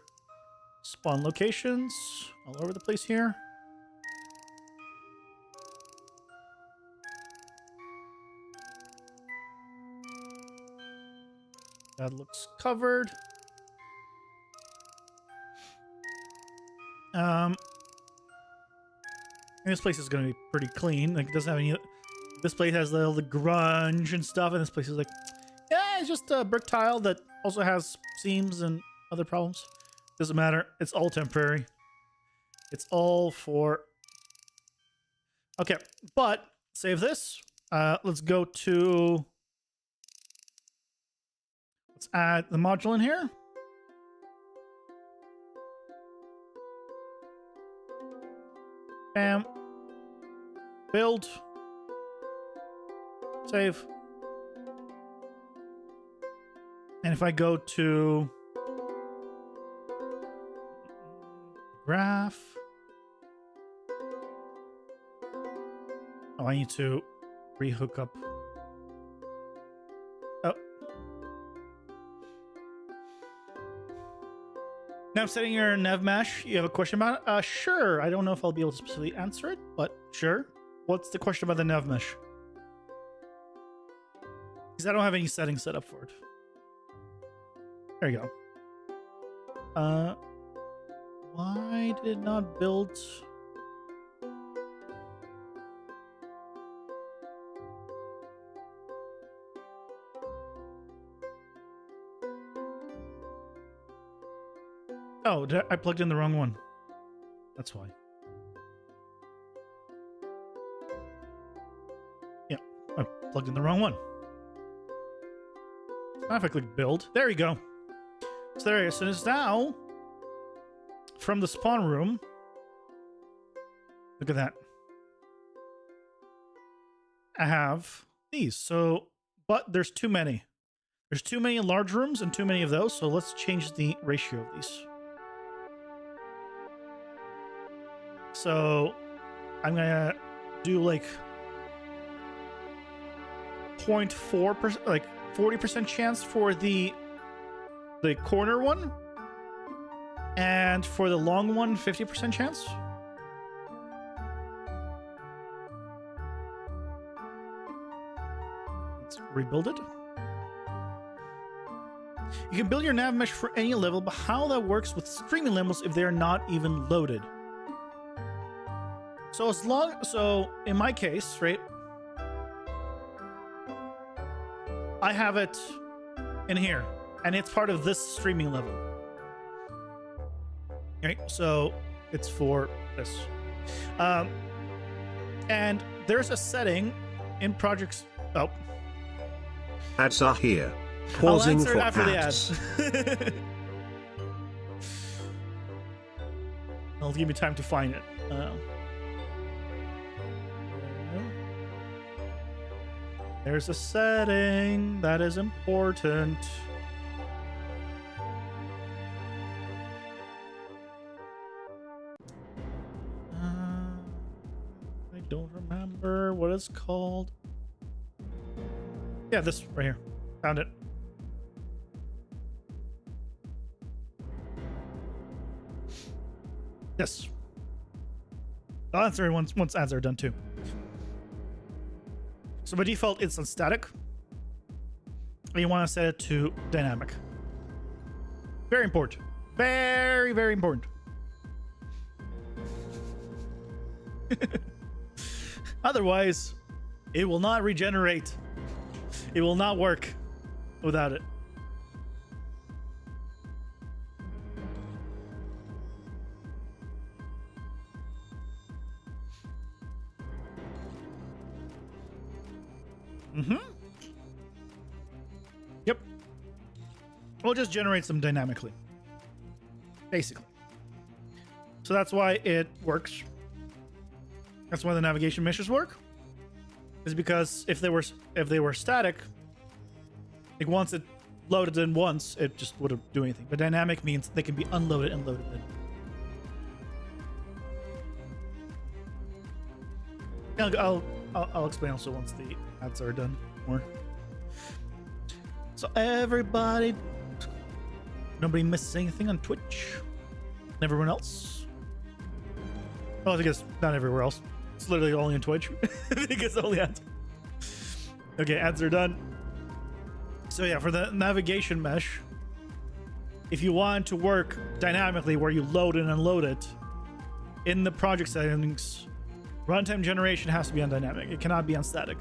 spawn locations all over the place here. That looks covered. And this place is going to be pretty clean. Like, it doesn't have any. This place has all the grunge and stuff, and this place is like, yeah, it's just a brick tile that also has seams and other problems. Doesn't matter. It's all temporary. It's all for. Okay, but save this. Let's go to. Let's add the module in here. Bam. Build. Save. And if I go to graph. Oh, I need to rehook up. Oh. Now I'm setting your nav mesh. You have a question about it? Sure. I don't know if I'll be able to specifically answer it, but sure. What's the question about the nav mesh? Because I don't have any settings set up for it. There you go. Why did it not build? Oh, I plugged in the wrong one. That's why. Yeah, I plugged in the wrong one. Now if I click build, there you go. So there it is. So it's now from the spawn room. Look at that. I have these. So, but there's too many. There's too many large rooms and too many of those. So let's change the ratio of these. So I'm gonna do like 0.4%, like 40% chance for the corner one, and for the long one, 50% chance. Let's rebuild it. You can build your nav mesh for any level, but how that works with streaming levels if they are not even loaded. So in my case, right, I have it in here, and it's part of this streaming level. Right, so it's for this. And there's a setting in projects. Oh, Ads are here. Pausing I'll answer for after ads. the ads. It'll give me time to find it. There's a setting that is important. I don't remember what it's called. Yeah, this right here. Found it. Yes. I'll answer it once ads are done too. So by default, it's on static. And you want to set it to dynamic. Very important. Very, very important. Otherwise, it will not regenerate. It will not work without it. Yep. We'll just generate them dynamically. Basically. So that's why it works. That's why the navigation meshes work. Is because if they were static, like once it loaded in once, it just wouldn't do anything. But dynamic means they can be unloaded and loaded in. I'll explain also once the ads are done more. So everybody, nobody misses anything on Twitch. And everyone else. Well, I guess not everywhere else. It's literally only on Twitch. Because only ads. Okay, ads are done. So yeah, for the navigation mesh, if you want to work dynamically where you load and unload it, in the project settings, runtime generation has to be on dynamic. It cannot be on static.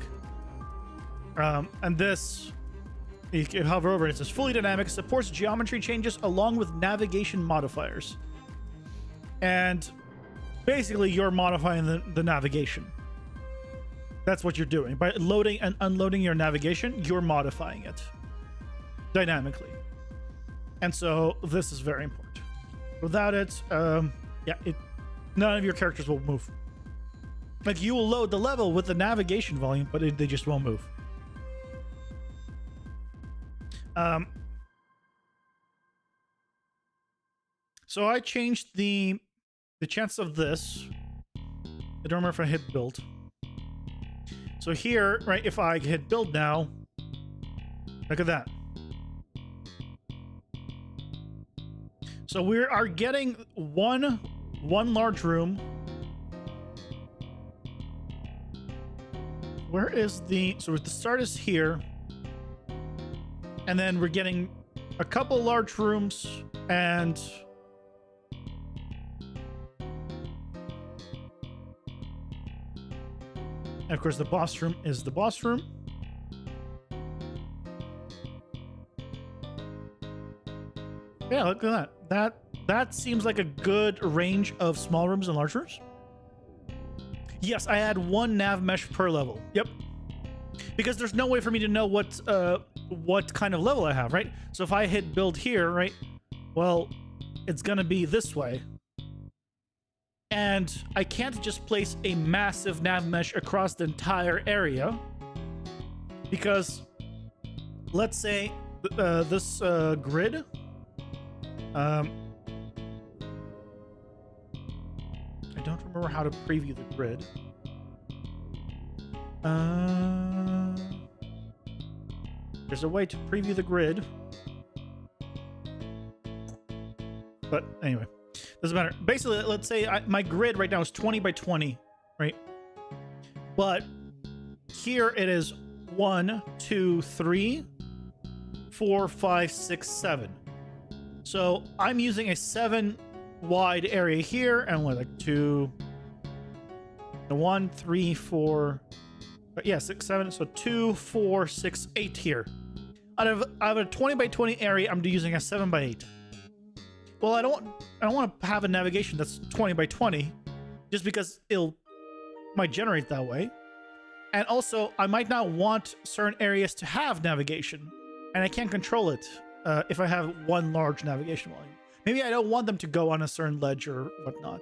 And this, you can hover over it. It says fully dynamic, supports geometry changes along with navigation modifiers. And basically, you're modifying the navigation. That's what you're doing. By loading and unloading your navigation, you're modifying it dynamically. And so this is very important. Without it, none of your characters will move. Like, you will load the level with the navigation volume, but they just won't move. So I changed the chance of this. I don't remember if I hit build. So here, right, if I hit build now, look at that. So we are getting one large room. Where is so the start is here. And then we're getting a couple large rooms and of course the boss room is the boss room. Yeah, look at that. That seems like a good range of small rooms and large rooms. Yes, I add one nav mesh per level. Yep. Because there's no way for me to know what kind of level I have, right? So if I hit build here, right? Well, it's gonna be this way. And I can't just place a massive nav mesh across the entire area. Because let's say this grid, I don't remember how to preview the grid. There's a way to preview the grid. But anyway, doesn't matter. Basically, let's say my grid right now is 20 by 20, right? But here it is 1, 2, 3, 4, 5, 6, 7. So I'm using a 7 wide area here and what, like 2, The 1, 3, 4, yeah, 6, 7. So 2, 4, 6, 8 here. Out of a 20 by 20 area, I'm using a 7 by 8. Well, I don't want to have a navigation that's 20 by 20, just because might generate that way. And also, I might not want certain areas to have navigation, and I can't control it if I have one large navigation volume. Maybe I don't want them to go on a certain ledge or whatnot.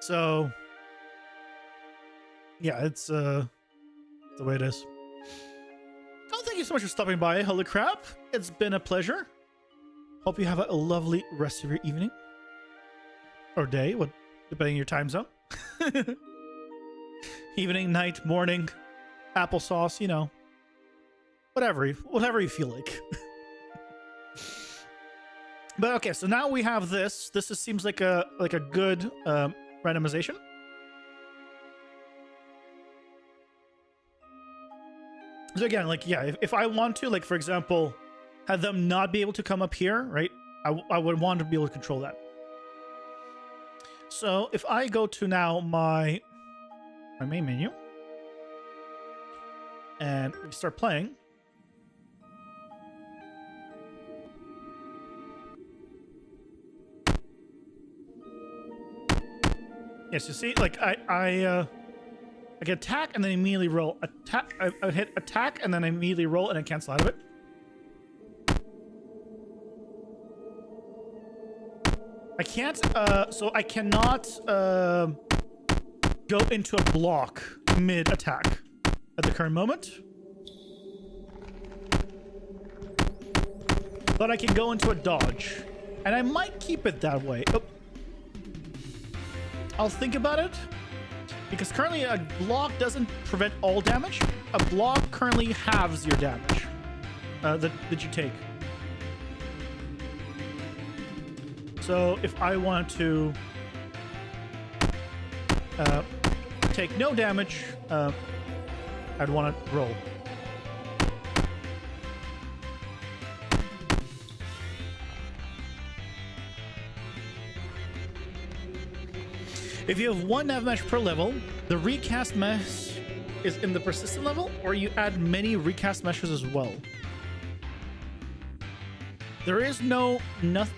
So, yeah, it's the way it is. Oh, thank you so much for stopping by, Holy Crap. It's been a pleasure. Hope you have a lovely rest of your evening. Or day, depending on your time zone. Evening, night, morning, applesauce, you know. Whatever you feel like. But okay, so now we have this. This seems like a good randomization. So again, like, yeah, if I want to, like, for example, have them not be able to come up here, right? I would want to be able to control that. So if I go to now my main menu and we start playing, yes, you see, like I can attack and then immediately roll. Attack, I hit attack and then I immediately roll and I cancel out of it. I can't, so I cannot go into a block mid-attack at the current moment. But I can go into a dodge. And I might keep it that way. Oh. I'll think about it. Because currently a block doesn't prevent all damage. A block currently halves your damage that you take. So if I want to take no damage, I'd want to roll. If you have one nav mesh per level, the recast mesh is in the persistent level, or you add many recast meshes as well. There is nothing.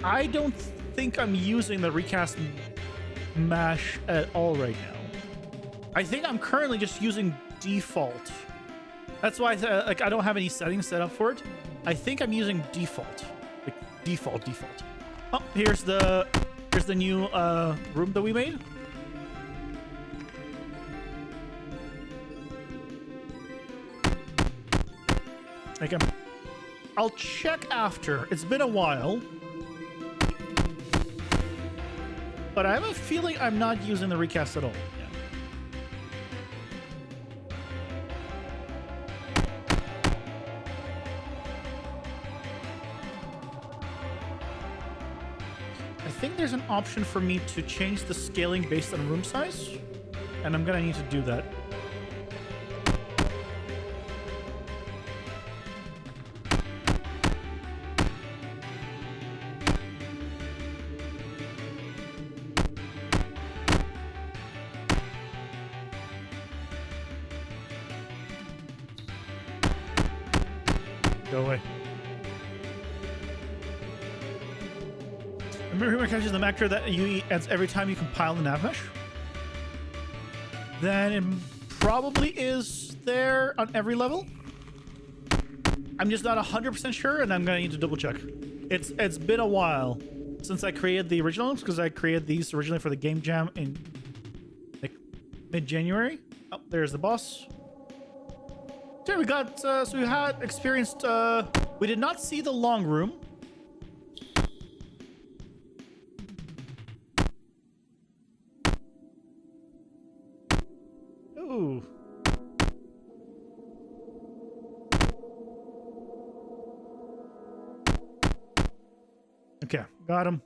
I don't think I'm using the recast mesh at all right now. I think I'm currently just using default. That's why I don't have any settings set up for it. I think I'm using default, like default. Oh, here's the new room that we made. Okay, I'll check after. It's been a while. But I have a feeling I'm not using the recast at all. Yeah. I think there's an option for me to change the scaling based on room size, and I'm gonna need to do that. Go away. Remember catches the macro that you eat every time you compile the nav mesh? Then it probably is there on every level. I'm just not 100% sure, and I'm gonna need to double check. It's been a while since I created the originals, because I created these originally for the game jam in like mid-January. Oh, there's the boss. Okay, we got, so we had experienced, we did not see the long room. Ooh. Okay, got him.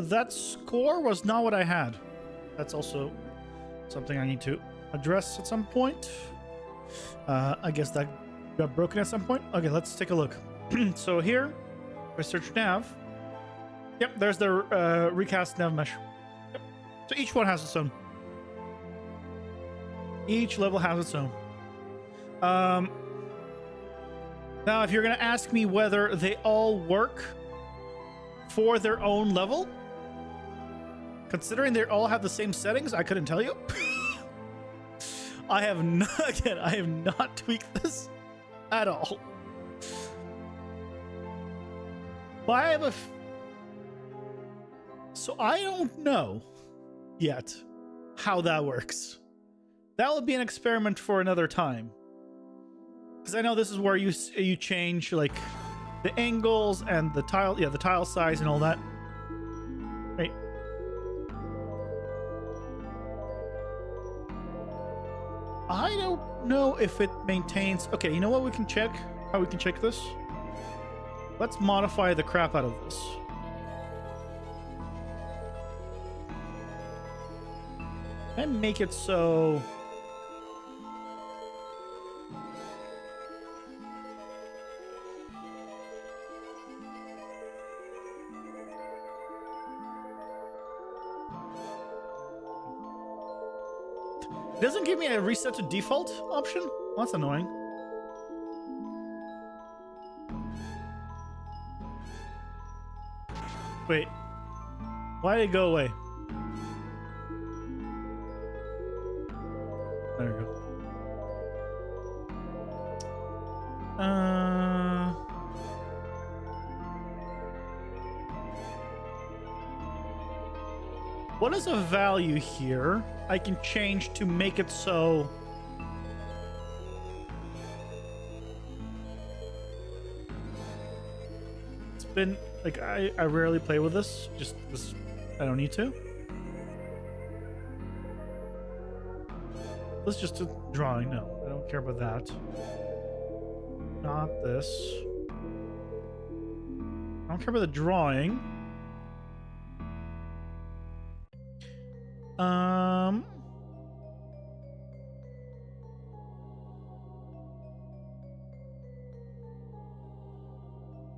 That score was not what I had. That's also something I need to address at some point. I guess that got broken at some point? Okay, let's take a look. So here, if I search nav, yep, there's the recast nav mesh. Yep. So each one has its own. Each level has its own. Now, if you're going to ask me whether they all work for their own level, considering they all have the same settings, I couldn't tell you. I have not tweaked this at all. But I have so I don't know yet how that works. That will be an experiment for another time. Because I know this is where you change like the angles and the tile, the tile size and all that. Right. I don't know if it maintains. Okay, you know what we can check? How we can check this? Let's modify the crap out of this. And make it so it doesn't give me a reset to default option? Well, that's annoying. Wait. Why did it go away? There we go. What is a value here I can change to make it so it's been like I rarely play with this, just because I don't need to. Let's just do drawing. No, I don't care about that. Not this. I don't care about the drawing.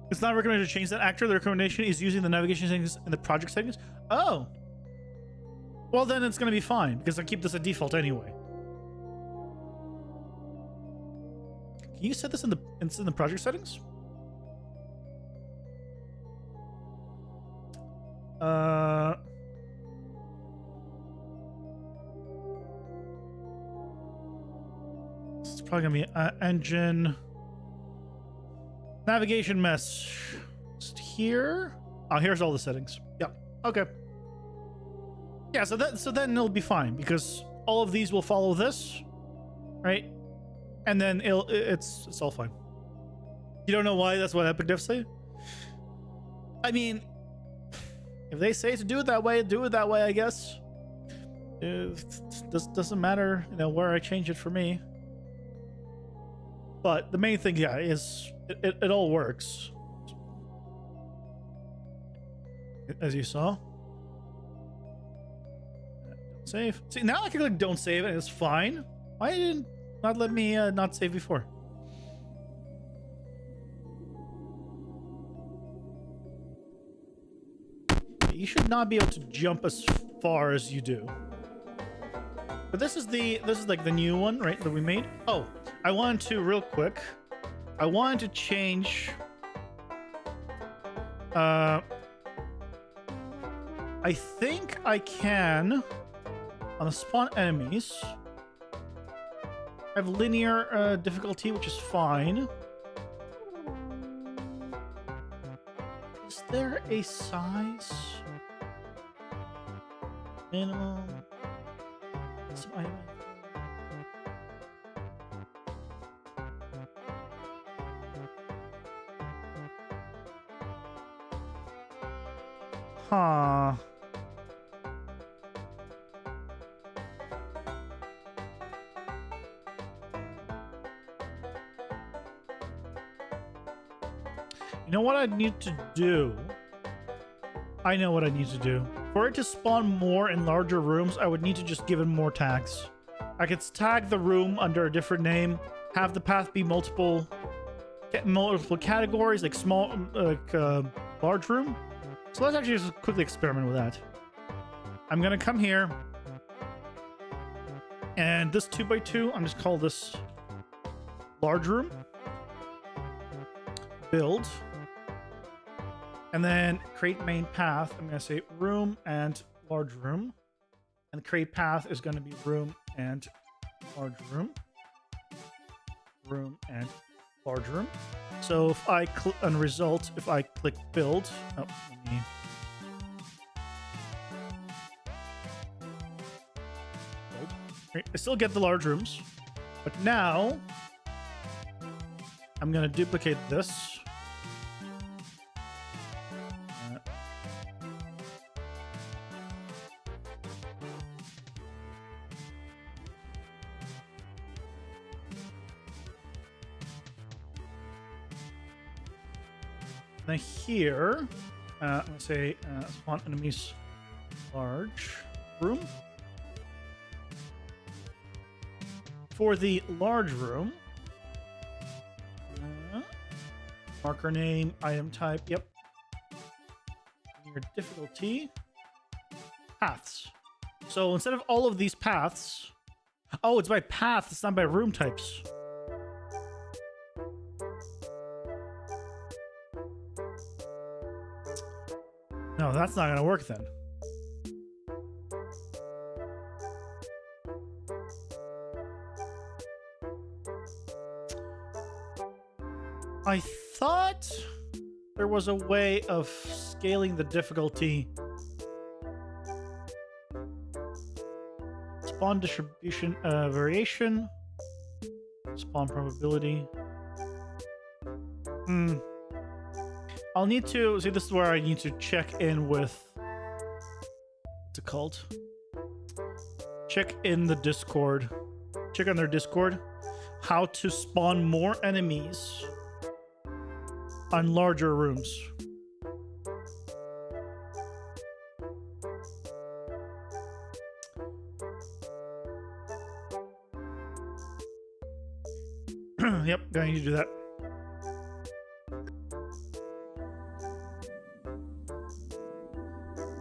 It's not recommended to change that actor. The recommendation is using the navigation settings and the project settings. Oh. Well, then it's going to be fine because I keep this at default anyway. Can you set this in the project settings? It's probably gonna be engine navigation mesh. Just here. Oh, here's all the settings. Yep. Okay. Yeah. So then it'll be fine because all of these will follow this, right? And then it's all fine. You don't know why? That's what Epic Devs say. I mean, if they say to do it that way, do it that way. I guess. It doesn't matter, where I change it for me. But the main thing, yeah, is it all works. As you saw. Don't save. See, now I can click don't save and it's fine. Why didn't not let me not save before? You should not be able to jump as far as you do. But this is like the new one, right, that we made. Oh, I wanted to real quick. I wanted to change I think I can on the spawn enemies have linear difficulty, which is fine. Is there a size minimum? Huh. You know what I need to do? I know what I need to do. For it to spawn more in larger rooms, I would need to just give it more tags. I could tag the room under a different name, have the path be multiple categories, like large room. So let's actually just quickly experiment with that. I'm gonna come here, and this 2x2, I'm just call this large room. Build, and then create main path. I'm gonna say room and large room, and create path is gonna be room and large room, room and large room. So if I click on result, if I click build, let me build. I still get the large rooms, but now I'm gonna duplicate this. Then here, I'm gonna say spawn enemies large room. For the large room, marker name, item type, yep. Your difficulty, paths. So instead of all of these paths, oh, it's by path, it's not by room types. No, that's not gonna work then. I thought there was a way of scaling the difficulty. Spawn distribution variation. Spawn probability. I'll need to see, this is where I need to check in with, what's it called? Check in the Discord. Check on their Discord how to spawn more enemies on larger rooms. Yep, going to do that.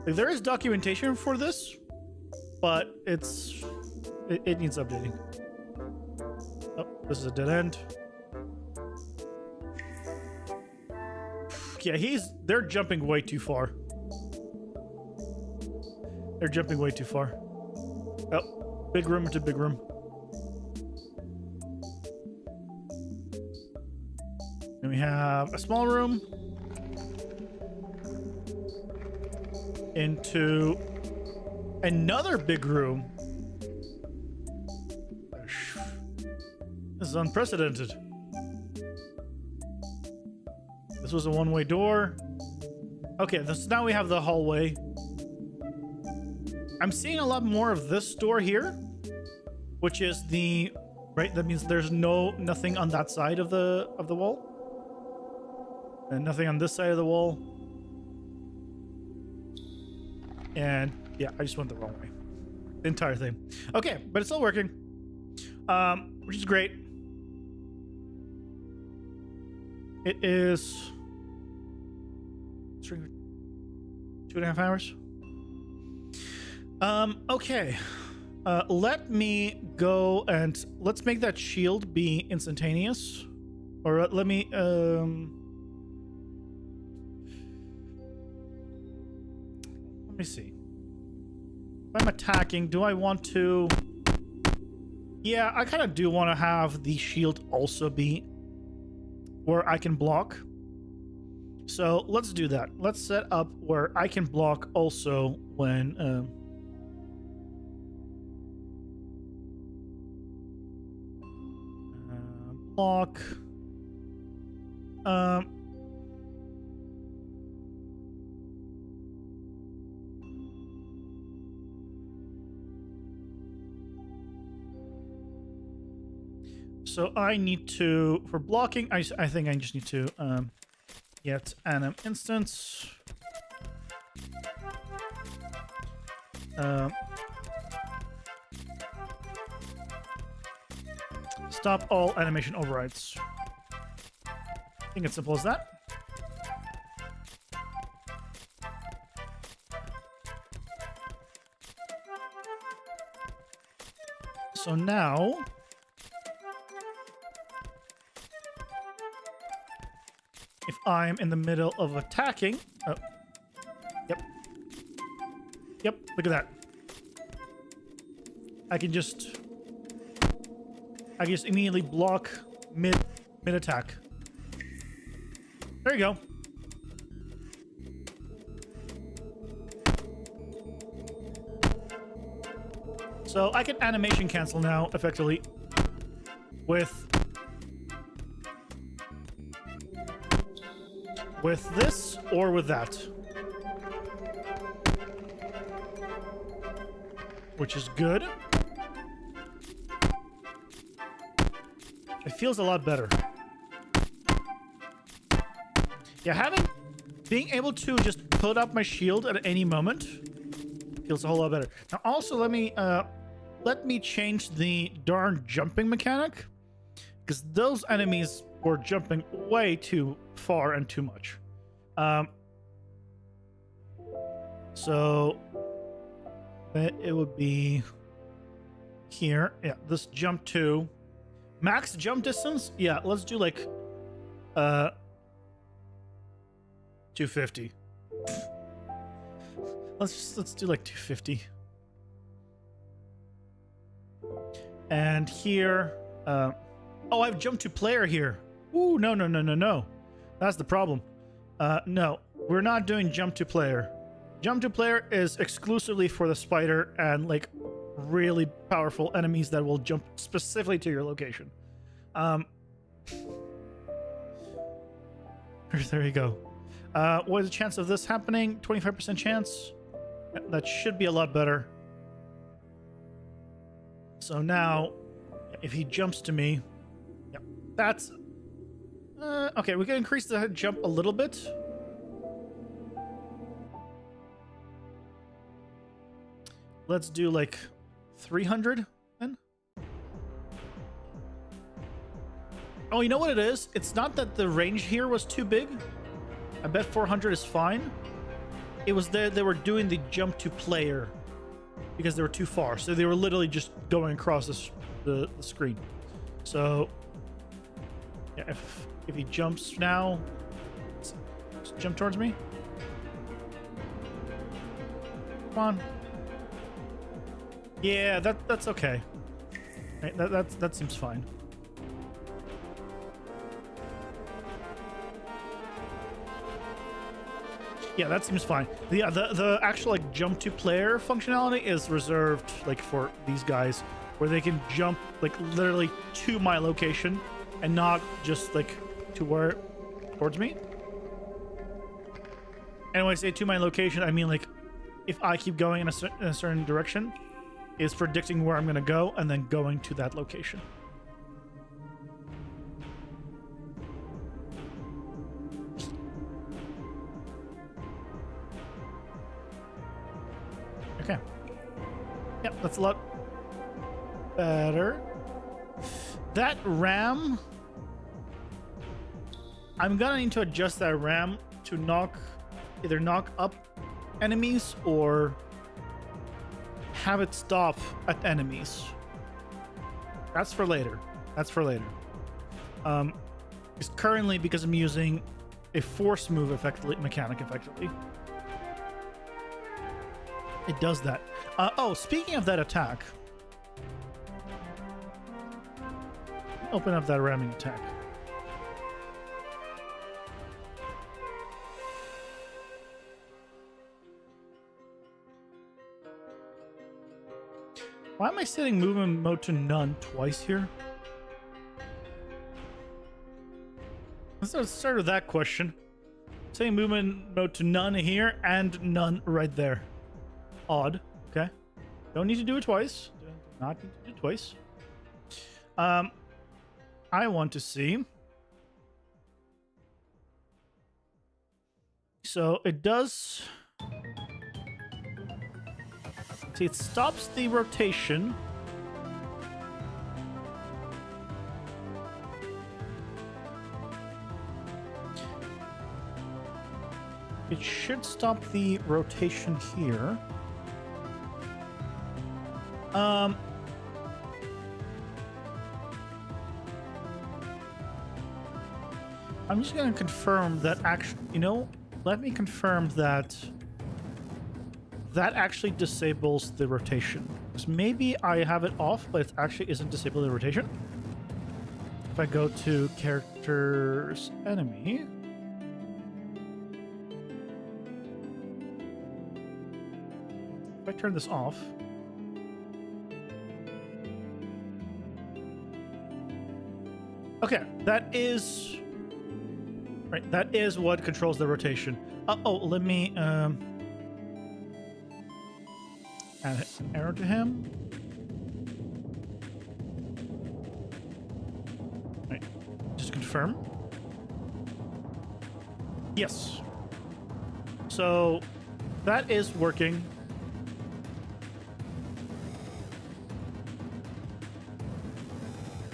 Like, there is documentation for this, but it needs updating. Oh, this is a dead end. Yeah, they're jumping way too far. They're jumping way too far. Oh, big room to big room. And we have a small room into another big room. This is unprecedented. This was a one-way door. Okay, now we have the hallway. I'm seeing a lot more of this door here, which is the right. That means there's nothing on that side of the wall, and nothing on this side of the wall. And yeah, I just went the wrong way. The entire thing. Okay, but it's still working, which is great. It is 2.5 hours. Okay. Let me go and let's make that shield be instantaneous. Or let me see. If I'm attacking, do I want to... Yeah, I kind of do want to have the shield also be where I can block. So let's do that. Let's set up where I can block also when... block... So I need to, for blocking, I think I just need to get an instance. stop all animation overrides. I think it's simple as that. So now, if I'm in the middle of attacking, oh, yep, look at that. I can just immediately block mid attack. There you go. So I can animation cancel now, effectively, with this or with that. Which is good. It feels a lot better. Yeah, being able to just put up my shield at any moment feels a whole lot better. Now, also, let me change the darn jumping mechanic, because those enemies were jumping way too far and too much. So it would be here. Yeah, this jump to max jump distance. Yeah, let's do like 250. Let's do like 250. And here, oh, I've jumped to player here. Ooh, no. That's the problem. No, we're not doing jump to player. Jump to player is exclusively for the spider and like really powerful enemies that will jump specifically to your location. There you go. What is the chance of this happening? 25% chance. That should be a lot better. So now, if he jumps to me, yeah, that's okay. We can increase the jump a little bit. Let's do like 300 then. Oh, you know what it is? It's not that the range here was too big. I bet 400 is fine. It was they were doing the jump to player because they were too far. So they were literally just going across the screen. So yeah, if he jumps now, just jump towards me. Come on. Yeah, that's okay. Right, that seems fine. Yeah, that seems fine. The actual like jump to player functionality is reserved like for these guys, where they can jump like literally to my location and not just like towards me. And when I say to my location, I mean like if I keep going in a certain direction, is predicting where I'm going to go and then going to that location. Okay. Yep, that's a lot better. That RAM, I'm gonna need to adjust that RAM to either knock up enemies or have it stop at enemies. That's for later. Because currently, because I'm using a force move mechanic effectively, it does that. Oh, speaking of that attack, open up that ramming attack. Why am I setting movement mode to none twice here? Let's start with that question. Setting movement mode to none here and none right there. Odd. Okay. Don't need to do it twice. Do not need to do it twice. I want to see. So it does. See, it stops the rotation. it should stop the rotation here. I'm just going to confirm that actually, let me confirm that actually disables the rotation. Because maybe I have it off, but it actually isn't disabling the rotation. If I go to characters enemy, if I turn this off, okay, that is right. That is what controls the rotation. Let me add an arrow to him. Right, just confirm. Yes. So that is working.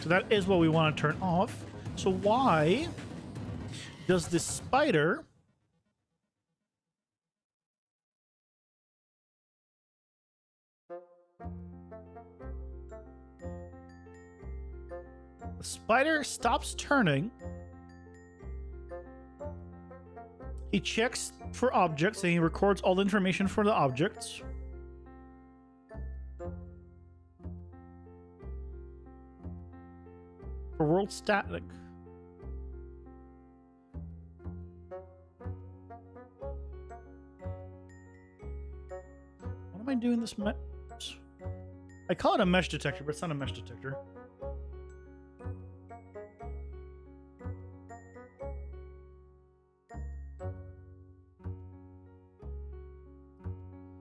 So that is what we want to turn off. So why does this spider stops turning? He checks for objects and he records all the information for the objects. For world static. What am I doing this mesh? I call it a mesh detector, but it's not a mesh detector.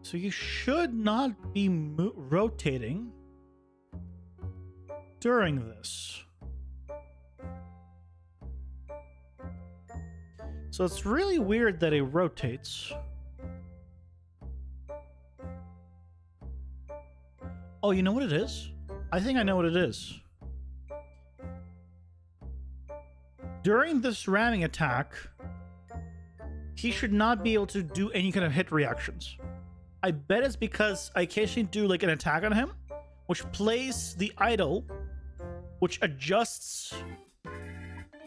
So you should not be rotating during this. So it's really weird that it rotates. Oh, you know what it is? I think I know what it is. During this ramming attack, he should not be able to do any kind of hit reactions. I bet it's because I occasionally do like an attack on him, which plays the idle, which adjusts.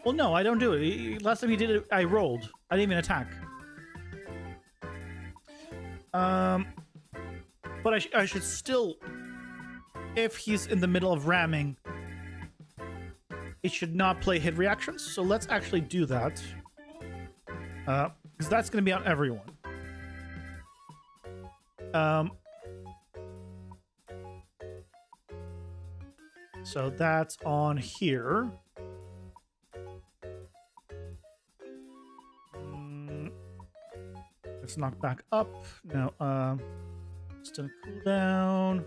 Well, no, I don't do it. Last time he did it, I rolled. I didn't even attack. But I should still, if he's in the middle of ramming, it should not play hit reactions. So let's actually do that. Because that's going to be on everyone. So that's on here. Let's knock back up. Now, still cooldown.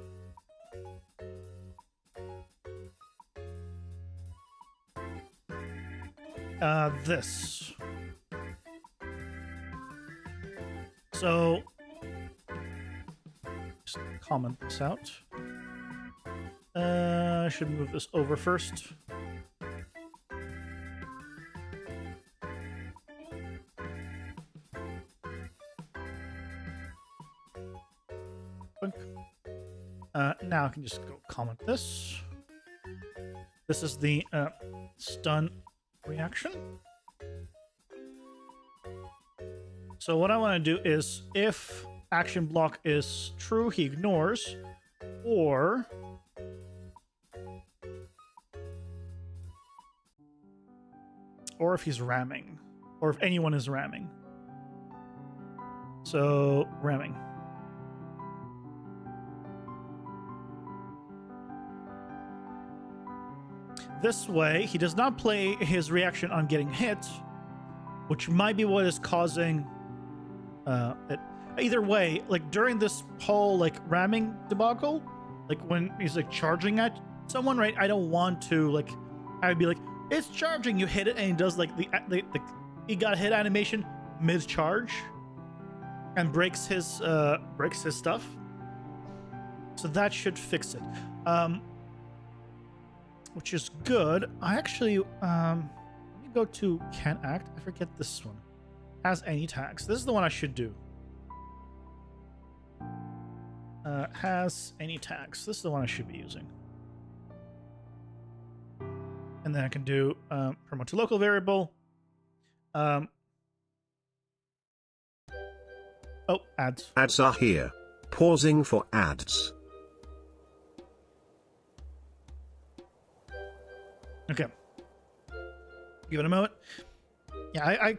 This. So, just comment this out. I should move this over first. Now I can just go comment this. This is the stun reaction. So what I want to do is, if action block is true, he ignores, or if he's ramming, or if anyone is ramming. So ramming. This way, he does not play his reaction on getting hit, which might be what is causing it. Either way, like during this whole like ramming debacle, like when he's like charging at someone, right? I don't want to like. I would be like, it's charging. You hit it, and he does like the he got hit animation mid charge, and breaks his stuff. So that should fix it. Which is good. I actually, let me go to Can Act. I forget this one. Has any tags. This is the one I should do. Has any tags. This is the one I should be using. And then I can do promote to local variable. Oh, ads. Ads are here. Pausing for ads. Okay. Give it a moment. Yeah, I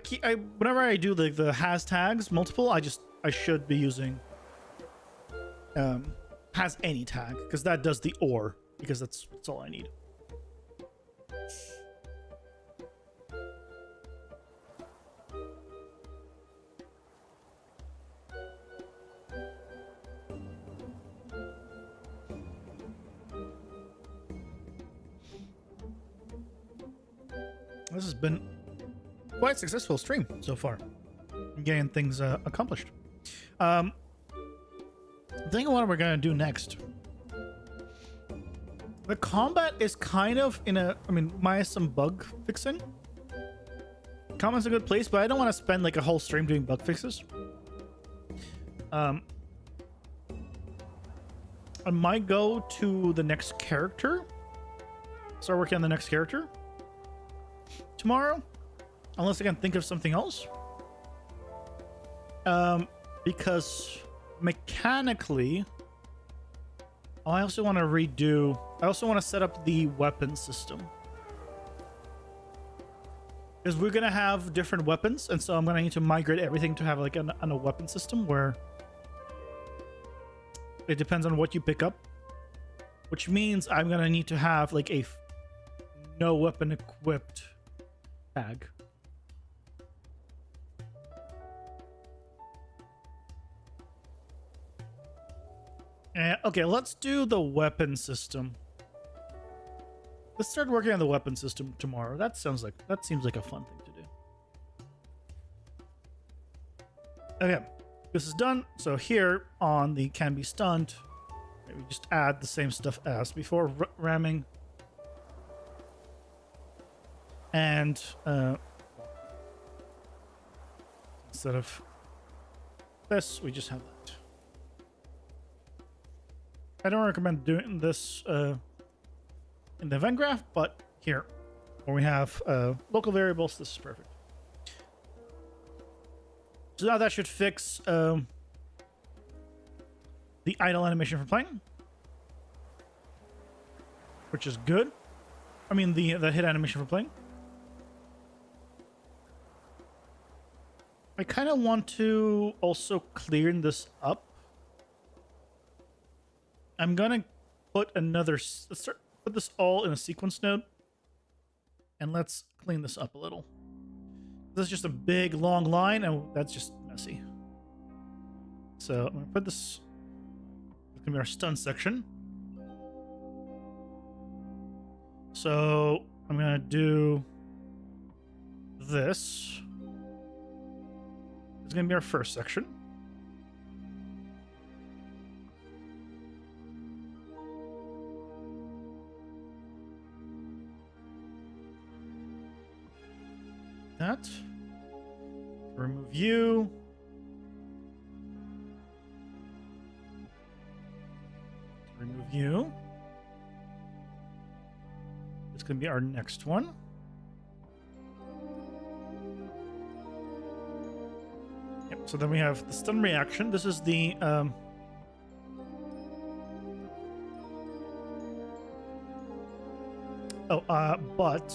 whenever I do the has tags multiple, I should be using has any tag, because that does the or, because that's all I need. This has been quite a successful stream so far. Getting things accomplished. Think of what we're gonna do next. The combat is kind of in a, minus some bug fixing. Combat's a good place, but I don't want to spend like a whole stream doing bug fixes. I might go to the next character. Start working on the next character tomorrow, unless I can think of something else. Because mechanically, I also want to set up the weapon system. Because we're going to have different weapons, and so I'm going to need to migrate everything to have like a weapon system where it depends on what you pick up. Which means I'm going to need to have like a no weapon equipped tag. Okay, let's do the weapon system. Let's start working on the weapon system tomorrow. That seems like a fun thing to do. Okay, this is done. So here on the can be stunned, maybe just add the same stuff as before, ramming. And instead of this, we just have that. I don't recommend doing this in the event graph, but here, where we have local variables, this is perfect. So now that should fix the idle animation for playing, which is good. I mean, the hit animation for playing. I kind of want to also clean this up. I'm gonna put put this all in a sequence node, and let's clean this up a little. This is just a big long line, and that's just messy. So I'm gonna put this. It's gonna be our stun section. So I'm gonna do this. It's gonna be our first section. That. Remove you. Remove you. It's going to be our next one. Yep, so then we have the stun reaction. This is the but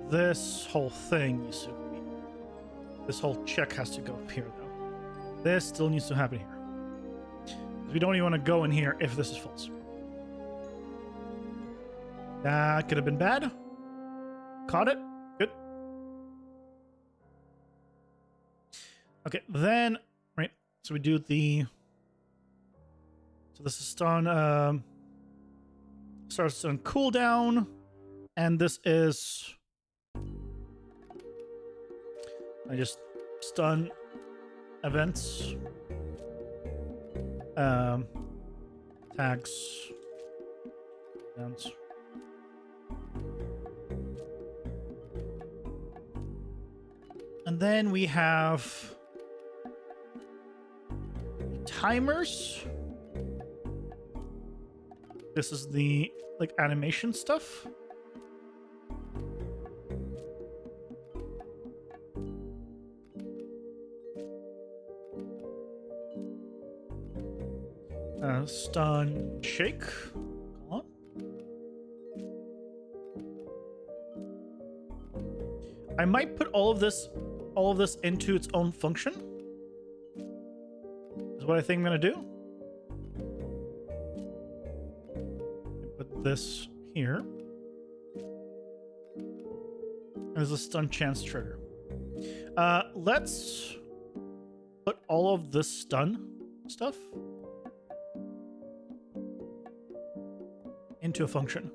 this whole thing needs to be, this whole check has to go up here though. This still needs to happen here. We don't even want to go in here if this is false. That could have been bad. Caught it. Good. Okay, then right. So we do the. So this is stun. Starts on cooldown, and this is. I just stun events. Tags. Events. then we have timers. This is the like animation stuff. Stun shake. Come on. I might put all of this into its own function. Is what I think I'm gonna do. Put this here. There's a stun chance trigger. Let's put all of this stun stuff into a function.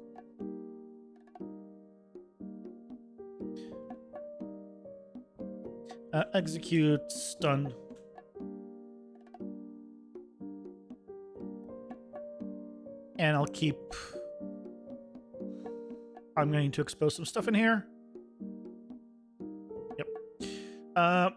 Execute stun. And I'll keep... I'm going to expose some stuff in here. Yep. I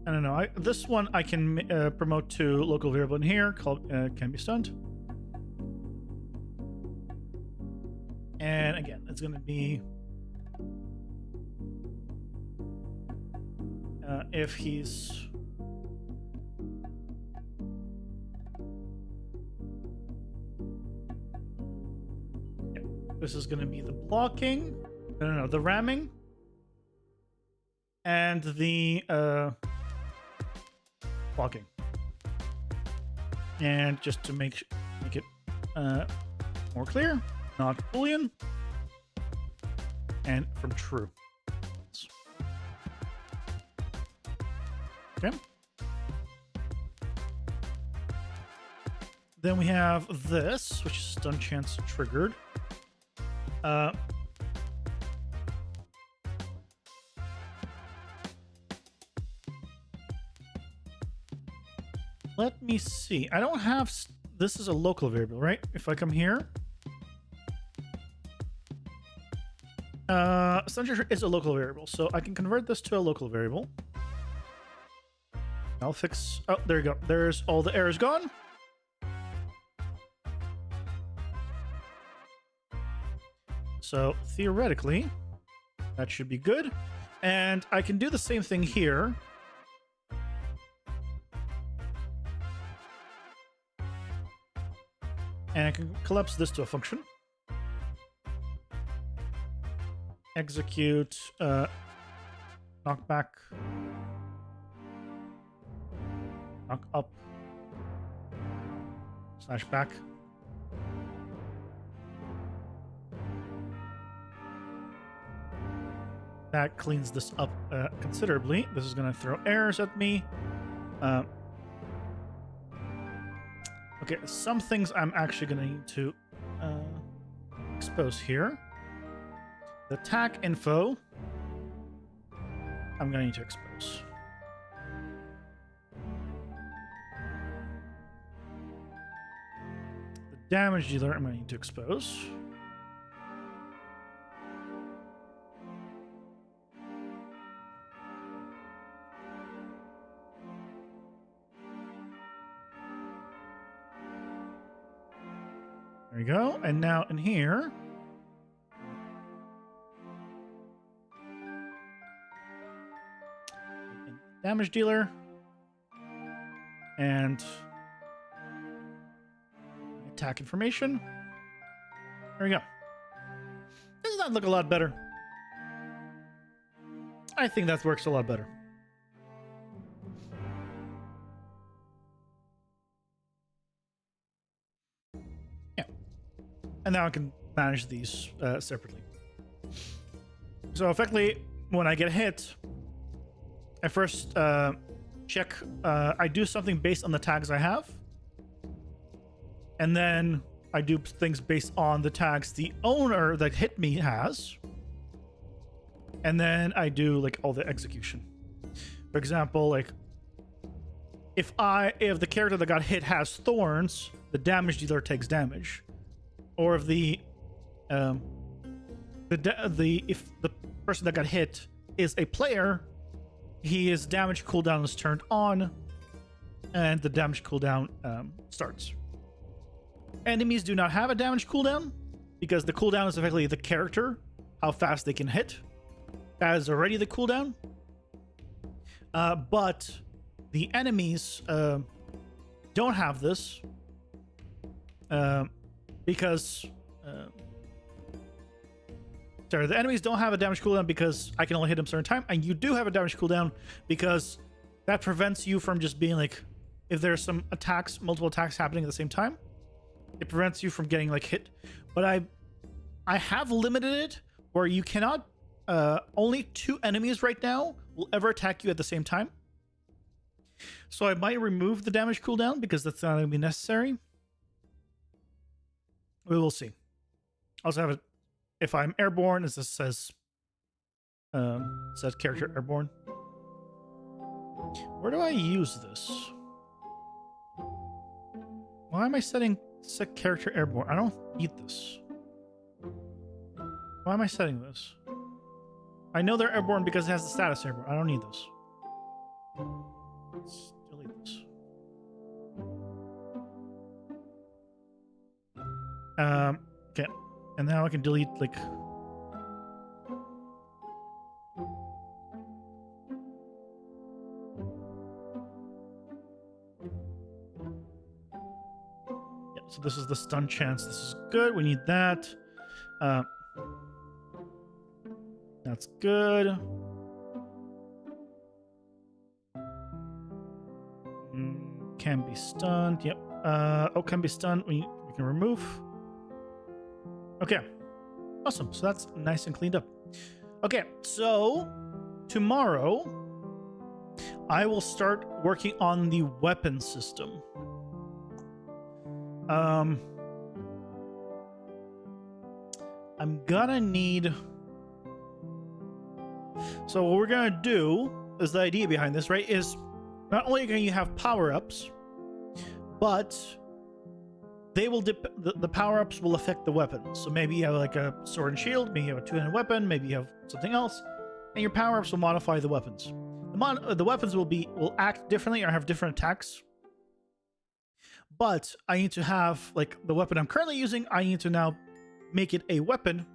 don't know. This one I can promote to local variable in here called can be stunned. And again, it's going to be if he's this is going to be the blocking, no, the ramming, and the blocking. And just to make it more clear, not Boolean, and from true. Okay. Then we have this, which is stun chance triggered. Let me see. I don't have... This is a local variable, right? If I come here... stun chance is a local variable, so I can convert this to a local variable. I'll fix... Oh, there you go. There's all the errors gone. So theoretically, that should be good. And I can do the same thing here. And I can collapse this to a function. Execute knockback. Knock up. / back. That cleans this up considerably. This is going to throw errors at me. Okay, some things I'm actually going to need to expose here. The tag info, I'm going to need to expose. The damage dealer, I'm going to need to expose. There we go. And now in here, damage dealer, and attack information. There we go. Doesn't that look a lot better? I think that works a lot better. And now I can manage these separately. So effectively, when I get hit, I first check, I do something based on the tags I have. And then I do things based on the tags the owner that hit me has. And then I do like all the execution. For example, like if the character that got hit has thorns, the damage dealer takes damage, or if the if the person that got hit is a player, his damage cooldown is turned on, and the damage cooldown starts. Enemies do not have a damage cooldown because the cooldown is effectively the character, how fast they can hit. That is already the cooldown. But the enemies don't have this because sorry, the enemies don't have a damage cooldown because I can only hit them a certain time, and you do have a damage cooldown because that prevents you from just being like, if there's some attacks, multiple attacks happening at the same time, it prevents you from getting like hit. But I have limited it where you cannot only 2 enemies right now will ever attack you at the same time. So I might remove the damage cooldown because that's not going to be necessary. We will see. I also have it if I'm airborne, as this says character airborne. Where do I use this? Why am I setting set character airborne? I don't need this. Why am I setting this? I know they're airborne because it has the status airborne. I don't need this. Let's delete this. Okay. And now I can delete, like... Yeah, so this is the stun chance. This is good. We need that. That's good. Can be stunned. Yep. Oh, can be stunned. We can remove. Okay. Awesome. So that's nice and cleaned up. Okay. So tomorrow I will start working on the weapon system. I'm gonna need... So what we're gonna do is, the idea behind this, right, is not only can you have power-ups, but they will the power-ups will affect the weapons. So maybe you have like a sword and shield, maybe you have a two-handed weapon, maybe you have something else, and your power-ups will modify the weapons. The weapons will act differently or have different attacks. But I need to have, like, the weapon I'm currently using, I need to now make it a weapon,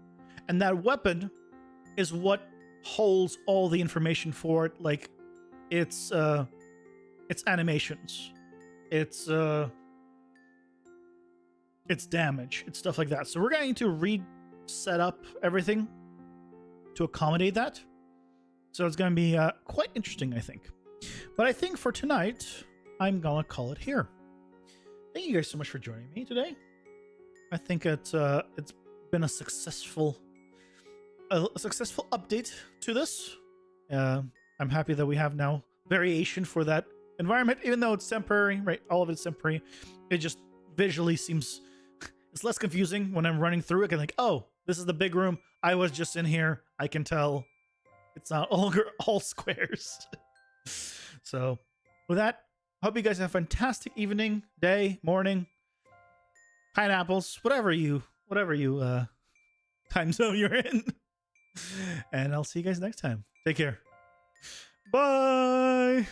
and that weapon is what holds all the information for it, like its animations, its damage, it's stuff like that. So we're going to reset up everything to accommodate that. So it's going to be quite interesting, I think. But I think for tonight, I'm gonna call it here. Thank you guys so much for joining me today. I think it's been a successful update to this. I'm happy that we have now variation for that environment, even though it's temporary, right? All of it's temporary. It just visually seems it's less confusing when I'm running through it. I'm like, oh, this is the big room. I was just in here. I can tell it's not all squares. So with that, hope you guys have a fantastic evening, day, morning, pineapples, whatever you time zone you're in. And I'll see you guys next time. Take care. Bye.